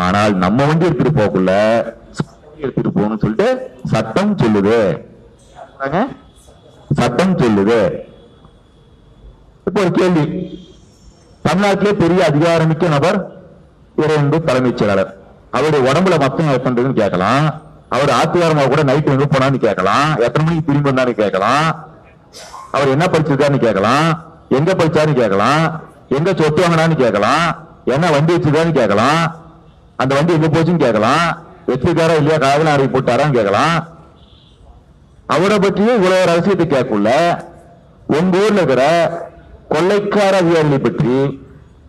ஆனால் நம்ம வண்டி எடுத்துட்டு போகக்குள்ள எடுத்துட்டு போகணும்னு சொல்லிட்டு சட்டம் சொல்லுது. சட்டம் சொல்லுது. இப்போ ஒரு கேள்வி, தமிழ்நாட்டிலே பெரிய அதிகாரமிக்க நபர் இறையன்பு தலைமைச் செயலாளர். அவருடைய உடம்புல மொத்தம் எத்தனைன்னு கேட்கலாம். அவர் ஆத்திகாரமாக கூட நைட்டு எங்க போனான்னு கேட்கலாம். எத்தனை மணிக்கு திரும்பி வந்தான்னு கேட்கலாம். அவர் என்ன படிச்சிருக்காருன்னு கேட்கலாம். எங்க படிச்சாருன்னு கேட்கலாம். எங்க சொத்து வாங்கினான்னு கேட்கலாம். என்ன வண்டி வச்சிருக்காருன்னு கேட்கலாம். அந்த வண்டி எங்க போச்சுன்னு கேட்கலாம். வச்சிருக்காரா இல்லையா, காதல அறிவி போட்டாரான்னு கேட்கலாம். அவரை பற்றியும் இவ்வளவு ரகசியத்தை கேட்கல. உங்க ஊர்ல இருக்கிற கொள்ளைக்கார அதிகாரிகளை பற்றி,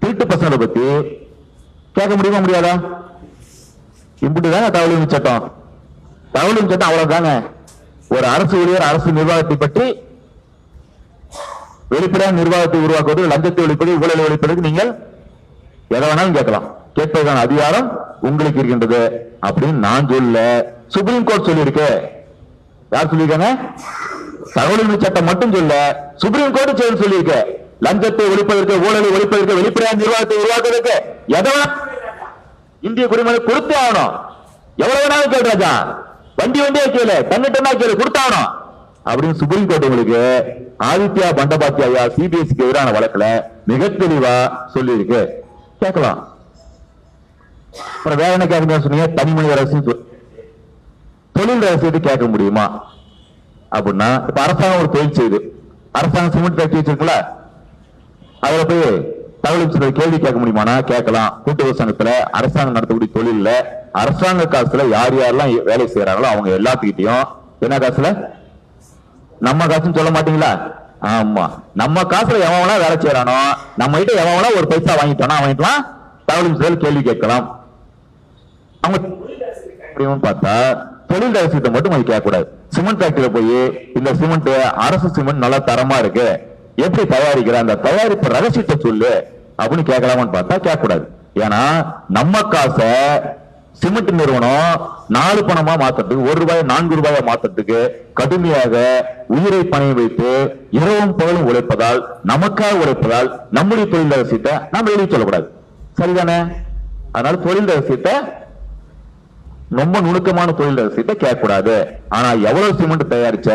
திருட்டு பசங்களை பத்தி கேட்க முடியுமா, முடியாதா? இப்படிதாங்க தகவல் உரிமை சட்டம். தகவல் உரிமை சட்டம் அவ்வளவுதாங்க. ஒரு அரசு ஊழியர் அரசு நிர்வாகத்தை பற்றி வெளிப்படையான நிர்வாகத்தை உருவாக்குவது, லஞ்சத்தை ஒழிப்பது, ஊழலை ஒழிப்பதற்கு நீங்கள் எதை வேணாலும் கேட்கலாம். கேட்பதற்கான அதிகாரம் உங்களுக்கு இருக்கின்றது அப்படின்னு நான் சொல்ல, சுப்ரீம் கோர்ட் சொல்லியிருக்கு. யார் சொல்லியிருக்காங்க? தகவல் உரிமை சட்டம் மட்டும் சொல்ல, சுப்ரீம் கோர்ட் செயல் சொல்லியிருக்கு. லஞ்சத்தை ஒழிப்பதற்கு, ஊழலை ஒழிப்பதற்கு, வெளிப்படையான நிர்வாகத்தை உருவாக்குவதற்கு எதை இந்திய குடிமகன் கொடுத்தே ஆகணும். எவ்வளவு வேணாலும் கேள் ராஜா, வண்டியா கேளு, தன்னிட்டா கேளு, கொடுத்தாகணும் அப்படின்னு சுப்ரீம் கோர்ட் உங்களுக்கு ஆதித்யா பண்டபாத்தியா சிபிஎஸ்சிக்கு எதிரான வழக்குல மிக தெளிவா சொல்லி இருக்கு. கேட்கலாம். அப்புறம் வேற என்ன கேட்க சொன்னீங்க? தனி மனித ரகசியம், தொழில் ரகசியத்தை கேட்க முடியுமா அப்படின்னா, இப்ப அரசாங்கம் ஒரு தொழில் செய்யுது. அரசாங்கம் சிமெண்ட் ஃபேக்டரி வச்சிருக்குல்ல, அதுல போய் தகவல் கேள்வி கேட்க முடியுமானா கேட்கலாம். கூட்டுறவு சங்கத்துல அரசாங்கம் நடத்தக்கூடிய தொழில அரசாங்க காசுல யார் யாரெல்லாம் வேலை செய்யறாங்களோ அவங்க எல்லாத்துக்கிட்டையும், என்ன காசுல, நம்ம காசுன்னு சொல்ல மாட்டீங்களா? ஆமா, நம்ம காசுல எவனா வேலை செய்யறானோ, நம்ம கிட்ட எவனா ஒரு பைசா வாங்கிட்டோம்னா வாங்கிக்கலாம், தகவல் கேள்வி கேட்கலாம். அவங்க பார்த்தா தொழில் ரகசியத்தை மட்டும் அது கேட்க கூடாது. சிமெண்ட் ஃபேக்டரியில போய் இந்த சிமெண்ட் அரசு சிமெண்ட் நல்லா தரமா இருக்கு, எப்படி தயாரிக்கிற அந்த தயாரிப்பு ரகசியத்தை சொல்லு அப்படின்னு கேட்கலாமான்னு பார்த்தா கேட்க கூடாது. ஏன்னா நம்ம காசை சிமெண்ட் நிறுவனம் 4 பணமா மாத்துறதுக்கு, 1 ரூபாய் 4 ரூபாயா மாத்துறதுக்கு கடுமையாக உயிரை பணையம் வைத்து இரவும் பகலும் உழைப்பதால், நமக்காக உழைப்பதால் நம்முடைய தொழில் ரகசியத்தை நாம் எழுதி சொல்லக்கூடாது. சரிதானே? அதனால தொழில் ரகசியத்தை, ரொம்ப நுணுக்கமான தொழில் ரகசியத்தை கேட்க கூடாது. ஆனா எவ்வளவு சிமெண்ட் தயாரிச்ச,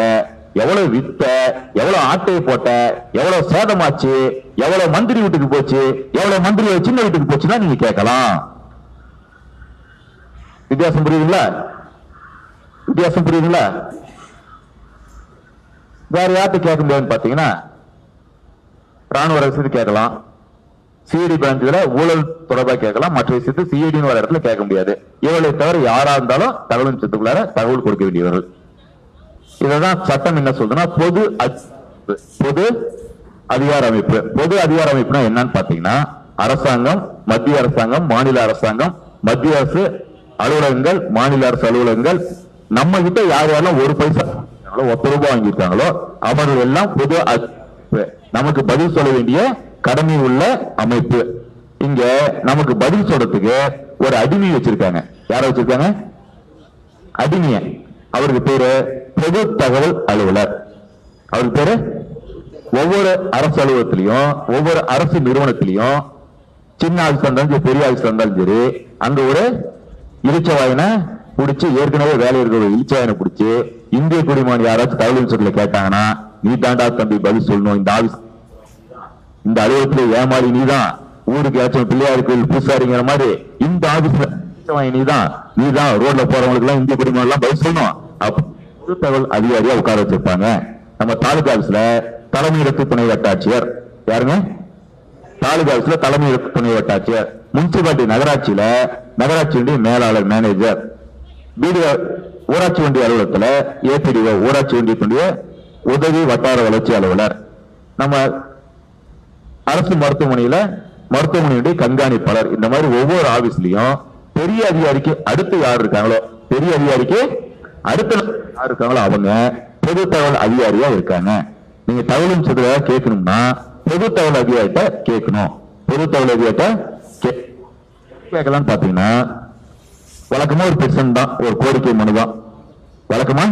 எவ்வளவு வித்த, எவ்வளவு ஆட்டையை போட்ட, எவ்வளவு சேதமாச்சு, எவ்வளவு மந்திரி வீட்டுக்கு போச்சு, எவ்வளவு மந்திரி சின்ன வீட்டுக்கு போச்சுன்னா நீங்க கேட்கலாம். வித்தியாசம் புரியுதுங்களா? வித்தியாசம் புரியுதுங்களா? வேற யார்கிட்ட கேட்க முடியாதுன்னு பாத்தீங்கன்னா, ராணுவ ரகசியத்தை கேட்கலாம். சிஐடி பிரான்ச்ல ஊழல் தொடர்பாக கேட்கலாம். மற்ற விஷயத்தை சிஐடின்னு வர இடத்துல கேட்க முடியாது. இவர்களை தவிர யாரா இருந்தாலும் தகவல் சட்டத்துக்குள்ளார தகவல் கொடுக்க வேண்டியவர்கள். இததான் சட்டம் என்ன சொல்றதுன்னா, பொது அதிகார அமைப்பு. பொது அதிகார அமைப்புனா என்னன்னு பாத்தீங்கன்னா, அரசாங்கம், மத்திய அரசாங்கம், மாநில அரசாங்கம், மத்திய அரசு அலுவலகங்கள், மாநில அரசு அலுவலகங்கள், நம்ம கிட்ட யார் யாரெல்லாம் 1 பைசா 1 ரூபாய் வாங்கியிருக்காங்களோ அவர்கள் எல்லாம் பொது நமக்கு பதில் சொல்ல வேண்டிய கடமை உள்ள அமைப்பு. இங்க நமக்கு பதில் சொல்றதுக்கு ஒரு அடிமை வச்சிருக்காங்க. யார வச்சிருக்காங்க? அடிமைய. அவருக்கு பேரு பொது தகவல் அலுவலர். அவருக்கு பேரு, ஒவ்வொரு அரசு அலுவலகத்திலையும், ஒவ்வொரு அரசு நிறுவனத்திலையும், சின்ன ஆஃபீஸ் இருந்தாலும் சரி, பெரிய ஆஃபீஸ் இருந்தாலும் சரி, அங்க ஒரு இளிச்சவாயனை பிடிச்சி, ஏற்கனவே வேலை இருக்கிற இளிச்சவாயனை பிடிச்சி, இந்திய குடிமகன் யாராச்சும் தகவல் சொல்ல கேட்டாங்கன்னா, நீ தாண்டா தம்பி பதில் சொல்லணும். இந்த ஆபீஸ், இந்த அலுவலகத்துல ஏமாளி நீதான், ஊருக்கு ஏச்சும் பிள்ளையார் கோயில் பூசாரிங்கிற மாதிரி இந்த ஆபீஸ்ல நீதான் ரோட்ல போறவங்களுக்கு எல்லாம் இந்திய குடிமகன் எல்லாம் பதில் சொல்லணும். பொது தகவல் அதிகாரியா உட்கார வச்சிருப்பாங்க. நம்ம தாலுகா ஆபீஸ்ல தலைமையிடத்து துணை வட்டாட்சியர். யாருங்க? தாலுகா ஆபீஸ்ல தலைமையிடத்து துணை வட்டாட்சியர். முனிசிபாலிட்டி நகராட்சியில நகராட்சியுடைய மேலாளர், மேனேஜர். ஊராட்சி ஒன்றிய அலுவலகத்துல ஏபிடிஓ, ஊராட்சி ஒன்றியத்துடைய உதவி வட்டார வளர்ச்சி அலுவலர். நம்ம அரசு மருத்துவமனையில மருத்துவமனையுடைய கண்காணிப்பாளர். இந்த மாதிரி ஒவ்வொரு ஆபீஸ்லயும் பெரிய அதிகாரிக்கு அடுத்து யார் இருக்காங்களோ, பெரிய அதிகாரிக்கு அடுத்து யார் இருக்காங்களோ அவங்க பொது தகவல் அதிகாரியா இருக்காங்க. நீங்க தகவல் உரிமை கேட்கணும்னா பொது தகவல் அதிகாரிட்ட கேட்கணும். பொது தகவல் அதிகாரிட்ட கேட்கலாம்னு பாத்தீங்கன்னா வழக்கமா ஒரு பெர்சன் தான் ஒரு கோரிக்கை மனு தான். வழக்கமா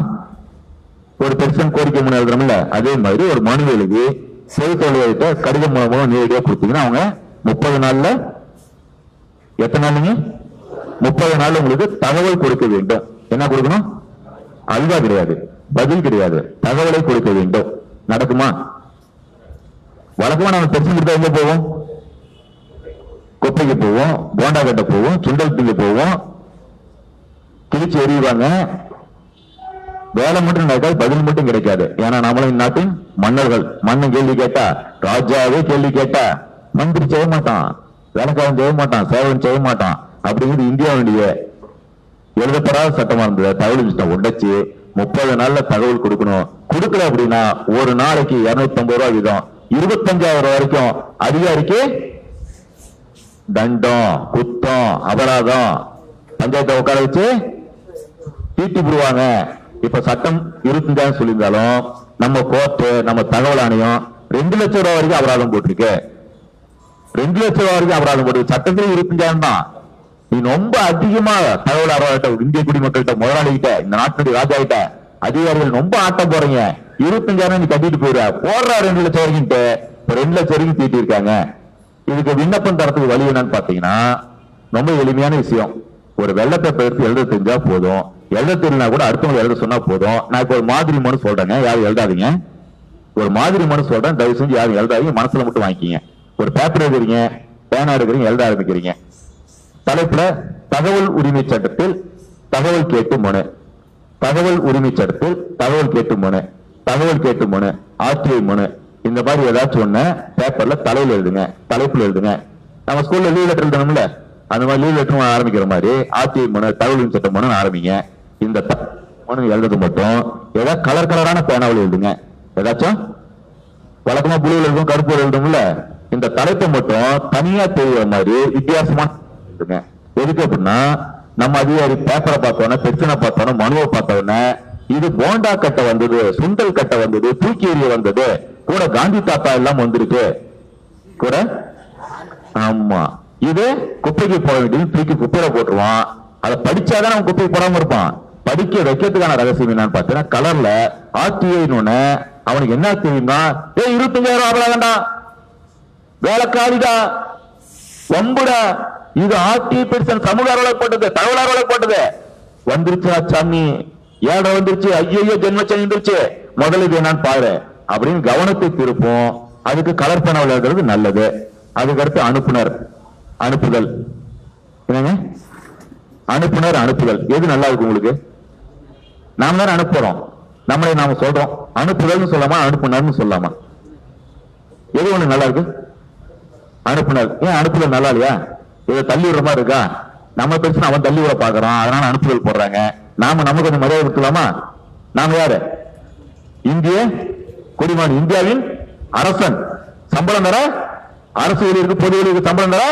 ஒரு பெர்சன் கோரிக்கை மனு எழுதுறோம்ல, அதே மாதிரி ஒரு மனு எழுதி பொது தகவல் அதிகாரிட்ட கடிதம் மூலமா நேரடியாக கொடுத்தீங்கன்னா அவங்க 30 நாள்ல எத்தனை நாளுங்க 30 நாள் உங்களுக்கு தகவல் கொடுக்க வேண்டும். என்ன கொடுக்கணும்? அல்வா கிடையாது, பதில் கிடையாது, தகவலை கொடுக்க வேண்டும். நடக்குமா? வழக்கமா நம்ம பெருசு கொடுத்தா எங்க போவோம்? குப்பைக்கு போவோம், போண்டா கட்ட போவோம், சுண்டல் பில்லு போவோம், கிழிச்சு எறிவாங்க. வேலை மட்டும் நடக்காது, பதில் மட்டும் கிடைக்காது. ஏன்னா நம்மளும் இந்நாட்டின் மன்னர்கள். மன்னன் கேள்வி கேட்டா, ராஜாவே கேள்வி கேட்டா மந்திரி செய்ய மாட்டான், வேலைக்காரன் செய்ய மாட்டான், சேவன் செய்ய மாட்டான். அப்படிங்கிறது இந்தியாவுடைய எழுதப்படாத சட்டமா இருந்தது. தகவல் சட்டம் உடைச்சு 30 நாள்ல தகவல் கொடுக்கணும். கொடுக்கல அப்படின்னா ஒரு நாளைக்கு 250 ரூபாய் வீதம் 25,000 வரைக்கும் அதிகாரிக்கு தண்டம், குத்தம், அபராதம், பஞ்சாயத்தை உட்கார வச்சு தீட்டி போடுவாங்க. இப்ப சட்டம் 25,000 சொல்லியிருந்தாலும் நம்ம கோர்ட்டு, நம்ம தகவல் ஆணையம் 2 லட்சம் ரூபாய் வரைக்கும் அபராதம் போட்டிருக்கு. 2 லட்சம் ரூபாய் வரைக்கும் அபராதம் போட்டு சட்டத்திலே 25,000 தான். நீ ரொம்ப அதிகமா தகவல் ஆர்வலர்கிட்ட, இந்திய குடிமக்கள்கிட்ட, முதலாளிகிட்ட, இந்த நாட்டுடைய ராஜா கிட்ட அதிகாரிகள் ரொம்ப ஆட்டம் போறீங்க. 25,000 நீ கட்டிட்டு போயிடுற, போடுற 2 லட்சம் வரைக்கும் 2 லட்சம் வரைக்கும் தீட்டி இருக்காங்க. இதுக்கு விண்ணப்பம் தரத்துக்கு வழி என்னன்னு பாத்தீங்கன்னா ரொம்ப எளிமையான விஷயம். ஒரு வெள்ளத்தை எடுத்து எழுத தெரிஞ்சா போதும். எழுத தெரியலனா கூட அடுத்தவங்க எழுத சொன்னா போதும். நான் இப்ப ஒரு மாதிரி மனு சொல்றேங்க, யாரும் எழுதாதீங்க. ஒரு மாதிரி மனு சொல்றேன், தயவு செஞ்சு யாரும் எழுதாதீங்க, மனசுல மட்டும் வாங்கிக்கிங்க. ஒரு பேப்பர் எழுதுறீங்க, பேனா எடுக்கிறீங்க, எழுத ஆரம்பிக்கிறீங்க. தலைப்புல தகவல் உரிமை சட்டத்தில் தகவல் கேட்டு மனு, தகவல் உரிமை சட்டத்தில் தகவல் கேட்டு மனு, தகவல் கேட்டு மனு, ஆர்டிஐ மனு, இந்த மாதிரி ஏதாச்சும் ஒண்ணு பேப்பர்ல தலையில எழுதுங்க, தலைப்புல எழுதுங்க. நம்ம ஸ்கூல்ல லீவ் லெட்டர் எழுதணும்ல, அந்த மாதிரி லீவ் லெட்டர் ஆரம்பிக்கிற மாதிரி ஆர்டிஐ மனு, தகவல் உரிமை சட்ட மனு ஆரம்பிங்க. இந்த மனு எழுதுறது மட்டும் ஏதாவது கலர் கலரான பேனாவில் எழுதுங்க. ஏதாச்சும் வழக்கமா புளூ எழுதும், கருப்பு எழுதும்ல, இந்த தலைப்பை மட்டும் தனியா தெரியுற மாதிரி வித்தியாசமா எதுக்கு அப்படின்னா நம்ம அதிகாரி பேப்பரை பார்த்தோன்னா, பெர்சனை பார்த்தோன்னா, மனுவை பார்த்தோன்னா இது போண்டா கட்ட வந்தது, சுண்டல் கட்ட வந்தது, தூக்கி எறிய வந்தது, கூட காந்தி தாத்தா எல்லாம் வந்திருக்கு கூட. ஆமா, இது குப்பைக்கு போட வேண்டியது தூக்கி குப்பையில போட்டுருவான். அதை படிச்சாதான் அவன் குப்பைக்கு போடாம இருப்பான். படிக்க வைக்கிறதுக்கான ரகசியம் என்னன்னு பார்த்தீங்கன்னா கலர்ல ஆர்டிஐன்னு அவனுக்கு என்ன தெரியுமா, 25,000 அபராதம்டா, வேலைக்காரிடா, வம்புடா, இது ஆர்டிஐ பெர்சன் சமூக அலுவலகப்பட்டது, தகவல் அலுவலகப்பட்டது வந்துருச்சா சாமி, ஏட வந்துருச்சு, ஐயோ ஜென்மச்சனி வந்துருச்சு, முதல்ல இது என்னன்னு பாரு அப்படின்னு கவனத்தை திருப்போம். அதுக்கு கலர் பேனாவில் எழுதுறது நல்லது. அதுக்கடுத்து அனுப்புனர், அனுப்புதல். என்னங்க அனுப்புனர், அனுப்புதல் எது நல்லா இருக்கு உங்களுக்கு? நாம தானே அனுப்புறோம், நம்மளே நாம சொல்றோம். அனுப்புதல்னு சொல்லாமா, அனுப்புனர்னு சொல்லாமா? எது ஒண்ணு நல்லா இருக்கு? அனுப்புனர். ஏன் அனுப்புதல் நல்லா இல்லையா? இதை தள்ளி விடுற மாதிரி இருக்கா? நம்ம பிரச்சனை அவன் தள்ளி விட பாக்குறான், அதனால அனுப்புதல் போடுறாங்க. நாம நமக்கு கொஞ்சம் மரியாதை கொடுக்கலாமா? நாம யாரு? இந்திய குடிமகன், இந்தியாவின் அரசன். சம்பளம் தர அரசு ஊழியருக்கு, பொது ஊழியருக்கு சம்பளம் தர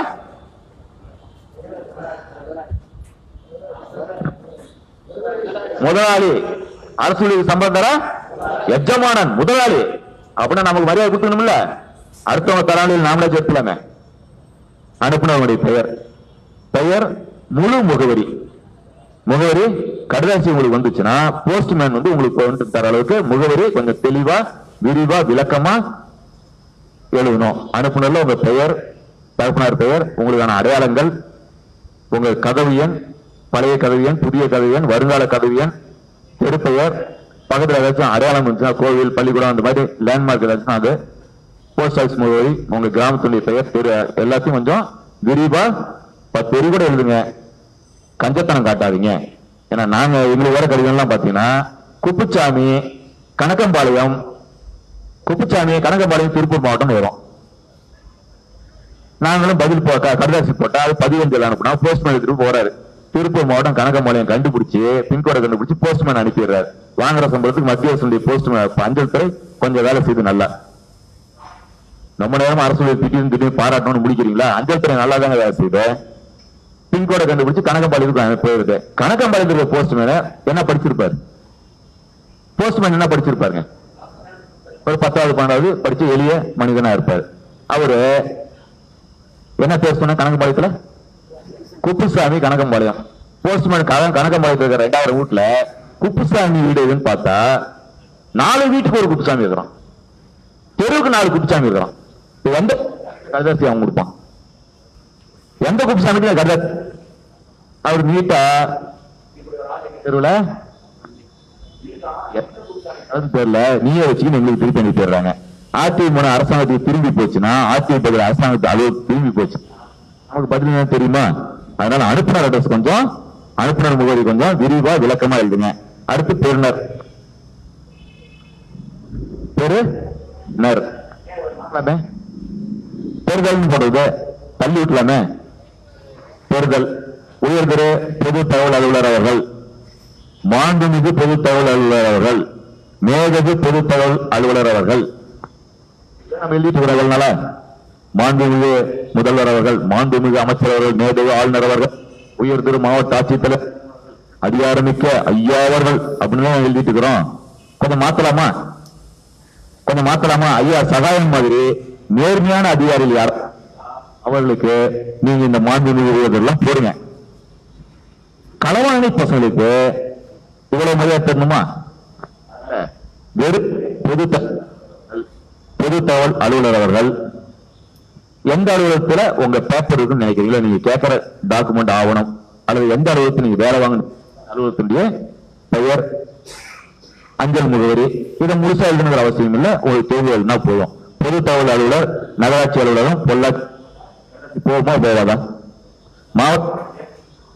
முதலாளி, அரசு ஊழியருக்கு சம்பளம் தர எஜமானன், முதலாளி. அப்படின்னா நமக்கு மரியாதை கொடுக்கணும்ல. அடுத்தவங்க தராளியில் நாமளே சேர்க்கலாமே. அனுப்புனவனுடைய பெயர், பெயர், முழு முகவரி. முகவரி கடிதாசி உங்களுக்கு வந்துச்சுன்னா போஸ்ட்மேன் உங்களுக்கு வந்து தர அளவுக்கு முகவரி கொஞ்சம் தெளிவா, விரிவா, விளக்கமா எழுதணும். அனுப்புனர்ல உங்க பெயர், தகப்பனார் பெயர், உங்களுக்கான அடையாளங்கள், உங்க கதவு எண், பழைய கதவு எண், புதிய கதவு எண், வருங்கால கதவு எண், தெருப்பெயர், பக்கத்துல ஏதாச்சும் அடையாளம் இருந்துச்சுன்னா கோவில், பள்ளிக்கூடம், அந்த மாதிரி லேண்ட்மார்க் ஏதாச்சும் அது, போஸ்ட் ஆஃபீஸ் முகவரி, உங்க கிராமத்துடைய பெயர், தெரு, எல்லாத்தையும் கொஞ்சம் விரிவா 10 பேரு கூட எழுதுங்க. கஞ்சத்தனம் காட்டாதீங்க. ஏன்னா நாங்க எங்களுக்கு வர கடிதம்லாம் பாத்தீங்கன்னா குப்புச்சாமி, கணக்கம்பாளையம், குப்புச்சாமி, கணக்கம்பாளையம், திருப்பூர் மாவட்டம் வரும். நாங்களும் பதில் கடிதாசி போட்டா அது 15 அனுப்புனா போஸ்ட்மேன் எடுத்துட்டு போறாரு. திருப்பூர் மாவட்டம் கணக்கம்பாளையம் கண்டுபிடிச்சு பின்கோடை கண்டுபிடிச்சு போஸ்ட்மேன் அனுப்பிடுறாரு. வாங்குற சம்பளத்துக்கு மத்திய அரசு போஸ்ட்மேன் அஞ்சல் துறை கொஞ்சம் வேலை செய்து நல்லா. ரொம்ப நேரம் அரசு திடீர்னு பாராட்டணும்னு முடிக்கிறீங்களா? அஞ்சல் துறை நல்லா தாங்க வேலை செய்யுது. பின்கோடை கண்டுபிடிச்சு கணக்கம்பாளையத்துக்கு போயிருக்கு. கணக்கம்பாளையத்துக்கு போஸ்ட்மேன் என்ன படிச்சிருப்பாரு? போஸ்ட்மேன் என்ன படிச்சிருப்பாருங்க? ஒரு 10வது 12வது படிச்சு எளிய மனிதனா இருப்பாரு. அவரு என்ன பேர் சொன்ன கணக்கம்பாளையத்துல குப்புசாமி கணக்கம்பாளையம் போஸ்ட்மேன் கணக்கம்பாளையத்துல இருக்கிற 2வது வீட்டுல குப்புசாமி வீடு எதுன்னு பார்த்தா 4 வீட்டுக்கு ஒரு குப்புசாமி இருக்கிறான், தெருவுக்கு 4 குப்புசாமி இருக்கிறான். எந்த கடைதாசி அவன் கொடுப்பான்? எந்த குப்புசாமிக்கு கடைதாசி? அவர் நீட்டா தெருவுல தெரியல நீயே வச்சுக்கின்னு எங்களுக்கு திருப்பி அனுப்பி போயிடுறாங்க. அதிமுக அரசாங்கத்துக்கு திரும்பி போச்சுன்னா அதிமுக அரசாங்கத்துக்கு அளவுக்கு திரும்பி போச்சு. நமக்கு பதில் என்ன தெரியுமா? அதனால அனுப்புனர் அட்ரஸ் கொஞ்சம், அனுப்புனர் முகவரி கொஞ்சம் விரிவா விளக்கமா எழுதுங்க. அடுத்து பெறுநர் பெறுதல் போடுறது தள்ளி விட்டலாமே. பெறுதல் உயர்திரு பொது தகவல் அலுவலர் அவர்கள், மாண்புமிகு பொது தகவல் அலுவலர் அவர்கள், மேதகு பொது தகவல் அலுவலர் அவர்கள் நம்ம எழுதிட்டு விடுறதுனால மாண்புமிகு முதல்வர் அவர்கள், மாண்புமிகு அமைச்சர் அவர்கள், மேதகு ஆளுநர் அவர்கள், உயர்திரு மாவட்ட ஆட்சித்தலைவர், அதிகாரமிக்க ஐயா அவர்கள் அப்படின்னு எழுதிட்டு இருக்கிறோம். கொஞ்சம் மாத்தலாமா? கொஞ்சம் மாத்தலாமா? ஐயா சகாயம் மாதிரி நேர்மையான அதிகாரிகள் யார் அவர்களுக்கு நீங்க இந்த மாண்புமிகு உயர்தெல்லாம் போடுங்க. களவாணி பசங்களுக்கு இவ்வளவு மரியாதை தரணுமா? பொது தகவல் அலுவலர் அவர்கள் எந்த அலுவலகத்துல உங்க பேப்பர் இருக்குன்னு நினைக்கிறீங்களோ, நீங்க கேட்கிற டாக்குமெண்ட் ஆவணம் அல்லது எந்த அலுவலகத்தில் நீங்க வேலை வாங்க அலுவலகத்தினுடைய பெயர், அஞ்சல் முகவரி, இதை முழுசா எழுதுங்கிற அவசியம் இல்லை. ஒரு தேர்வு எழுதினா போதும். பொது தகவல் அலுவலர் நகராட்சி அலுவலகம் பொள்ளாச்சி போகுமா போகாதா? மாவட்ட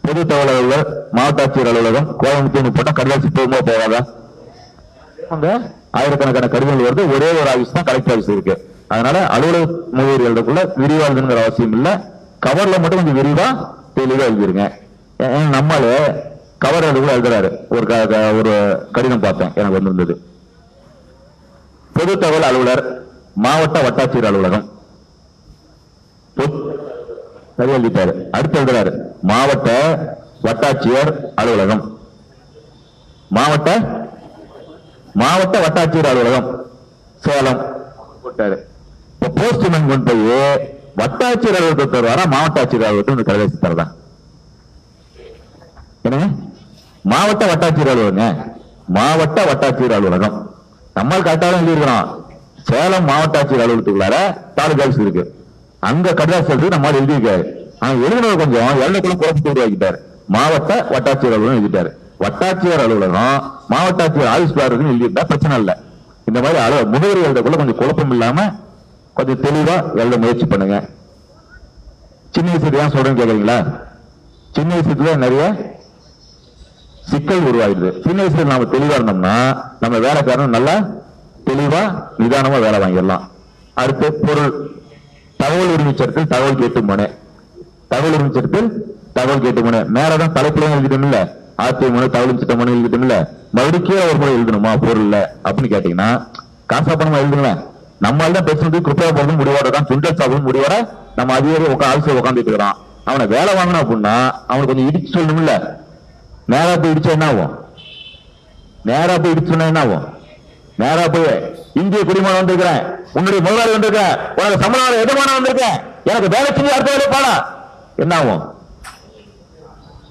பொது தகவல் அலுவலர் மாவட்ட ஆட்சியர் அலுவலகம் கோயம்புத்தூர் போட்டா கடிதாசி போகுமா போகாதா? ஆயிரக்கணக்கான கடிதங்கள் வருது. ஒரே ஒரு ஆபீஸ் தான் கலெக்டர் ஆபீஸ் இருக்கு. அதனால அலுவலக முகவரி எழுதக்குள்ள விரிவா எழுதுங்கிற அவசியம் இல்ல. கவர்ல மட்டும் கொஞ்சம் விரிவா தெளிவா எழுதிருங்க. நம்மளே கவர் எழுதுக்குள்ள எழுதுறாரு. ஒரு கடிதம் பார்த்தேன், எனக்கு வந்திருந்தது. பொது தகவல் அலுவலர் மாவட்ட வட்டாட்சியர் அலுவலகம் சரியா எழுதிட்டாரு. அடுத்து எழுதுறாரு மாவட்ட வட்டாட்சியர் அலுவலகம், மாவட்ட வட்டாட்சியர் அலுவலகம் சேலம் போட்டாரு. போஸ்ட்மேன் கொண்டு போய் வட்டாட்சியர் அலுவலகத்தை தருவாரா மாவட்ட ஆட்சியர் அலுவலகத்தை கடைசி தரதான்? என்ன மாவட்ட வட்டாட்சியர் அலுவலகம்? மாவட்ட வட்டாட்சியர் அலுவலகம் நம்மளுக்கு கரெக்டாக எழுதியிருக்கிறோம். சேலம் மாவட்ட ஆட்சியர் அலுவலகத்துக்குள்ளார தாலுகா ஆபீஸ் இருக்கு. அங்க கடைசி நம்மளால எழுதியிருக்காரு. ஆனா எழுதினவர் கொஞ்சம் எவ்வளவுக்குள்ள குழப்பத்தை உருவாக்கிட்டாரு. மாவட்ட வட்டாட்சியர் அலுவலகம் எழுதிட்டாரு. வட்டாட்சியர் அலுவலகம் மாவட்ட ஆட்சியர் ஆபீஸ் எழுதிட்டா பிரச்சனை இல்லை. இந்த மாதிரி முகவரி எழுதக்குள்ள கொஞ்சம் குழப்பம் இல்லாம கொஞ்சம் தெளிவா எழுத முயற்சி பண்ணுங்க. சின்ன வயசுல ஏன் சொல்றேன்னு கேக்குறீங்களா? சின்ன வயசுல நிறைய சிக்கல் உருவாயிடுது. சின்ன வயசுல நாம தெளிவா இருந்தோம்னா நம்ம வேலைக்காரன் நல்லா தெளிவா நிதானமா வேலை வாங்கிடலாம். அடுத்து பொருள் தகவல் உரிமை சட்டத்தில் தகவல் கேட்டு மனு, தகவல் உரிமை சட்டத்தில் தகவல் கேட்டு மனு மேலதான் தலைப்புல எழுதிட்டோம் இல்ல, அதிமுக தகவல் சட்ட மனு எழுதிட்டோம் இல்ல, மறுபடியும் ஒரு முறை எழுதணுமா பொருள் அப்படின்னு கேட்டீங்கன்னா காசா பணமா எழுதுங்களேன். நம்மளால தான் பேசுறது கிருப்பா போறது முடிவோட தான் சுண்டல் சாப்பிடும் முடிவோட நம்ம அதிகாரி ஆலோசனை உட்காந்துட்டு இருக்கிறான். அவனை வேலை வாங்கணும் அப்படின்னா அவனுக்கு கொஞ்சம் இடிச்சு சொல்லணும்ல. நேரா போய் இடிச்சா என்ன ஆகும்? நேரா போய் இடிச்சுன்னா என்ன ஆகும்? நேரா போய் இந்திய குடிமகன் வந்திருக்கிறேன், உன்னுடைய முதலாளி வந்திருக்கேன், உனக்கு சம்பளம் எதமான வந்திருக்கேன், எனக்கு வேலை செஞ்சு அடுத்த வேலை பாடா என்ன ஆகும்?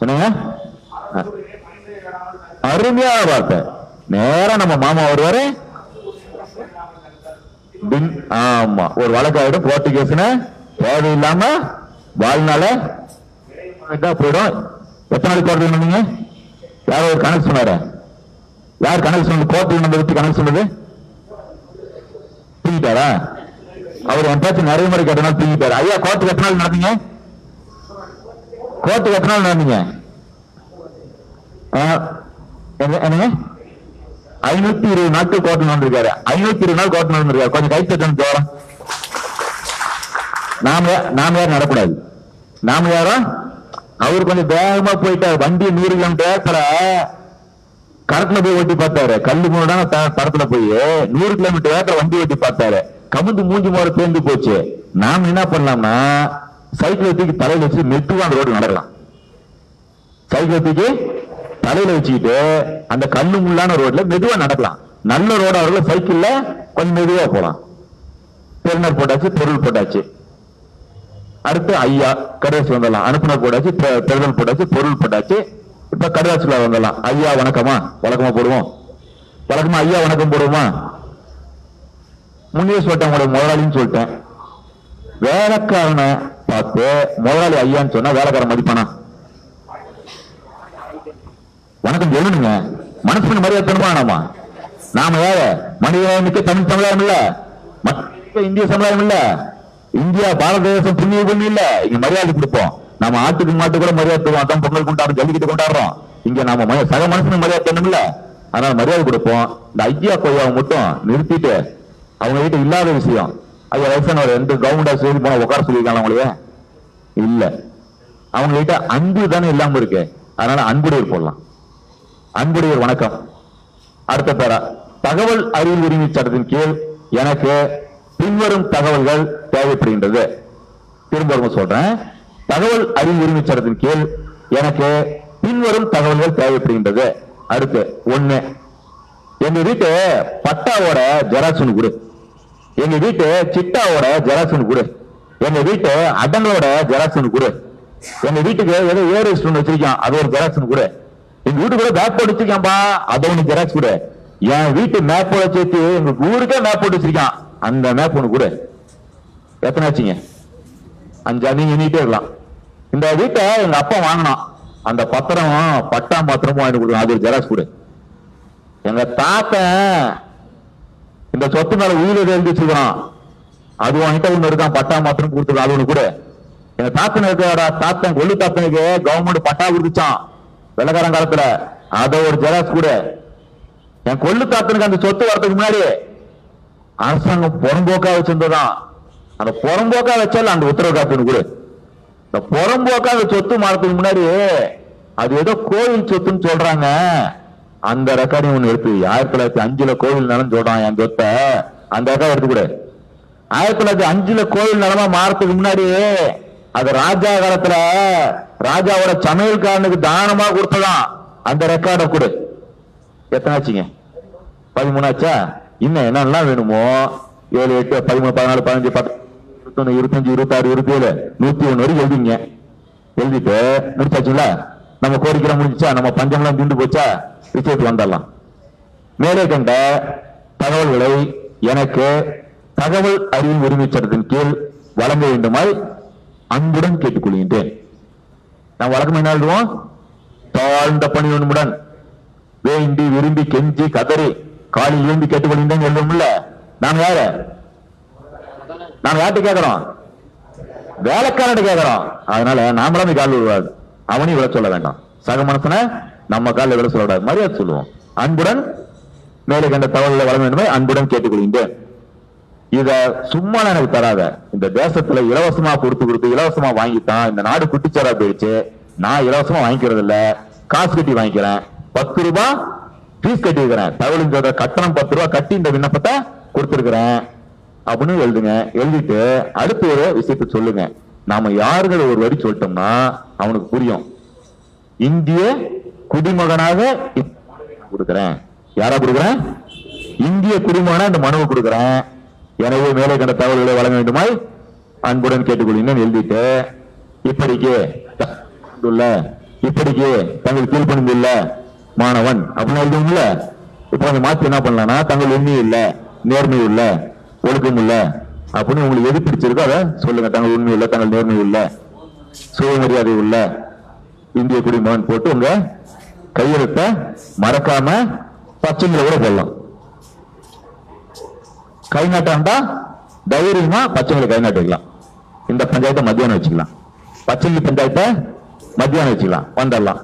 என்னங்க அருமையான வார்த்தை. நேரம் நம்ம மாமா வருவாரு. ஆமா ஒரு வழக்காயிடும் கோர்ட்டு கேஸ்னு தேவையில்லாம வாழ்நாள போயிடும். எத்தனை நாளைக்கு கோர்ட்டு சொன்னீங்க? யாரோ ஒரு கணக்கு சொன்னாரு. யார் கணக்கு சொன்னது? கோர்ட்டு நம்பர் வச்சு கணக்கு சொன்னது தூங்கிட்டாரா? அவர் என் பேச்சு நிறைய முறை கேட்டனால தூங்கிட்டாரு. ஐயா கோர்ட்டுக்கு எத்தனை நாள் நடந்தீங்க? கோர்ட்டுக்கு எத்தனை நாள் நடந்தீங்க? என்னங்க 520 நாட்கள் கோர்ட்டு நடந்திருக்காரு. 520 நாள் கோர்ட்டு நடந்திருக்காரு. கொஞ்சம் கைத்தட்டம் தோறம். நாம யாரும் நடக்கூடாது. நாம யாரும் அவர் கொஞ்சம் வேகமா போயிட்டாரு. வண்டி 100 கிலோமீட்டர் கரத்துல போய் ஓட்டி பார்த்தாரு. கல்லு மூடான தரத்துல போய் 100 கிலோமீட்டர் வேகத்துல வண்டி ஓட்டி பார்த்தாரு. கமுந்து மூஞ்சி மோர தேர்ந்து போச்சு. நாம என்ன பண்ணலாம்னா சைக்கிள் தூக்கி தலையில வச்சு மெட்டுவா அந்த ரோடு நடக்கலாம். சைக்கிள் தூக்கி தலையில வச்சுக்கிட்டு அந்த கல்லு முள்ளான ரோட்ல மெதுவா நடக்கலாம். நல்ல ரோடு அவர்கள் சைக்கிள்ல கொஞ்சம் மெதுவா போலாம். பெருனர் போட்டாச்சு, பொருள் போட்டாச்சு. அடுத்து ஐயா கடைசி வந்துடலாம். அனுப்புனர் போட்டாச்சு, பெருதல் போட்டாச்சு, பொருள் போட்டாச்சு. இப்ப கடைசியில வந்துடலாம். ஐயா வணக்கமா, வழக்கமா போடுவோம். வழக்கமா ஐயா வணக்கம் போடுவோமா? முன்னே சொல்லிட்டேன், உங்களுடைய முதலாளின்னு சொல்லிட்டேன். வேலைக்காரனை பார்த்து முதலாளி ஐயான்னு சொன்னா வேலைக்காரன் மதிப்பானா? வணக்கம் சொல்லணுங்க. மனசுக்கு மரியாதை தருமா? நாம வேற மனிதனுக்கு தமிழ் சமுதாயம் இல்ல, இந்திய சமுதாயம் இல்ல. இந்தியா பாரத தேசம் புண்ணிய பூமி இல்ல. இங்க மரியாதை கொடுப்போம். நம்ம ஆட்டுக்கு மாட்டு கூட மரியாதை தருவோம். அதான் பொங்கல் கொண்டாடுறோம், ஜல்லிக்கட்டு கொண்டாடுறோம். இங்க நாம சக மனுஷனுக்கு மரியாதை தரணும் இல்ல, அதனால மரியாதை கொடுப்போம். இந்த ஐயா கொய்யாவை மட்டும் நிறுத்திட்டு அவங்க கிட்ட இல்லாத விஷயம். ஐயா வயசானவர் எந்த கவர்மெண்ட் ஆஸ்பத்திரி போனா உட்கார சொல்லியிருக்காங்க அவங்களே இல்ல. அவங்க கிட்ட அன்பு தானே இல்லாம இருக்கு. அதனால அன்புடையர் போடலாம். அன்புடையர் வணக்கம். அடுத்த பேரா, தகவல் அறிவு உரிமை சட்டத்தின் கீழ் எனக்கு பின்வரும் தகவல்கள் தேவைப்படுகின்றது. திரும்ப சொல்றேன். தகவல் அறிவு உரிமை சட்டத்தின் கீழ் எனக்கு பின்வரும் தகவல்கள் தேவைப்படுகின்றது. அடுத்து 1, எங்க வீட்டு பட்டாவோட ஜெராக்ஸ் ஒன்று கொடு. எங்க வீட்டு சிட்டாவோட ஜெராக்ஸ் ஒன்று கொடு. எங்க வீட்டு அடங்களோட ஜெராக்ஸ் ஒன்று கொடு. எங்க வீட்டுக்கு ஏதோ ஏர் ஒன்று வச்சிருக்கான், அது ஒரு ஜெராக்ஸ் ஒன்று கொடு. எங்க வீட்டுக்கு மேப் போட்டு வச்சிருக்கான்பா, அதை ஒண்ணு ஜெராக்ஸ் கொடு. என் வீட்டு மேப்போட சேர்த்து எங்க ஊருக்கே மேப் போட்டு வச்சிருக்கான், அந்த மேப் ஒண்ணு கொடு. எத்தனை ஆச்சுங்க? 5. நீங்க எண்ணிட்டே இருக்கலாம். இந்த வீட்டை எங்க அப்பா வாங்கினான், அந்த பத்திரம் பட்டா பத்திரமும் வாங்கி கொடுக்கணும், அது ஒரு ஜெராக்ஸ் கொடு. எங்க தாத்தன் இந்த சொத்து மேல உயிர் எழுதி வச்சிருக்கான், அது வாங்கிட்ட ஒண்ணு இருக்கான், பட்டா மாத்திரம் கொடுத்துருக்கான், அது ஒண்ணு கூட. எங்க தாத்தனுக்கு தாத்தன் கொள்ளு தாத்தனுக்கு கவர்மெண்ட் பட்டா கொடுத்துச்சான் வெள்ளக்காரன் காலத்துல, அத ஒரு ஜெராக்ஸ் கூட. என் கொள்ளு தாத்தனுக்கு அந்த சொத்து வரதுக்கு முன்னாடி அரசாங்கம் புறம்போக்கா வச்சிருந்ததான், அந்த புறம்போக்கா வச்சால அந்த உத்தரவு காப்பீடு கூட. இந்த புறம்போக்கா அந்த சொத்து மாறதுக்கு முன்னாடி அது ஏதோ கோவில் சொத்துன்னு சொல்றாங்க, அந்த ரெக்கார்டையும் ஒண்ணு எடுத்து 1905 கோவில் நிலம் சொல்றான் என் சொத்தை, அந்த ரெக்கார்டு எடுத்து கூட. 1905 கோவில் நிலமா மாறதுக்கு முன்னாடி அது ராஜா காலத்துல ராஜாவோட சமையல்காரனுக்கு தானமா கொடுத்ததான், அந்த ரெக்கார்டை கொடு. எத்தனை ஆச்சுங்க? 13 ஆச்சா? இன்னும் என்னெல்லாம் வேணுமோ 7, 8, 13, 14, 15, 10, 21, 25, 26, 27, 101 வரைக்கும் எழுதிங்க. எழுதிட்டு முடிச்சாச்சுங்களா? நம்ம கோரிக்கை முடிஞ்சா, நம்ம பஞ்சம்லாம் தீண்டு போச்சா? விஷயத்துக்கு வந்துடலாம். மேலே கண்ட தகவல்களை எனக்கு தகவல் அறிவு உரிமை சட்டத்தின் கீழ் வழங்க வேண்டுமாய் அன்புடன் கேட்டுக்கொள்கின்றேன். நான் வழக்கம் என்ன எழுதுவோம்? தாழ்ந்த பணிவன்புடன் வேண்டி விரும்பி கெஞ்சி கதறி காலில் விரும்பி கேட்டுக்கொள்கின்றேன் எழுதும்ல. நாங்க யாரு? நாங்க யார்கிட்ட கேட்கிறோம்? வேலைக்காரன் கேட்கிறோம். அதனால நாமளும் காலில் விழுவாது, அவனையும் விட சொல்ல வேண்டாம். சக மனசனை நம்ம காலில் விட சொல்லக்கூடாது, மரியாதை சொல்லுவோம். அன்புடன் மேலே கண்ட தகவல்களை வழங்க வேண்டுமே அன்புடன் கேட்டுக்கொள்கின்றேன். இத சும்மா எனக்கு தராத. இந்த தேசத்துல இலவசமா கொடுத்து இலவசமா வாங்கித்தான் இந்த நாடு குட்டிச்சாரா போயிடுச்சு. நான் இலவசமா வாங்கிக்கிறது இல்ல, காசு கட்டி வாங்கிக்கிறேன். 10 ரூபாய் ஃபீஸ் கட்டி இருக்கிறேன். தகவல் கட்டணம் 10 ரூபாய் கட்டி இந்த விண்ணப்பத்தை கொடுத்திருக்கிறேன் அப்படின்னு எழுதுங்க. எழுதிட்டு அடுத்து ஒரு விஷயத்தை சொல்லுங்க. நாம யாருகளை ஒரு வரி சொல்லிட்டோம்னா அவனுக்கு புரியும். இந்திய குடிமகனாக கொடுக்கிறேன். யாரா கொடுக்கிறேன்? இந்திய குடிமகனா இந்த மனுவை கொடுக்கிறேன். எனவே மேலே கண்ட தகவல்களை வழங்க வேண்டுமாய் அன்புடன் கேட்டுக்கொள்கிறேன் எழுதிட்டு, இப்படிக்கு தங்கள் கீழ்பணிந்துள்ள மாணவன் அப்படின்னு எழுதுங்கள. இப்ப கொஞ்சம் மாத்தி என்ன பண்ணலாம்னா, தங்கள் உண்மை இல்ல, நேர்மை உள்ள, ஒழுக்கம் இல்ல அப்படின்னு உங்களுக்கு எது பிடிச்சிருக்கோ அதை சொல்லுங்க. தங்கள் உண்மை உள்ள, தங்கள் நேர்மை உள்ள, சுயமரியாதை உள்ள இந்திய குடிமகன் போட்டு உங்க கையெழுத்தை மறக்காம பச்சைங்களை கூட போடலாம். கை நாட்டாண்டா தைரியமா பச்சைங்களை கை நாட்டு வைக்கலாம். இந்த பஞ்சாயத்தை மத்தியானம் வச்சுக்கலாம், பச்சை பஞ்சாயத்தை மத்தியானம் வச்சுக்கலாம், வந்துடலாம்.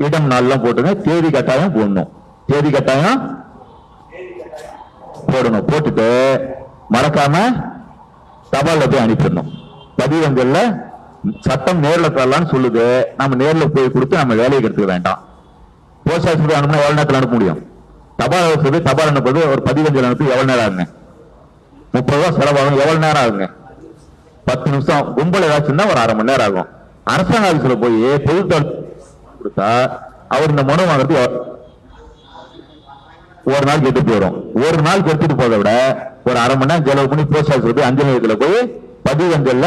இடம் நாள்லாம் போட்டுங்க. தேதி கட்டாயம் போடணும், தேதி கட்டாயம் போடணும். போட்டுட்டு மறக்காம தபால்ல போய் அனுப்பிடணும். பதிவங்கள்ல சட்டம் நேர்ல தரலான்னு சொல்லுது, நம்ம நேர்ல போய் கொடுத்து நம்ம வேலையை எடுத்துக்க வேண்டாம். போஸ்ட் ஆஃபீஸ் அனுப்பினா எவ்வளவு நேரத்தில் அனுப்ப முடியும்? தபால் வசதி தபால் அனுப்புறது ஒரு பதிவஞ்சல் அனுப்பி எவ்வளவு நேரம் ஆகுங்க? 30 ரூபா செலவாகும். எவ்வளவு நேரம் ஆகுங்க? 10 நிமிஷம். கும்பல் ஏதாச்சும் தான் ஒரு அரை மணி நேரம் ஆகும். அரசாங்க ஆபீஸ்ல போய் பொதுத்தொடர்பு கொடுத்தா அவர் இந்த மனு வாங்குறது ஒரு நாள் கெட்டு போயிடும். ஒரு நாள் கெடுத்துட்டு போறதை விட ஒரு அரை மணி நேரம் செலவு பண்ணி போஸ்ட் ஆஃபீஸ் போய் அஞ்சல் நிலையத்துல போய் பதிவஞ்சல்ல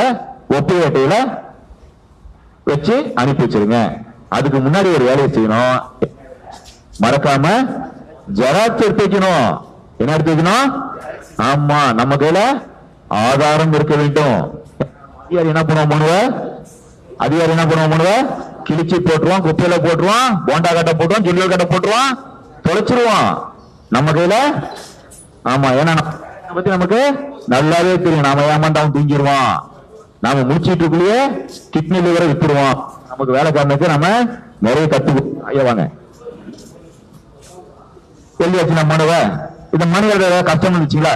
ஒப்புகை அட்டையில வச்சு அனுப்பி வச்சிருங்க. அதுக்கு முன்னாடி ஒரு வேலையை செய்யணும், மறக்காம ஜெராக்ஸ் எடுத்து வைக்கணும். என்ன எடுத்து வைக்கணும்? ஆமா, நம்ம கையில ஆதாரம் இருக்க வேண்டும். அதிகாரி என்ன பண்ணுவோம் மனுவ கிழிச்சு போட்டுருவான், குப்பையில போட்டுருவான், போண்டா கட்டை போட்டுருவான், ஜுல்லியல் கட்டை போட்டுருவான், தொலைச்சிருவான். நம்ம கையில ஆமா, ஏன்னா பத்தி நமக்கு நல்லாவே தெரியும். நாம ஏமாண்டாவும் தூங்கிடுவான், நாம முடிச்சிட்டுக்குள்ளேயே கிட்னி லிவரை வித்துருவோம். நமக்கு வேலைக்காரனுக்கு நம்ம நிறைய கத்து ஐயா வாங்க எழுதியாச்சு நம்ம மனுவை. இந்த மனு எழுத கஷ்டம் இருந்துச்சுங்களா?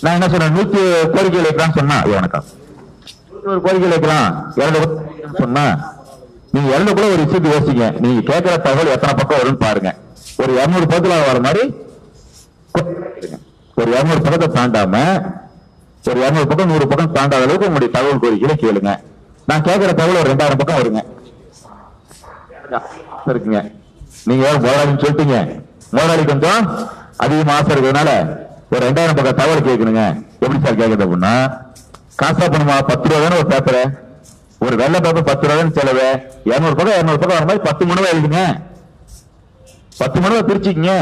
நான் என்ன சொல்றேன், 100 கோரிக்கை வைக்கலாம்னு சொன்னா வணக்கம் 100 கோரிக்கை வைக்கலாம் 200 சொன்னா நீங்க 200 கூட ஒரு விஷயத்தை யோசிங்க. நீங்க கேட்கிற தகவல் எத்தனை பக்கம் வரும்னு பாருங்க. ஒரு 200 பக்கத்துல வர மாதிரி ஒரு 200 பக்கத்தை தாண்டாம ஒரு 200 பக்கம் 100 பக்கம் தாண்டாத அளவுக்கு உங்களுடைய தகவல் கோரிக்கையில கேளுங்க. நான் கேட்கிற தகவல் ஒரு 2000 பக்கம் வருங்க இருக்குங்க. நீங்க முதலாளின்னு சொல்லிட்டீங்க, முதலாளி கொஞ்சம் அதிகமா ஆசை இருக்கிறதுனால ஒரு 2000 பக்கம் தகவல் கேட்கணுங்க. எப்படி சார் கேட்கறது அப்படின்னா, காசா பண்ணுமா 10 ரூபா தானே ஒரு பேப்பரு, ஒரு வெள்ளை பேப்பர் 10 ரூபா தானே செலவு. 200 பக்கம் வர மாதிரி 10 மனுவை எழுதுங்க, 10 மனுவை பிரிச்சுக்கீங்க.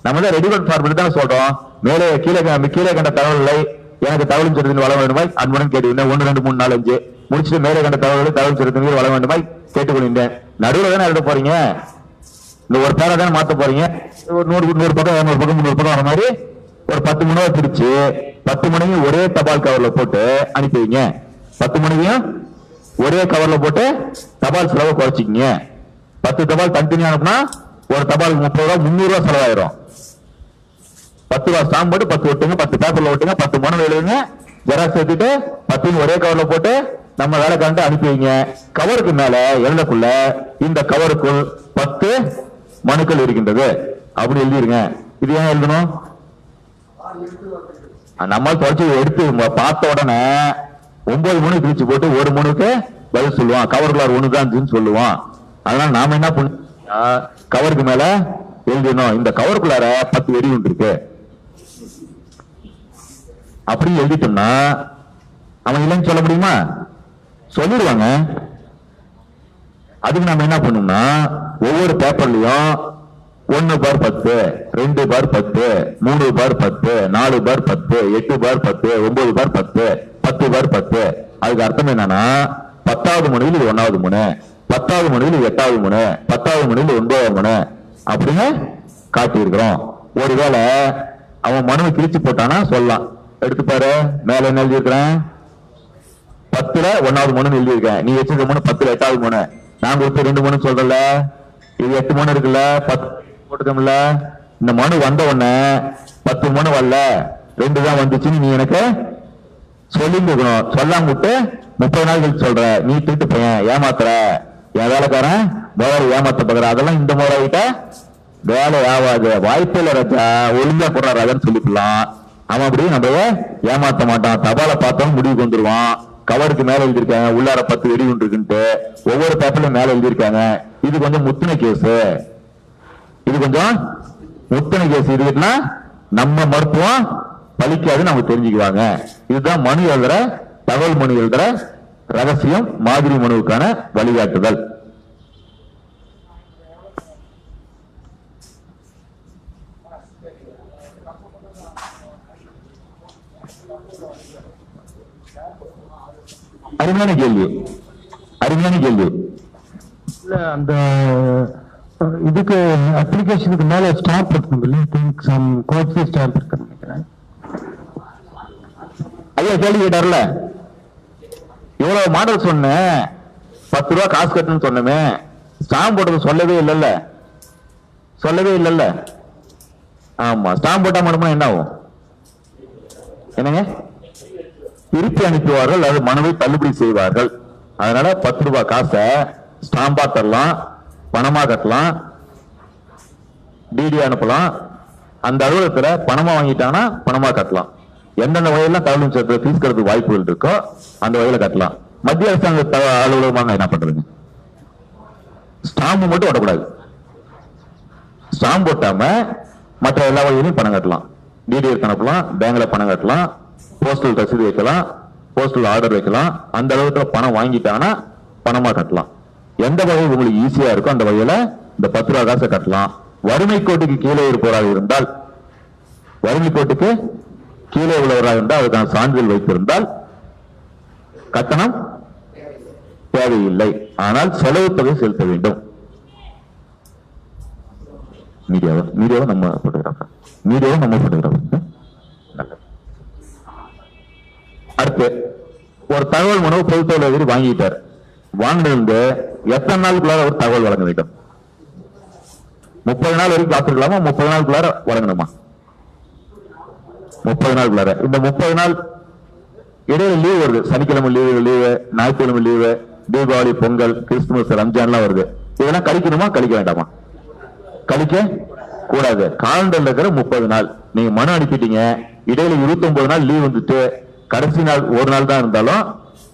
நம்ம தான் ரெடிமேட் ஃபார்மேட் தான் சொல்றோம். மேலே கீழே கண்ட தகவல்களை எனக்கு தகவல் சொல்றதுன்னு வள வேண்டுமாய் அன்புடன் கேட்டுக்கிட்டேன். 1 2 3 4 5 முடிச்சுட்டு மேலே கண்ட தகவல் சொல்றதுன்னு வள வேண்டுமாய் கேட்டுக்கொண்டேன். நடுவில் தானே எழுத போறீங்க, இந்த ஒரு பேரை தானே மாத்த போறீங்க. ஒரு 100 பக்கம் 200 பக்கம் 300 பக்கம் வர மாதிரி ஒரு 10 மனுவை பிரிச்சு 10 மணியும் ஒரே தபால் கவர்ல போட்டு அனுப்பி வைங்க. 10 மணியும் ஒரே கவர்ல போட்டு தபால் செலவை குறைச்சிக்கீங்க. 10 தபால் தனித்தனியா அனுப்புனா ஒரு தபாலுக்கு 30 ரூபா 300 ரூபா செலவாயிரும். 10 ரூபா ஸ்டாம்ப் போட்டு 10 ஒட்டுங்க, 10 பேப்பர்ல ஒட்டுங்க, 10 மனு எழுதுங்க, ஜெராக்ஸ் எடுத்துட்டு 10 ஒரே கவர்ல போட்டு நம்ம வேலைக்காரன்ட்டு அனுப்பி வைங்க. கவருக்கு மேல எழுதக்குள்ள இந்த கவருக்குள் 10 மனுக்கள் இருக்கின்றது அப்படி எழுதிருங்க. இது ஏன் எழுதணும்? நம்ம தொலைச்சு எடுத்து பார்த்த உடனே 9 மணி பிரிச்சு போட்டு ஒரு மனுக்கு பதில் சொல்லுவான், கவருக்குள்ள 1 தான் சொல்லுவான். அதனால நாம என்ன பண்ண, கவருக்கு மேல எழுதணும் இந்த கவருக்குள்ளார 10 வெடி ஒன்று இருக்கு அப்படி எழுதிட்டோம்னா அவன் இல்லைன்னு சொல்ல முடியுமா? சொல்லிடுவாங்க. அதுக்கு நம்ம என்ன பண்ணோம்னா ஒவ்வொரு பேப்பர்லயும் 1/10, 2/10, 3/10, 4/10, 8/10, 9/10, 10/10. அதுக்கு அர்த்தம் என்னன்னா 10வது மணியில் இது 1வது மணி, 10வது மணியில் 8வது மணி, 10வது மணியில் 9வது மணி அப்படின்னு காட்டி இருக்கிறோம். ஒருவேளை அவன் மனுவை கிழிச்சு போட்டானா சொல்லலாம், எடுத்து பாரு மேல என்ன எழுதி இருக்கிறேன், 10ல 1வது மனு எழுதி இருக்கேன், நீ வச்சிருக்க மனு 10ல 8வது மனு, நாங்க ஒருத்தர் 2 மனு சொல்றல, இது 8 மனு இருக்குல்ல, 10 போட்டுக்கோம்ல. இந்த மனு வந்த உடனே 10 மனு வரல 2 தான் வந்துச்சுன்னு நீ எனக்கு சொல்லிட்டு இருக்கணும். சொல்லாம விட்டு 30 நாள் கழிச்சு சொல்ற, நீ திருட்டு பையன் ஏமாத்துற, என் வேலைக்காரன் முதல்ல ஏமாத்த பாக்குற, அதெல்லாம் இந்த முதலாளிட்ட வேலை ஆகாது, வாய்ப்பு இல்ல ராஜா, ஒழுங்கா போடுற ராஜான்னு சொல்லிக்கலாம். அவன் அப்படியே நம்ம ஏமாத்த மாட்டான். தபாலை பார்த்தோம் முடிவுக்கு வந்துருவான். கவருக்கு மேல எழுதியிருக்காங்க உள்ளார 10 வெடி ஒன்று இருக்குன்ட்டு, ஒவ்வொரு பேப்பர்லயும் மேல எழுதியிருக்காங்க. இது கொஞ்சம் முத்தின கேஸ், இது கொஞ்சம் முத்தின கேஸ். இதுன்னா நம்ம மருத்துவம் பலிக்காது நம்ம தெரிஞ்சுக்குவாங்க. இதுதான் மனு எழுதுற, தகவல் மனு எழுதுற ரகசியம், மாதிரி மனுவுக்கான வழிகாட்டுதல். அருமையான கேள்வி, அருமையான கேள்வி. இல்ல அந்த இதுக்கு அப்ளிகேஷனுக்கு மேல ஸ்டாம்ப் இருக்கும், கோர்ட்ல ஸ்டாம்ப் இருக்கு நினைக்கிறேன். ஐயா கேள்வி கேட்டார்ல, இவ்வளவு மாடல் சொன்னேன், 10 ரூபா காசு கட்டணும்னு சொன்னமே, ஸ்டாம்ப் போட்டது சொல்லவே இல்லைல்ல, சொல்லவே இல்லைல்ல. ஆமா, ஸ்டாம்ப் போட்டா மட்டுமா என்ன ஆகும்? என்னங்க, திருப்பி அனுப்புவார்கள், அது மனுவை தள்ளுபடி செய்வார்கள். அதனால 10 ரூபாய் காசை ஸ்டாம்பா தரலாம், பணமா கட்டலாம், டிடி அனுப்பலாம். அந்த அலுவலகத்துல பணமா வாங்கிட்டாங்கன்னா பணமா கட்டலாம். எந்தெந்த வகையில தகவல் சேர்த்து ஃபீஸ் கட்டுறதுக்கு வாய்ப்புகள் இருக்கோ அந்த வகையில கட்டலாம். மத்திய அரசாங்க அலுவலகமாக என்ன பண்றதுங்க, ஸ்டாம்பு மட்டும் ஓட்டக்கூடாது. ஸ்டாம்ப் போட்டாம மற்ற எல்லா வழியிலும் பணம் கட்டலாம். டிடிஎஸ் அனுப்பலாம், பேங்க்ல பணம் கட்டலாம், போஸ்டல் ரசீது வைக்கலாம், போஸ்டல் ஆர்டர் வைக்கலாம். அந்த அளவுக்கு பணம் வாங்கிட்டாங்கன்னா பணமா கட்டலாம். எந்த வகை உங்களுக்கு ஈஸியா இருக்கோ அந்த வகையில இந்த 10 ரூபா காசை கட்டலாம். வறுமை கோட்டுக்கு கீழே இருப்பவராக இருந்தால், வறுமை கோட்டுக்கு கீழே உள்ளவராக இருந்தால், அதுக்கான சான்றிதழ் வைத்திருந்தால் கட்டணம் தேவையில்லை. ஆனால் செலவு தொகை செலுத்த வேண்டும். மீடியாவை நம்ம போட்டோகிராஃபர், மீடியாவை நம்ம போட்டோகிராஃபர். அடுத்து ஒரு தகவல் மனு பொதுத்தொழில் அதிகாரி வாங்கிட்டார். வாங்கினது எத்தனை நாளுக்குள்ளார ஒரு தகவல் வழங்க வேண்டும்? 30 நாள் வரைக்கும் காத்திருக்கலாமா? 30 நாளுக்குள்ளார வழங்கணுமா? 30 நாளுக்குள்ளார. இந்த 30 நாள் இடையில லீவ் வருது. சனிக்கிழமை லீவு, ஞாயிற்றுக்கிழமை லீவு, தீபாவளி, பொங்கல், கிறிஸ்துமஸ், ரம்ஜான்லாம் வருது. இதெல்லாம் கழிக்கணுமா கழிக்க வேண்டாமா? கழிக்க கூடாது. காலண்டர்ல இருக்கிற 30 நாள் நீங்க மனு அனுப்பிட்டீங்க, இடையில 29 நாள் லீவ் வந்துட்டு கடைசி நாள் ஒரு நாள் தான் இருந்தாலும்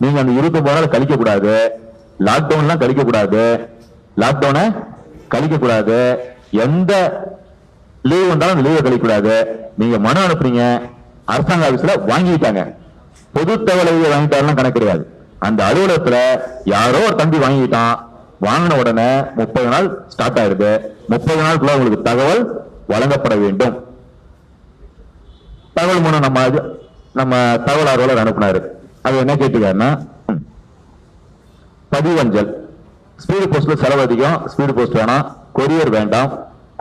நீங்க அந்த 29 நாள் கழிக்க கூடாது. லாக்டவுன்லாம் கழிக்க கூடாது. லாக்டவுனை கழிக்க கூடாது. எந்த லீவ் வந்தாலும் அந்த லீவை கழிக்க கூடாது. நீங்க மனு அனுப்புறீங்க, அரசாங்க ஆபீஸ்ல வாங்கிட்டாங்க, பொது தகவலை வாங்கிட்டாலும் கணக்கு கிடையாது. அந்த அலுவலகத்துல யாரோ ஒரு தம்பி வாங்கிட்டான், வாங்கின உடனே 30 நாள் ஸ்டார்ட் ஆயிடுது. 30 நாளுக்குள்ள உங்களுக்கு தகவல் வழங்கப்பட வேண்டும். தகவல் மூலம் நம்ம தகவல் ஆர்வலர் அனுப்பினாரு. அது என்ன கேட்டுக்காருன்னா, பதிவஞ்சல் ஸ்பீடு போஸ்ட்ல செலவு அதிகம், ஸ்பீடு போஸ்ட் வேணாம், கொரியர் வேண்டாம்,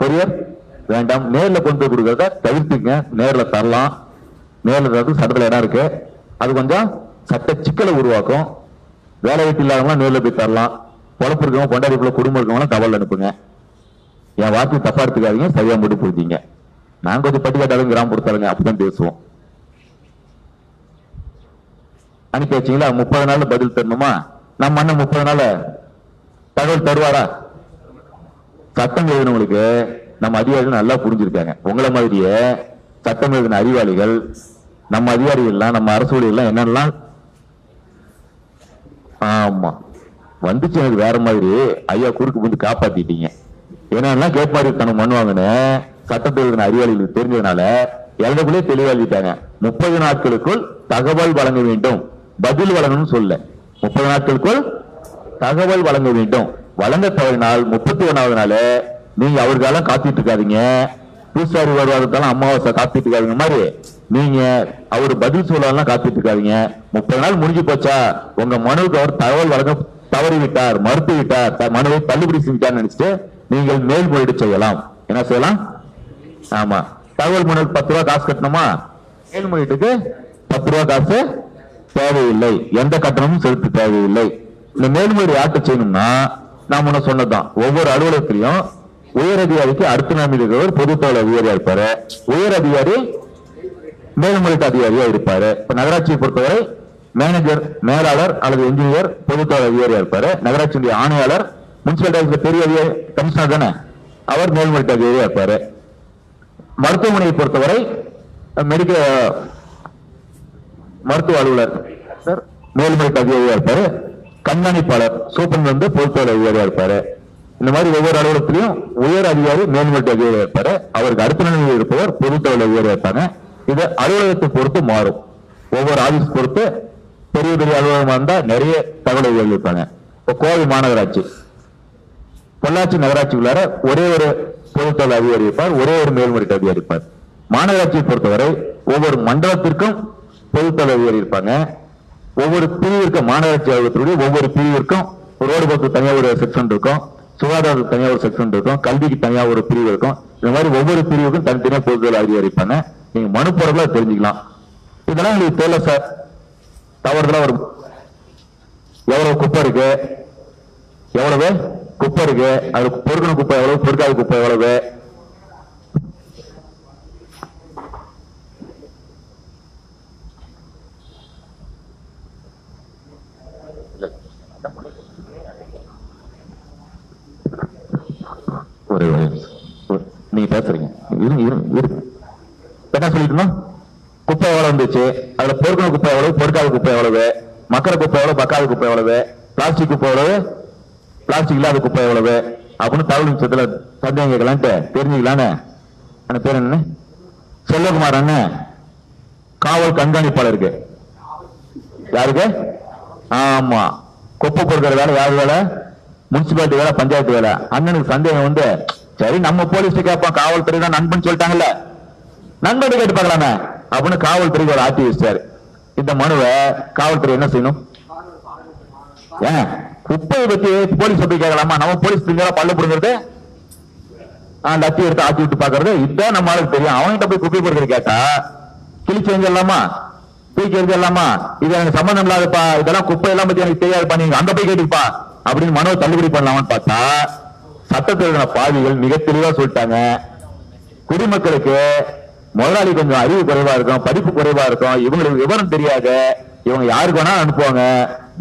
கொரியர் வேண்டாம், நேர்ல கொண்டு போய் கொடுக்கறத தவிர்த்துங்க. நேர்ல தரலாம், நேர்ல தரது சட்டத்துல இடம் இருக்கு. அது கொஞ்சம் சட்ட சிக்கலை உருவாக்கும். வேலை வீட்டு இல்லாதவங்க நேர்ல போய் தரலாம். பொழப்பு இருக்கவங்க, கொண்டாடிப்புல குடும்பம் இருக்கவங்க தகவல் அனுப்புங்க. என் வார்த்தை தப்பா எடுத்துக்காதீங்க, சரியா மட்டும் புரிஞ்சிங்க. நான் கொஞ்சம் பட்டிக்காட்டாலும் கிராமப்புறத்தாளுங்க அப்படிதான் பேசுவோம். அனுப்பி வச்சீங்களா? 30 நாள்ல பதில் தரணுமா? நம்ம அண்ணன் 30 நாள் தகவல் தருவாரா? சட்டம் எழுதினவங்களுக்கு நம்ம அதிகாரிகள் நல்லா புரிஞ்சிருக்காங்க. உங்களை மாதிரியே சட்டம் எழுதின அறிவாளிகள் நம்ம அதிகாரிகள்லாம், நம்ம அரசு ஊழியெல்லாம் என்னெல்லாம் ஆமா வந்துச்சு. எனக்கு வேற மாதிரி ஐயா குறுக்கு வந்து காப்பாத்திட்டீங்க. என்னெல்லாம் கேட்பாரு பண்ணுவாங்கன்னு சட்டத்தில் எழுதின அறிவாளிகளுக்கு தெரிஞ்சதுனால எழுதக்குள்ளே தெளிவாளிட்டாங்க. 30 நாட்களுக்குள் தகவல் வழங்க வேண்டும், பதில் வழங்கணும்னு சொல்ல. 30 நாட்களுக்குள் தகவல் வழங்க வேண்டும். வழங்க தவறினால் 31வது நாள் நீங்க அவருக்கெல்லாம் காத்துட்டு இருக்காதீங்க. பூசாரி வருவாருக்கெல்லாம் அமாவாசை காத்துட்டு இருக்காதீங்க மாதிரி நீங்க அவரு பதில் சொல்லலாம் காத்துட்டு இருக்காதீங்க. 30 நாள் முடிஞ்சு போச்சா, உங்க மனுவுக்கு அவர் தகவல் வழங்க தவறிவிட்டார், மறுத்து விட்டார், மனுவை தள்ளுபடி செஞ்சார் நினைச்சிட்டு நீங்கள் மேல்முறையீடு செய்யலாம். என்ன செய்யலாம்? ஆமா, தகவல் மனு 10 ரூபா காசு கட்டணுமா? மேல்முறையீட்டுக்கு 10 ரூபா காசு தேவையில்லை, எந்த கட்டணமும் செலுத்த தேவையில்லை. இந்த மேல்முறையீடு யார்கிட்ட செய்யணும்னா, நான் முன்ன சொன்னதுதான், ஒவ்வொரு அலுவலகத்திலையும் உயர் அதிகாரிக்கு அடுத்த நாமில் இருக்கிறவர் பொதுத்தகவல் அதிகாரியா இருப்பாரு, உயர் அதிகாரி மேல்முறையீட்டு அதிகாரியா இருப்பாரு. இப்ப நகராட்சியை பொறுத்தவரை மேனேஜர், மேலாளர் அல்லது என்ஜினியர் பொதுத்தகவல் அதிகாரியா இருப்பாரு. நகராட்சியுடைய ஆணையாளர், முனிசிபாலிட்டி பெரிய அதிகாரி கமிஷனர் தானே, அவர் மேல்முறையீட்டு அதிகாரியா இருப்பாரு. மருத்துவமனையை பொறுத்தவரை மருத்துவ அலுவலர் மேல்முறையீட்டு அதிகாரியா இருப்பாரு. கண்காணிப்பாளர் சூப்பரண்ட் பொதுத்தகவல் அதிகாரியா இருப்பாரு. இந்த மாதிரி ஒவ்வொரு அலுவலகத்திலையும் உயர் அதிகாரி மேல்முறையீட்டு அதிகாரியா இருப்பாரு. அவருக்கு அடுத்த நிலையில் இருப்பவர் பொதுத்தகவல் அதிகாரியா இருப்பாங்க. இது அலுவலகத்தை பொறுத்து மாறும். ஒவ்வொரு ஆபீஸ் பொறுத்து பெரிய பெரிய அலுவலகமா இருந்தா நிறைய தகவல் அதிகாரிகள் இருப்பாங்க. இப்போ கோவை மாநகராட்சி, பொள்ளாச்சி நகராட்சி உள்ளார ஒரே ஒரு பொதுத்தகவல் அதிகாரி இருப்பார், ஒரே ஒரு மேல்முறையீட்டு அதிகாரி இருப்பார். மாநகராட்சியை பொறுத்தவரை ஒவ்வொரு மண்டலத்திற்கும் பொதுத்தகவல் அதிகாரி இருப்பாங்க. ஒவ்வொரு பிரிவிற்கும், மாநகராட்சி அலுவலகத்துடைய ஒவ்வொரு பிரிவிற்கும் ரோடு போக்கு தனியாக ஒரு செக்ஷன் இருக்கும், சுகாதாரத்துக்கு தனியாக ஒரு செக்ஷன் இருக்கும், கல்விக்கு தனியாக ஒரு பிரிவு இருக்கும். இந்த மாதிரி ஒவ்வொரு பிரிவுக்கும் தனித்தனியாக பொதுத்தகவல் அதிகாரி இருப்பாங்க. நீங்க மனு போறதுல தெரிஞ்சுக்கலாம். இதெல்லாம் உங்களுக்கு தெரியல சார், தவறுதலா வரும். எவ்வளவு குப்பை இருக்கு, எவ்வளவு குப்பை இருக்கு, அது பொறுக்கணும் குப்பை எவ்வளவு, பொறுக்காத குப்பை எவ்வளவு, நீங்க பேசுறீங்க என்ன சொல்லிக்கணும்? குப்பை எவ்வளவு வந்துச்சு, அதுல பொறுக்கணும் குப்பை எவ்வளவு, பொறுக்காத குப்பை எவ்வளவு, மக்கர குப்பை எவ்வளவு, பக்காத குப்பை எவ்வளவு, பிளாஸ்டிக் குப்பை எவ்வளவு, பிளாஸ்டிக் இல்லாத குப்பை எவ்வளவு அப்படின்னு தகவல் சந்தேகம் கேட்கலான்ட்டு தெரிஞ்சுக்கலான்னு அந்த பேர் என்ன, செல்வகுமார் அண்ணன் காவல் கண்காணிப்பாளருக்கு. யாருக்கு? ஆமா, குப்பை பொறுக்கிற வேலை யாரு வேலை? முனிசிபாலிட்டி வேலை, பஞ்சாயத்து வேலை. அண்ணனுக்கு சந்தேகம் வந்து, சரி நம்ம போலீஸ் கேட்போம், காவல்துறை தான் நண்பன் சொல்லிட்டாங்கல்ல, நண்பன் கேட்டு பார்க்கலாமே அப்படின்னு காவல்துறைக்கு ஒரு ஆட்சி வச்சாரு. இந்த மனுவை காவல்துறை என்ன செய்யணும்? ஏன் குப்பையை பத்தி போலீஸ் போய் கேட்கலாமா? நம்ம போலீஸ் பல்ல புடுங்கிறது, லத்தி எடுத்து ஆட்டி விட்டு பாக்குறது, இதுதான் நம்ம ஆளுக்கு தெரியும். அவன்கிட்ட போய் குப்பை பொறுக்கிறது கேட்டா கிழிச்சு எங்கலாமா, தூக்கி எறிஞ்சிடலாமா, இது எனக்கு சம்பந்தம் இல்லாதப்பா, இதெல்லாம் குப்பை எல்லாம் பத்தி எனக்கு தெரியாதுப்பா, நீங்க அங்க போய் கேட்டுப்பா அப்படின்னு மனுவை தள்ளுபடி பண்ணலாமான்னு பார்த்தா சட்டத்தில் பாவிகள் மிக தெளிவா சொல்லிட்டாங்க. குடிமக்களுக்கு முதலாளி கொஞ்சம் அறிவு குறைவா இருக்கும், படிப்பு குறைவா இருக்கும், இவங்களுக்கு விவரம் தெரியாது, இவங்க யாருக்கு வேணா அனுப்புவாங்க.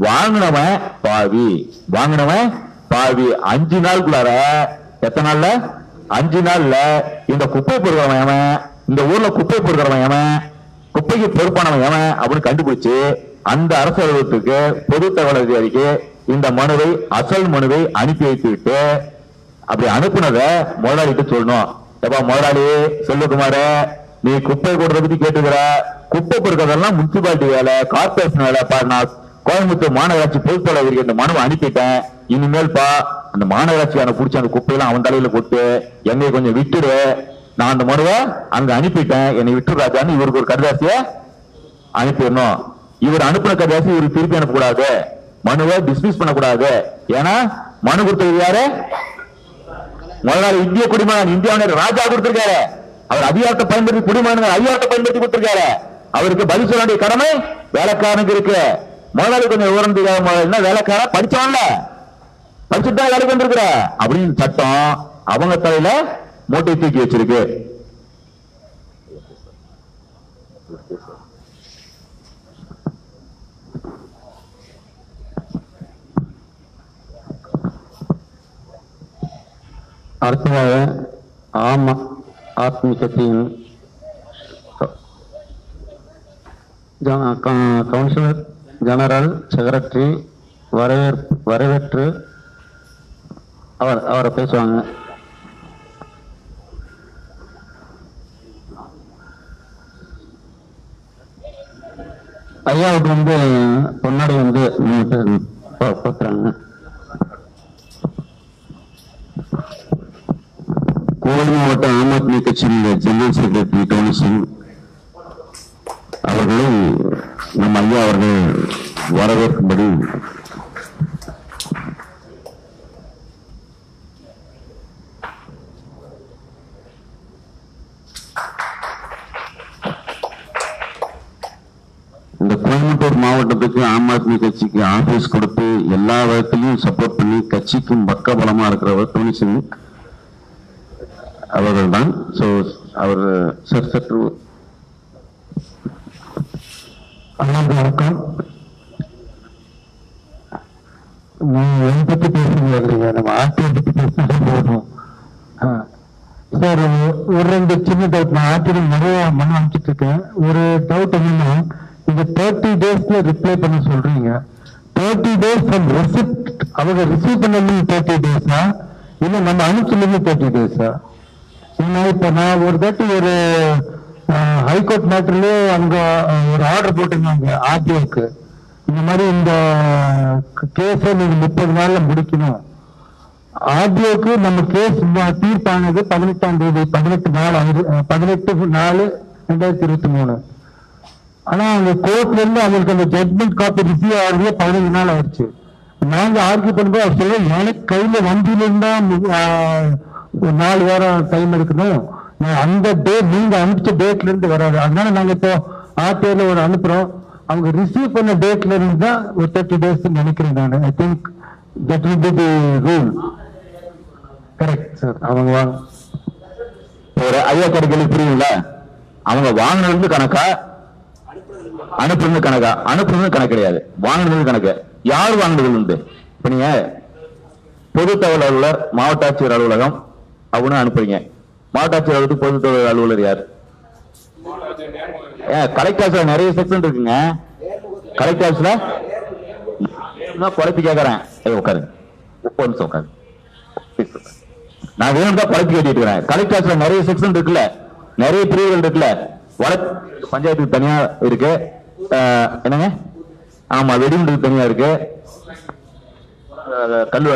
வாங்கினவன் பாவி, வாங்கினவன் பாவி. 5 நாளுக்குள்ளார, எத்தனை நாள்ல? 5 நாள்ல இந்த குப்பை பொறுக்கிறவன் எவன், இந்த ஊர்ல குப்பை பொறுக்கிறவன் எவன், குப்பைக்கு பொறுப்பானவன் எவன் அப்படின்னு கண்டுபிடிச்சு அந்த அரசு அலுவலகத்துக்கு பொது தகவல் அதிகாரிக்கு இந்த மனுவை, அசல் மனுவை அனுப்பி வைத்து விட்டு, அப்படி அனுப்புனதை முதலாளிட்டு சொல்லணும். எப்பா முதலாளி செல்வகுமார, நீ குப்பை கூடுறத பத்தி கேட்டுக்கிற, குப்பை பொறுக்கிறதெல்லாம் முனிசிபாலிட்டி வேலை, கார்பரேஷன் வேலை பாரு. நான் கோயம்புத்தூர் மாநகராட்சி பொதுத்தலைவருக்கு இந்த மனுவை அனுப்பிட்டேன். இனிமேல்பா அந்த மாநகராட்சியான புடிச்ச அந்த குப்பையெல்லாம் அவன் தலையில போட்டு என்னை கொஞ்சம் விட்டுடு, நான் அந்த மனுவை அங்க அனுப்பிட்டேன், என்னை விட்டு ராஜான்னு இவருக்கு ஒரு கடிதாசிய அனுப்பிடணும். இவர் அனுப்பின கடிதாசி இவருக்கு திருப்பி அனுப்பக்கூடாது, மனுவை டிஸ்மிஸ் பண்ணக்கூடாது. ஏன்னா மனு கொடுத்தது யாரு? முதலாளி இந்திய குடிமகன், இந்தியாவுடைய ராஜா கொடுத்திருக்காரு. அவர் அதிகாரத்தை பயன்படுத்தி, குடிமகன் அதிகாரத்தை பயன்படுத்தி கொடுத்திருக்காரு. அவருக்கு பதில் சொல்ல வேண்டிய கடமை வேலைக்காரனுக்கு இருக்கு. முதலாளி கொஞ்சம் விவரம் தெரியாம என்ன வேலைக்காரன் படிச்சவன்ல, படிச்சுட்டு தான் வேலைக்கு வந்திருக்கிற அப்படின்னு சட்டம் அவங்க தலையில மூட்டை தூக்கி வச்சிருக்கு. அடுத்ததாக ஆம் ஆத்மி கட்சியின் கவுன்சிலர் ஜெனரல் செக்ரட்டரி வரவேற்று அவரை பேசுவாங்க. ஐயாவுக்கு வந்து பொன்னாடி வந்து பார்க்குறாங்க. கோவை மாவட்ட ஆம் ஆத்மி கட்சியின் ஜெனரல் செக்ரட்டரி டோனி சிங் அவர்களை நம்ம ஐயா அவர்கள் வரவேற்கும்படி இந்த கோயம்புத்தூர் மாவட்டத்துக்கு ஆம் ஆத்மி கட்சிக்கு ஆபீஸ் கொடுத்து எல்லா விதத்திலையும் சப்போர்ட் பண்ணி கட்சிக்கும் பக்கபலமா இருக்கிறவர் டோனி சிங் அவர்கள் தான். சோ அவர் சற்று வணக்கம். எதை பத்தி பேசுறீங்க? நம்ம ஆர்டிஐ பத்தி பேசினா போதும் சார். ஒரு 2 சின்ன டவுட். நான் ஆர்டிஐ நிறைய மனு அனுப்பிச்சிட்டு இருக்கேன். ஒரு டவுட் என்னன்னா, இந்த 30 daysல ரிப்ளை பண்ண சொல்றீங்க. 30 days ஃப்ரம் ரெசிப்ட், அவங்க ரிசீவ் பண்ணது 30 days-ஆ இல்ல நம்ம அனுப்பிச்சது 30 days-ஆ? ஏன்னா இப்ப நான் ஒரு தாட்டி ஒரு ஹைகோர்ட் மேட்டர்லயே அங்க ஒரு ஆர்டர் போட்டிருந்தாங்க ஆர்டிஓக்கு, இந்த மாதிரி இந்த கேஸ நீங்க 30 நாள்ல முடிக்கணும். ஆர்டிஓக்கு நம்ம கேஸ் தீர்ப்பானது 18ஆம் தேதி, 18/4/2023. ஆனா அந்த கோர்ட்ல இருந்து அவங்களுக்கு அந்த ஜட்மெண்ட் காப்பி ரிசீவ் ஆகிறதே 15 நாள் ஆயிடுச்சு. நாங்க ஆர்கியூ பண்ணும்போது அவர் சொல்ல, எனக்கு கையில வண்டியில இருந்தா 4 வாரம் டைம் எடுக்கணும், அந்த டேட் நீங்க அனுப்பிச்ச டேட்ல இருந்து வராது. அதனால நாங்க இப்போ ஆர்டிஐல ஒரு அனுப்புறோம், அவங்க ரிசீவ் பண்ண டேட்ல இருந்து தான் ஒரு 30 days நினைக்கிறேன் நான். I think that will be the rule. Correct sir. அவங்க வாங்க ஒரு ஐயா கடைகளுக்கு புரியுங்கள, அவங்க வாங்கினது கணக்கா அனுப்புறது கணக்கா? அனுப்புறது கணக்கு கிடையாது, வாங்கினது கணக்கு. யார் வாங்கினது உண்டு? இப்ப நீங்க பொது தகவல் அலுவலர், மாவட்ட ஆட்சியர் அலுவலகம் அப்படின்னு அனுப்புறீங்க. மாவட்ட ஆட்சியர் அலுவலகத்துக்கு பொது தகவல் அலுவலர் யார்? கலெக்டர் ஆஃபீஸ்ல நிறைய செக்ஷன் இருக்குங்க. கலெக்டர் ஆஃபீஸ்ல குறைத்து கேட்கறேன். உட்காருங்க, 30 நிமிஷம் உட்காரு. நான் வேணும் தான் குழப்பி கேட்டுட்டு இருக்கிறேன். கலெக்டர் ஆஃபீஸ்ல நிறைய செக்ஷன் இருக்குல்ல, நிறைய பிரிவுகள் இருக்குல்ல. வழக்கு பஞ்சாயத்துக்கு தனியா இருக்கு, என்னங்க, ஆமா, வெடிகுண்டுக்கு தனியா இருக்கு,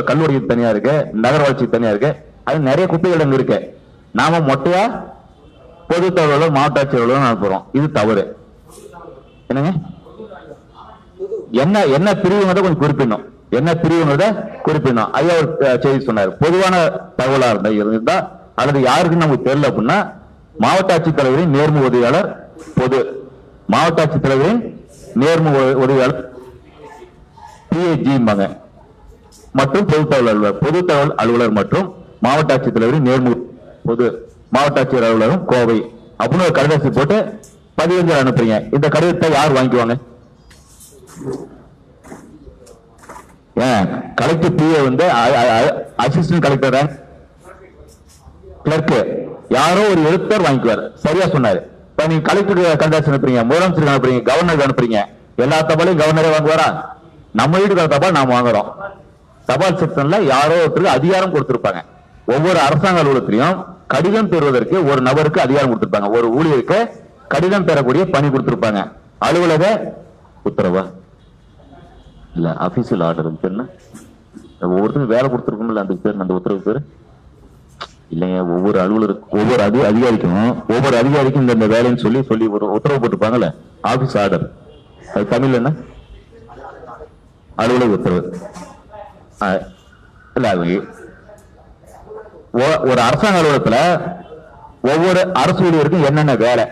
கல்லூரிக்கு தனியா இருக்கு, நகர வளர்ச்சிக்கு தனியா இருக்கு. அது நிறைய குப்பைகள் அங்க இருக்கு. நாம மொட்டையா பொது தகவலோ மாவட்ட ஆட்சியர்களோ அனுப்புறோம். இது தவறு. என்னங்க, என்ன பிரிவுங்கிறத கொஞ்சம் குறிப்பிடணும், என்ன பிரிவுங்கிறத குறிப்பிடணும். ஐயா ஒரு செய்தி சொன்னார், பொதுவான தகவலா இருந்தா அல்லது யாருக்கு நமக்கு தெரியல அப்படின்னா மாவட்ட ஆட்சித்தலைவரின் நேர்மு உதவியாளர், பொது மாவட்ட ஆட்சித்தலைவரின் நேர்மு உதவியாளர் PAG மற்றும் பொது தகவல் அலுவலர், பொது தகவல் அலுவலர் மற்றும் மாவட்ட ஆட்சித்தலைவரின் நேர்மு பொது மாவட்ட ஆட்சியர் அலுவலகம் கோவை அப்படின்னு ஒரு கடிதத்தை போட்டு 15 அனுப்புறீங்க. இந்த கடிதத்தை யார் வாங்கிக்குவாங்க? Collector PA assistant collector clerk யாரோ ஒரு எழுத்தர் வாங்கிக்குவார். சரியா சொன்னாரு. இப்ப நீங்க கலெக்டருக்கு கடிதம் அனுப்புறீங்க, முதலமைச்சருக்கு அனுப்புறீங்க, கவர்னருக்கு அனுப்புறீங்க, எல்லா தபாலையும் கவர்னரே வாங்குவாரா? நம்ம வீட்டுக்கு தபால் நாம வாங்குறோம். தபால் செக்ஷன்ல யாரோ ஒருத்தருக்கு அதிகாரம் கொடுத்திருப்பாங்க. ஒவ்வொரு அரசாங்க அலுவலகத்திலையும் கடிதம் பெறுவதற்கு ஒரு நபருக்கு அதிகாரம் கொடுத்திருப்பாங்க. ஒரு ஊழியருக்கு கடிதம் பெறக்கூடிய பணி கொடுத்திருப்பாங்க. அலுவலக உத்தரவா இல்ல அபிஷியல் ஆர்டர் என்ன, ஒவ்வொருத்தரும் வேலை கொடுத்திருக்கோம்ல, அந்த பேர், அந்த உத்தரவு பேரு இல்லைங்க. ஒவ்வொரு அலுவலருக்கு ஒவ்வொரு அதிகாரிக்கும் இந்த வேலைன்னு சொல்லி ஒரு உத்தரவு போட்டுப்பாங்கல்ல, ஆபீஸ் ஆர்டர். அது தமிழ்ல என்ன? அலுவலக உத்தரவு. இல்ல, ஒரு அரசாங்க அலுவலகத்துல ஒவ்வொரு அரசு ஊழியருக்கும் என்னென்ன வேலை,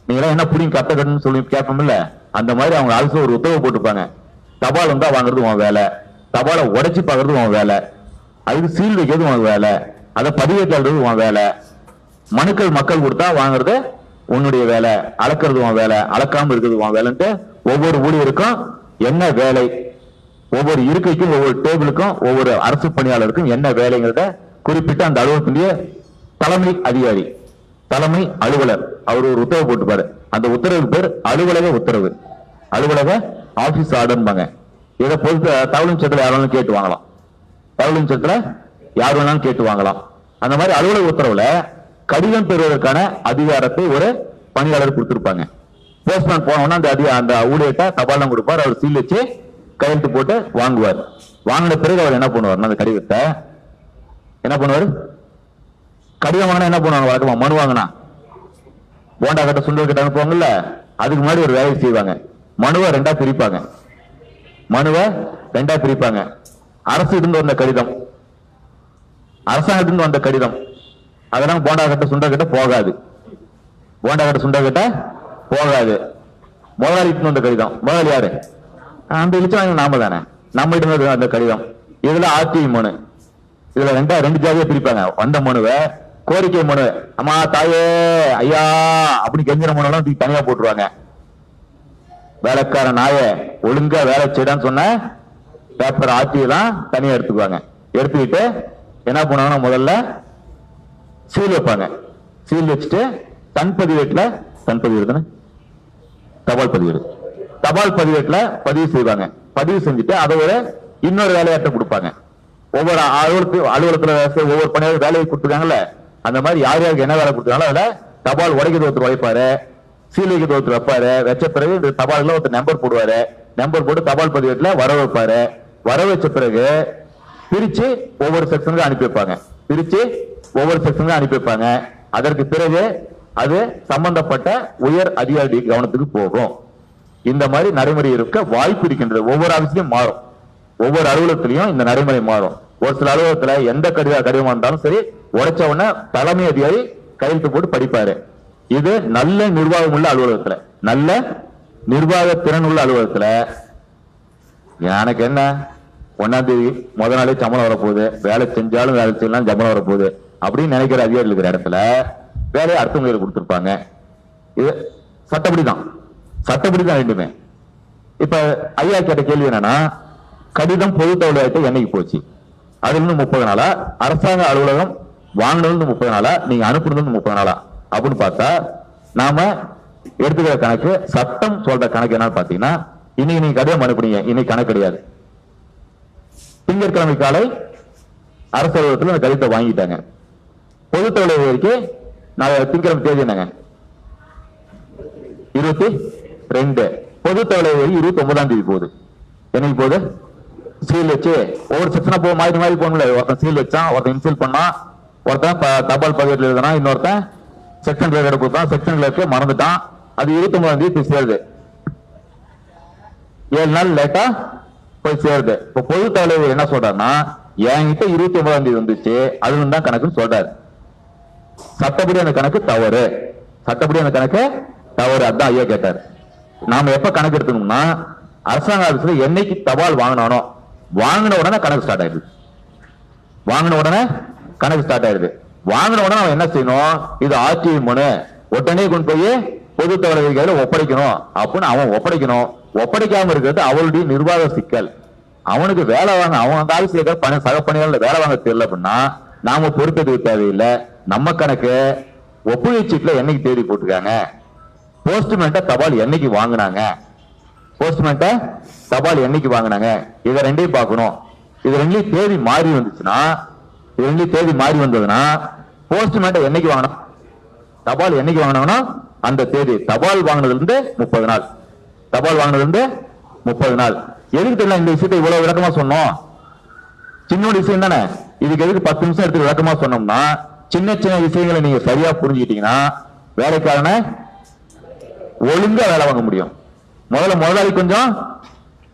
நீங்க என்ன புரியும் கட்டணும்னு சொல்லி கேட்போம்ல, அந்த மாதிரி அவங்க அரசு ஒரு உத்தரவு போட்டுப்பாங்க. தபால் வந்தா வாங்குறது உன் வேலை, தபாலை உடைச்சு பாக்குறது உன் வேலை, அதுக்கு சீல் வைக்கிறது உன் வேலை, அதை பதிவேற்றது உன் வேலை, மனுக்கள் மக்கள் கொடுத்தா வாங்குறது உன்னுடைய வேலை, அளக்கிறது உன் வேலை, அளக்காம இருக்கிறது உன் வேலைன்ட்டு ஒவ்வொரு ஊழியருக்கும் என்ன வேலை, ஒவ்வொரு இருக்கைக்கும் ஒவ்வொரு டேபிளுக்கும் ஒவ்வொரு அரசு பணியாளருக்கும் என்ன வேலைங்கிறத குறிப்பிட்டு அந்த அலுவலகத்திலேயே தலைமை அதிகாரி, தலைமை அலுவலர் அவர் ஒரு உத்தரவு போட்டுப்பாரு. அந்த உத்தரவு பேர் அலுவலக உத்தரவு, அலுவலக ஆபீஸ் ஆர்டர்பாங்க. இதை பொறுத்த தகவல் சட்டத்தில் யார் வேணாலும் கேட்டு வாங்கலாம், தகவல் சட்டத்துல யார் வேணாலும் கேட்டு வாங்கலாம். அந்த மாதிரி அலுவலக உத்தரவுல கடிதம் பெறுவதற்கான அதிகாரத்தை ஒரு பணியாளர் கொடுத்திருப்பாங்க. போஸ்ட்மேன் போனோம்னா அந்த ஊழியர்கிட்ட தபால் கொடுப்பார், அவர் சீல் வச்சு கையெழுத்து போட்டு வாங்குவார். வாங்கின பிறகு அவர் என்ன பண்ணுவார், அந்த கடிதத்தை என்ன பண்ணுவாரு, கடிதம் வாங்கினா என்ன பண்ணுவாங்க, வழக்கமா மனு வாங்கினா போண்டா கட்ட சுண்டல் கட்ட அனுப்புவாங்கல்ல, அதுக்கு முன்னாடி ஒரு வேலையை செய்வாங்க. மனுவை ரெண்டா பிரிப்பாங்க. அரசு இருந்து வந்த கடிதம், அரசாங்கத்திலிருந்து வந்த கடிதம், அதெல்லாம் போண்டா கட்ட சுண்டல் கட்ட போகாது. போண்டா கட்ட சுண்டல் கட்ட போகாது. முதலாளி வந்த கடிதம், முதலாளி யாரு, அந்த இழிச்சாங்க நாம தானே, நம்ம இருந்து அந்த கடிதம். இதுல RTI மனு, இதுல ரெண்டு ஜாதியா பிரிப்பாங்க. வந்த மனுவை கோரிக்கை மனு, அம்மா தாயே ஐயா அப்படி கெஞ்சின மனு எல்லாம் தனியா போட்டுருவாங்க. வேலைக்கார நாய ஒழுங்கா வேலை செய்யடான்னு சொன்ன பேப்பர் RTI எல்லாம் தனியா எடுத்துக்குவாங்க. எடுத்துக்கிட்டு என்ன பண்ணுவாங்கன்னா முதல்ல சீல் வைப்பாங்க. சீல் வச்சுட்டு தபால் பதிவேட்டுல பதிவு செய்வாங்க. பதிவு செஞ்சுட்டு அதை ஒரு இன்னொரு வேலையாட்ட கொடுப்பாங்க. ஒவ்வொரு அலுவலகத்துல ஒவ்வொரு பணியாளர் வேலையை கொடுத்துருக்காங்கல்ல, அந்த மாதிரி யார் யாருக்கு என்ன வேலை கொடுத்தாங்களோ அதுல தபால் உடைக்கிறது ஒருத்தர் வைப்பாரு, சீல் வைக்கிறது ஒருத்தர் வைப்பாரு. வச்ச பிறகு இந்த தபால்ல ஒருத்தர் நம்பர் போடுவாரு. நம்பர் போட்டு தபால் பதிவேட்டுல வர வைப்பாரு. வர வச்ச பிறகு பிரிச்சு ஒவ்வொரு செக்ஷனுக்கு அனுப்பி வைப்பாங்க. அதற்கு பிறகு அது சம்பந்தப்பட்ட உயர் அதிகாரி கவனத்துக்கு போகும். இந்த மாதிரி நடைமுறை இருக்க வாய்ப்பு இருக்கின்றது. ஒவ்வொரு ஆபீஸ்லயும் மாறும், ஒவ்வொரு அலுவலகத்திலையும் இந்த நடைமுறை மாறும். ஒரு சில அலுவலகத்துல எந்த கடிதமா இருந்தாலும் சரி, உடைச்ச உடனே தலைமை அதிகாரி கையெழுத்து போட்டு படிப்பாரு. இது நல்ல நிர்வாகம் உள்ள அலுவலகத்துல, நல்ல நிர்வாக திறன் உள்ள அலுவலகத்துல எனக்கு என்ன 1ஆம் தேதி முதல் நாளே சம்பளம் வரப்போகுது, வேலை செஞ்சாலும் வேலை செய்யலாம் சம்பளம் வரப்போகுது அப்படின்னு நினைக்கிற அதிகாரிகள் இருக்கிற இடத்துல வேலையை அடுத்தவங்களுக்கு கொடுத்திருப்பாங்க. இது சட்டப்படி தான் ரெண்டுமே. இப்ப ஐயா கேட்ட கேள்வி என்னன்னா, கடிதம் பொது தகவல் என்னைக்கு போச்சு, அதுல இருந்து 30 நாளா, அரசாங்க அலுவலகம் வாங்கினது 30 நாளா, நீங்க அனுப்புனது 30 நாளா அப்படின்னு பார்த்தா நாம எடுத்துக்கிற கணக்கு, சட்டம் சொல்ற கணக்கு என்னன்னு பாத்தீங்கன்னா, இன்னைக்கு நீங்க கடிதம் அனுப்புனீங்க, இன்னைக்கு கணக்கு கிடையாது. திங்கட்கிழமை காலை அரசு அலுவலகத்தில் அந்த கடிதத்தை வாங்கிட்டாங்க. பொது தொழில் அறிக்கை நான் திங்கிழமை தேதி என்னங்க 22. பொது தொழில் 29ஆம் தேதி போகுது. என்னைக்கு போகுது? சீல் வச்சு ஒவ்வொரு செக்ஷனா போக மாறி போகணும்ல. ஒருத்தன் சீல் வச்சான், ஒருத்தன் இன்சீல் பண்ணான், ஒருத்தன் தபால் பதிவேட்டில் எழுதுனா, இன்னொருத்தன் செக்ஷன் கிளர்க் கொடுத்தான், செக்ஷன் கிளர்க்கு மறந்துட்டான். அது 29ஆம் தேதி சேருது. 7 நாள் லேட்டா போய் சேருது. இப்ப பொது தலைவர் என்ன சொல்றாருன்னா, என்கிட்ட 29ஆம் தேதி வந்துச்சு, அதுல தான் கணக்குன்னு சொல்றாரு. சட்டப்படி அந்த கணக்கு தவறு, சட்டப்படி அந்த கணக்கு தவறு. அதான் ஐயா கேட்டாரு. நாம எப்ப கணக்கு எடுக்கணும்னா, அரசாங்க ஆபீஸ்ல என்னைக்கு தபால் வாங்கினானோ வாங்கின உடனே கணக்கு ஸ்டார்ட் ஆயிடுது. வாங்கின உடனே கணக்கு ஸ்டார்ட் ஆயிடுது. வாங்கின உடனே அவன் என்ன செய்யணும், இது ஆட்சி மனு, உடனே கொண்டு போய் பொது தலைவர் ஒப்படைக்கணும் அப்படின்னு அவன் ஒப்படைக்கணும். ஒப்படைக்காம இருக்கிறது அவளுடைய நிர்வாக சிக்கல். அவனுக்கு வேலை வாங்க, அவன் அந்த ஆபீஸ்ல சக பணியாளர் வேலை வாங்க தெரியல அப்படின்னா நாம பொறுப்பேற்க தேவையில்லை. நம்ம கணக்கு ஒப்புகை சீட்ல என்னைக்கு தேதி போட்டுருக்காங்க, போஸ்ட்மேன்ட்ட தபால் என்னைக்கு வாங்கினாங்க, போஸ்ட்மேன்ட்ட தபால் என்னைக்கு வாங்கினாங்க, இதை ரெண்டையும் பார்க்கணும். இது ரெண்டையும் தேதி மாறி வந்துச்சுன்னா, இது ரெண்டையும் தேதி மாறி வந்ததுன்னா போஸ்ட்மேன்ட்ட என்னைக்கு வாங்கினா, தபால் என்னைக்கு வாங்கினாங்கன்னா அந்த தேதி. தபால் வாங்கினதுல இருந்து 30 நாள், தபால் வாங்கினதுல இருந்து 30 நாள். எதுக்கு தெரியல இந்த விஷயத்தை இவ்வளவு விளக்கமா சொன்னோம்? சின்ன விஷயம் தானே. இதுக்கு எதுக்கு 10 நிமிஷம் எடுத்து விளக்கமா சொன்னோம்னா, சின்ன சின்ன விஷயங்களை நீங்க சரியா புரிஞ்சுக்கிட்டீங்கன்னா வேலைக்காரன ஒழுங்கா வேலை வாங்க முடியும். முதல்ல முதலாளி கொஞ்சம்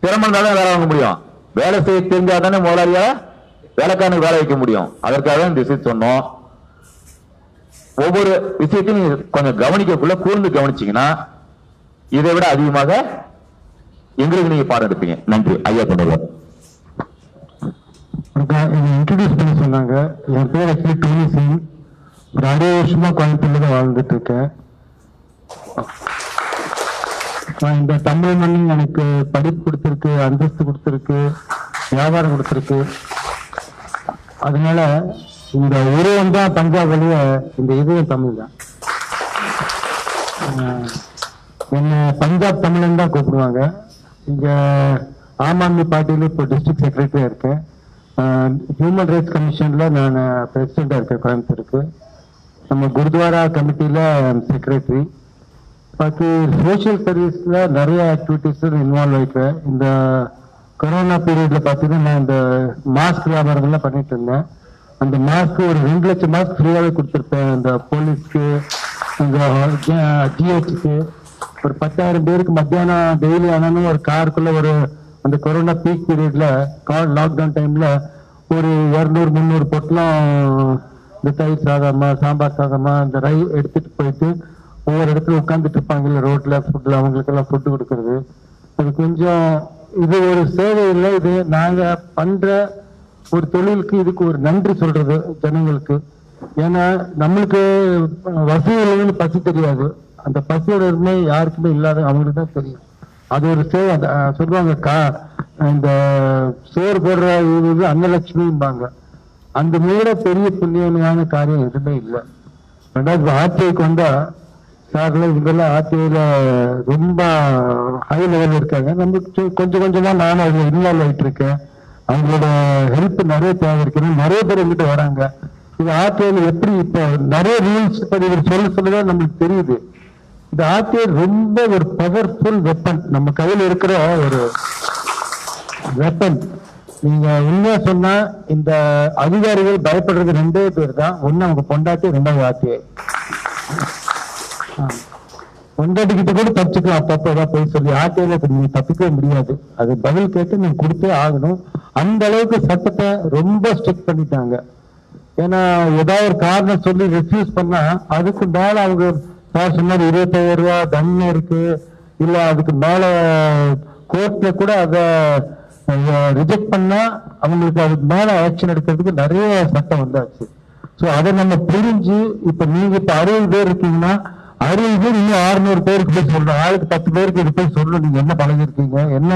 திறமை இருந்தாலும் வேலை வாங்க முடியும். வேலை செய்ய தெரிஞ்சாதானே முதலாளியா வேலைக்காரனுக்கு வேலை வைக்க முடியும். அதற்காக இந்த விஷயம் சொன்னோம். ஒவ்வொரு விஷயத்தையும் நீங்க கொஞ்சம் கவனிக்கக்குள்ள கூர்ந்து கவனிச்சீங்கன்னா இதை விட அதிகமாக எங்களுக்கு நீங்க பாடம் எடுப்பீங்க. நன்றி. ஐயா பண்ணுவார். இன்ட்ரோடியூஸ் பண்ணி சொன்னாங்க. என் பேர் ஆக்சுவலி டோனி சிங். ஒரு 60 வருஷமா கோயம்புத்தூர்ல தான் வாழ்ந்துட்டு இருக்கேன். இந்த தமிழ் மண் எனக்கு படிப்பு கொடுத்துருக்கு, அந்தஸ்து கொடுத்துருக்கு, வியாபாரம் கொடுத்துருக்கு. அதனால இந்த உருவம் தான் பஞ்சாப் வழிய, இந்த இதுவும் தமிழ் தான். என்ன பஞ்சாப் தமிழன் தான் கூப்பிடுவாங்க. இங்க ஆம் ஆத்மி பார்ட்டியில இப்போ டிஸ்ட்ரிக்ட் செக்ரட்டரியா இருக்கேன். ஹியூமன் ரைட்ஸ் கமிஷன்ல நான் பிரசிடண்டா இருக்கேன் கோயம்புத்தூருக்கு. நம்ம குருத்வாரா கமிட்டியில செக்ரட்டரி. பாக்கி சோசியல் சர்வீஸ்ல நிறைய ஆக்டிவிட்டிஸ் இன்வால்வ் ஆயிக்கிறேன். இந்த கொரோனா பீரியட்ல பாத்தீங்கன்னா நான் இந்த மாஸ்க் வியாபாரங்கள்லாம் பண்ணிட்டு இருந்தேன். அந்த மாஸ்க் ஒரு 2 லட்சம் மாஸ்க் ஃப்ரீயாவே கொடுத்துருப்பேன். இந்த போலீஸ்க்கு, இந்த ஜிஹெச்சுக்கு ஒரு 10,000 பேருக்கு மத்தியானம் டெய்லி ஆனாலும் ஒரு காருக்குள்ள ஒரு அந்த கொரோனா பீக் பீரியட்ல லாக்டவுன் டைம்ல ஒரு 200-300 பொட்டலம் இந்த தயிர் சாதமா, சாம்பார் சாதமா இந்த எடுத்துட்டு போயிட்டு ஒவ்வொரு இடத்துல உட்காந்துட்டு இருப்பாங்கல்ல ரோட்ல ஃபுட்ல, அவங்களுக்கெல்லாம் ஃபுட்டு கொடுக்கறது. அது கொஞ்சம் இது ஒரு சேவை இல்லை, இது நாங்க பண்ற ஒரு தொழிலுக்கு இதுக்கு ஒரு நன்றி சொல்றது ஜனங்களுக்கு. ஏன்னா நம்மளுக்கு வசதிகளுக்கு பசி தெரியாது. அந்த பசியோட உரிமை யாருக்குமே இல்லாத அவங்களுக்கு தான் தெரியும். அது ஒரு சேவை. சொல்லுவாங்க இந்த சோறு போடுற இது அன்னலட்சுமிம்பாங்க. அந்த மீற பெரிய புண்ணியமான காரியம் எதுவுமே இல்லை. 2வது ஆர்டிஐக்கு வந்தா சார்ல இவங்கெல்லாம் ஆர்டிஐல ரொம்ப ஹை லெவல் இருக்காங்க. நம்மளுக்கு கொஞ்சம் கொஞ்சமா நானும் அதுல இன்வால்வ் ஆயிட்டு இருக்கேன். அவங்களோட ஹெல்ப் நிறைய தேவை இருக்கு. நிறைய பேர் எங்கிட்ட வராங்க. இது ஆர்டிஐல எப்படி இப்ப நிறைய ரூல்ஸ் சொல்லதான் நம்மளுக்கு தெரியுது. இந்த ஆர்டிஐ ரொம்ப ஒரு பவர்ஃபுல் வெப்பன், நம்ம கையில இருக்கிற ஒரு வெப்பன். நீங்க உண்மையா சொன்னா இந்த அதிகாரிகள் பயப்படுறது 2 பேர் தான். ஒண்ணு அவங்க பொண்டாட்டி, 2வது ஆர்டிஐ. பொண்டாட்டிக்கிட்ட கூட தப்பிச்சுக்கலாம், அப்பப்போ ஏதாவது போய் சொல்லி. ஆர்டிஐல நீங்க தப்பிக்கவே முடியாது. அது பதில் கேட்டு நீங்க கொடுத்தே ஆகணும். அந்த அளவுக்கு சட்டத்தை ரொம்ப ஸ்ட்ரிக்ட் பண்ணிட்டாங்க. ஏன்னா ஏதாவது ஒரு காரணம் சொல்லி ரெஃப்யூஸ் பண்ணா அதுக்கு மேல அவங்க சொன்னாரு 25,000 ரூபாய் தண்டனை இருக்கு, இல்ல அதுக்கு மேல கோர்ட்ல கூட அதை ரிஜெக்ட் பண்ணா அவங்களுக்கு அதுக்கு மேல ஆக்ஷன் எடுக்கிறதுக்கு நிறைய சட்டம் வந்தாச்சு. சோ அதை நம்ம புரிஞ்சு இப்ப நீங்க இப்ப 60 பேர் இருக்கீங்கன்னா 60 பேர் இன்னும் 600 பேருக்கு போய் சொல்லணும், 1010 பேருக்கு இது போய் சொல்லணும். நீங்க என்ன பழகிருக்கீங்க, என்ன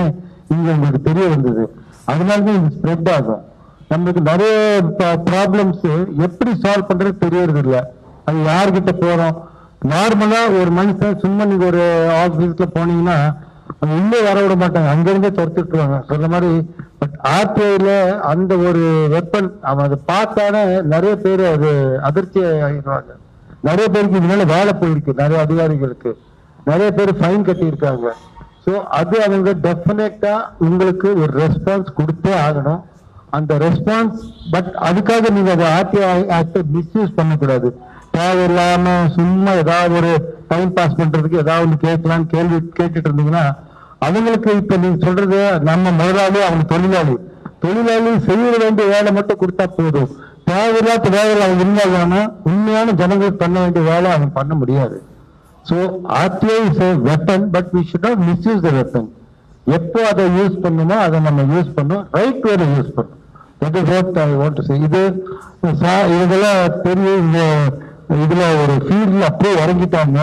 இங்க உங்களுக்கு தெரிய வந்தது. அதனாலதான் இது ஸ்ப்ரெட் ஆகும். நம்மளுக்கு நிறைய ப்ராப்ளம்ஸ் எப்படி சால்வ் பண்றது தெரியறது இல்லை. அது யார்கிட்ட போறோம்? நார்மலா ஒரு மனுஷன் சும்மா நீங்க ஒரு ஆபீஸ்ல போனீங்கன்னா உள்ளே வர விட மாட்டாங்க, அங்கிருந்தே துரத்துட்டுருவாங்க. சொல்ற மாதிரி பட் ஆர்டிஐல அந்த ஒரு வெப்பன் அவன் அதை பார்த்தானே நிறைய பேர் அது அதிர்ச்சி ஆகிடுவாங்க. நிறைய பேருக்கு இதனால வேலை போயிருக்கு, நிறைய அதிகாரிகளுக்கு நிறைய பேர் ஃபைன் கட்டியிருக்காங்க. ஸோ அது அவங்க டெஃபினட்டா உங்களுக்கு ஒரு ரெஸ்பான்ஸ் கொடுத்தே ஆகணும். அந்த ரெஸ்பான்ஸ் பட் அதுக்காக நீங்க அதை ஆர்டிஐ ஆக்டை மிஸ்யூஸ் பண்ணக்கூடாது. தேவையில்லாம சும்மா ஏதாவது ஒரு டைம் பாஸ் பண்றதுக்கு ஏதாவது ஒன்று கேட்கலாம் கேள்வி கேட்டுட்டு இருந்தீங்கன்னா அவங்களுக்கு இப்ப நீங்க சொல்றது நம்ம முதலாளி அவங்க தொழிலாளி செய்ய வேண்டிய வேலை மட்டும் கொடுத்தா போதும். தேவையில்லாத வேலைகள் அவங்க இருந்தாங்கன்னா உண்மையான ஜனங்களுக்கு பண்ண வேண்டிய வேலை அவங்க பண்ண முடியாது. So RTI is a weapon but we should not misuse the weapon. எப்போ அதை யூஸ் பண்ணுமோ அதை நம்ம யூஸ் பண்ணோம், ரைட் வேலை யூஸ் பண்ணணும். That is what I want to say. இது இதெல்லாம் பெரிய இதுல ஒரு ஃபீல்ட்ல அப்படியே இறங்கிட்டாங்க.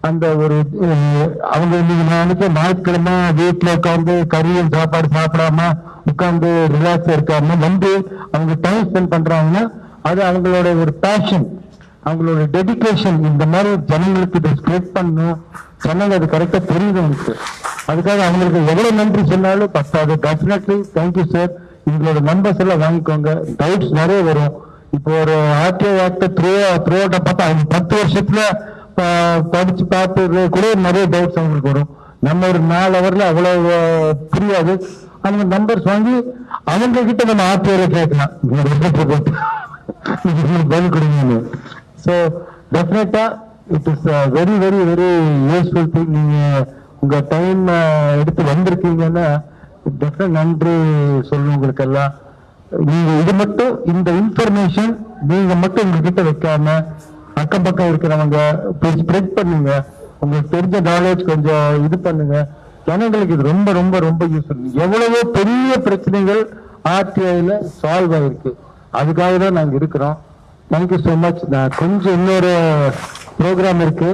அந்த ஒரு அவங்க நீங்க நினைக்க ஞாயிற்றுக்கிழமை வீட்டுல உட்காந்து கறியும் சாப்பாடு சாப்பிடாம உட்காந்து ரிலாக்ஸ் இருக்காம வந்து அவங்க டைம் ஸ்பெண்ட் பண்றாங்கன்னா அது அவங்களோட ஒரு பேஷன், அவங்களோட டெடிகேஷன். இந்த மாதிரி ஜனங்களுக்கு இதை ஸ்ப்ரெட் பண்ணணும், ஜனங்க அது கரெக்டா தெரியுது அவங்களுக்கு. அதுக்காக அவங்களுக்கு எவ்வளவு நன்றி சொன்னாலும் பத்தாது. Definitely thank you sir. உங்களோட நம்பர்ஸ் எல்லாம் வாங்கிக்கோங்க. டவுட்ஸ் நிறைய வரும். இப்போ ஒரு ஆர்டிஐ ஆக்ட் த்ரூ அவுட்டா பார்த்தா அவங்க 10 வருஷத்துல படிச்சு பார்த்து கூட நிறைய டவுட்ஸ் அவங்களுக்கு வரும். நம்ம ஒரு 4 ஹவர்ல அவ்வளவு புரியாது. அவங்க நம்பர்ஸ் வாங்கி அவங்க கிட்ட நம்ம ஆர்டிஐல கேட்கலாம், பதில் கொடுங்க. ஸோ டெஃபினட்டா it is very very very useful thing. நீங்க உங்க டைம் எடுத்து வந்திருக்கீங்கன்னா டெஃபினட் நன்றி சொல்லணும் உங்களுக்கு எல்லாம். நீங்க இது மட்டும் இந்த இன்ஃபர்மேஷன் நீங்க மட்டும் உங்ககிட்ட வைக்காம அக்கம் பக்கம் இருக்கிறவங்க ஸ்ப்ரெட் பண்ணுங்க. உங்களுக்கு தெரிஞ்ச நாலேஜ் கொஞ்சம் இது பண்ணுங்க. ஜனங்களுக்கு இது ரொம்ப ரொம்ப ரொம்ப யூஸ்ஃபுல். எவ்வளவோ பெரிய பிரச்சனைகள் ஆர்டிஐல சால்வ் ஆயிருக்கு. அதுக்காக தான் நாங்க இருக்கிறோம். Thank you so much. நான் கொஞ்சம் இன்னொரு ப்ரோக்ராம் இருக்கு,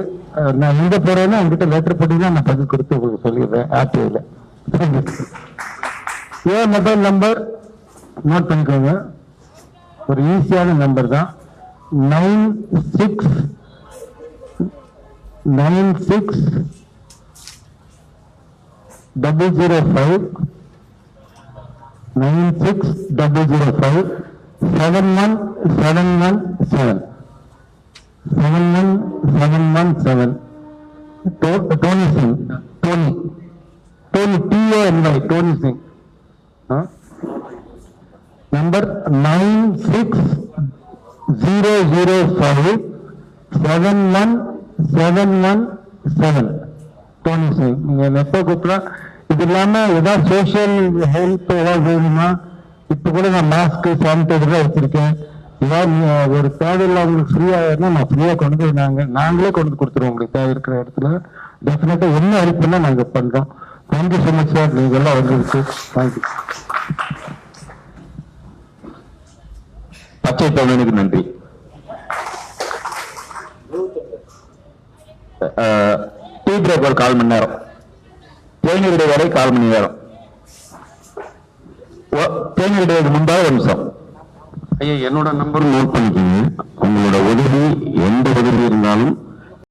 நான் எங்க போறேன்னா உங்ககிட்ட லெட்டர் போட்டீங்கன்னா நான் பதில் கொடுத்து உங்களுக்கு சொல்லிடுறேன் ஆர்டிஐல. ஏன் மொபைல் நம்பர் நோட் பண்ணிக்கோங்க, ஒரு ஈஸியான நம்பர் தான். 96 005 71717 71717. Tony Singh, Tony TONY, Tony Singh. Number 96005 71717. Dhoni Singh. நீங்க எப்போ கூப்பிடலாம். இது இல்லாம ஏதாவது சோசியல் ஹெல்ப் ஏதாவது வேணுமா, இப்ப கூட நான் மாஸ்க் சானிடைசர் வச்சிருக்கேன். ஏதாவது ஒரு தேவையில்லை உங்களுக்கு ஃப்ரீயா நான் ஃப்ரீயா கொண்டு நாங்களே கொண்டு கொடுத்துருவோம் உங்களுக்கு தேவை இருக்கிற இடத்துல. டெஃபினட்டா என்ன ஹெல்ப் பண்ணா நாங்க பண்றோம். Thank you so much sir. நீங்க எல்லாம் வந்திருக்கு. தேங்க்யூ. பச்சை தமிழனுக்கு நன்றி. டீ பிரேக் ஒரு 1/4 மணி நேரம், தேநீர் இடைவேளை 1/4 மணி நேரம். தேநீர் இடைவேளைக்கு முன்பாக ஒரு நிமிஷம். ஐயா என்னோட நம்பர் நோட் பண்ணிக்கோங்க. உங்களோட உதவி எந்த உதவி இருந்தாலும்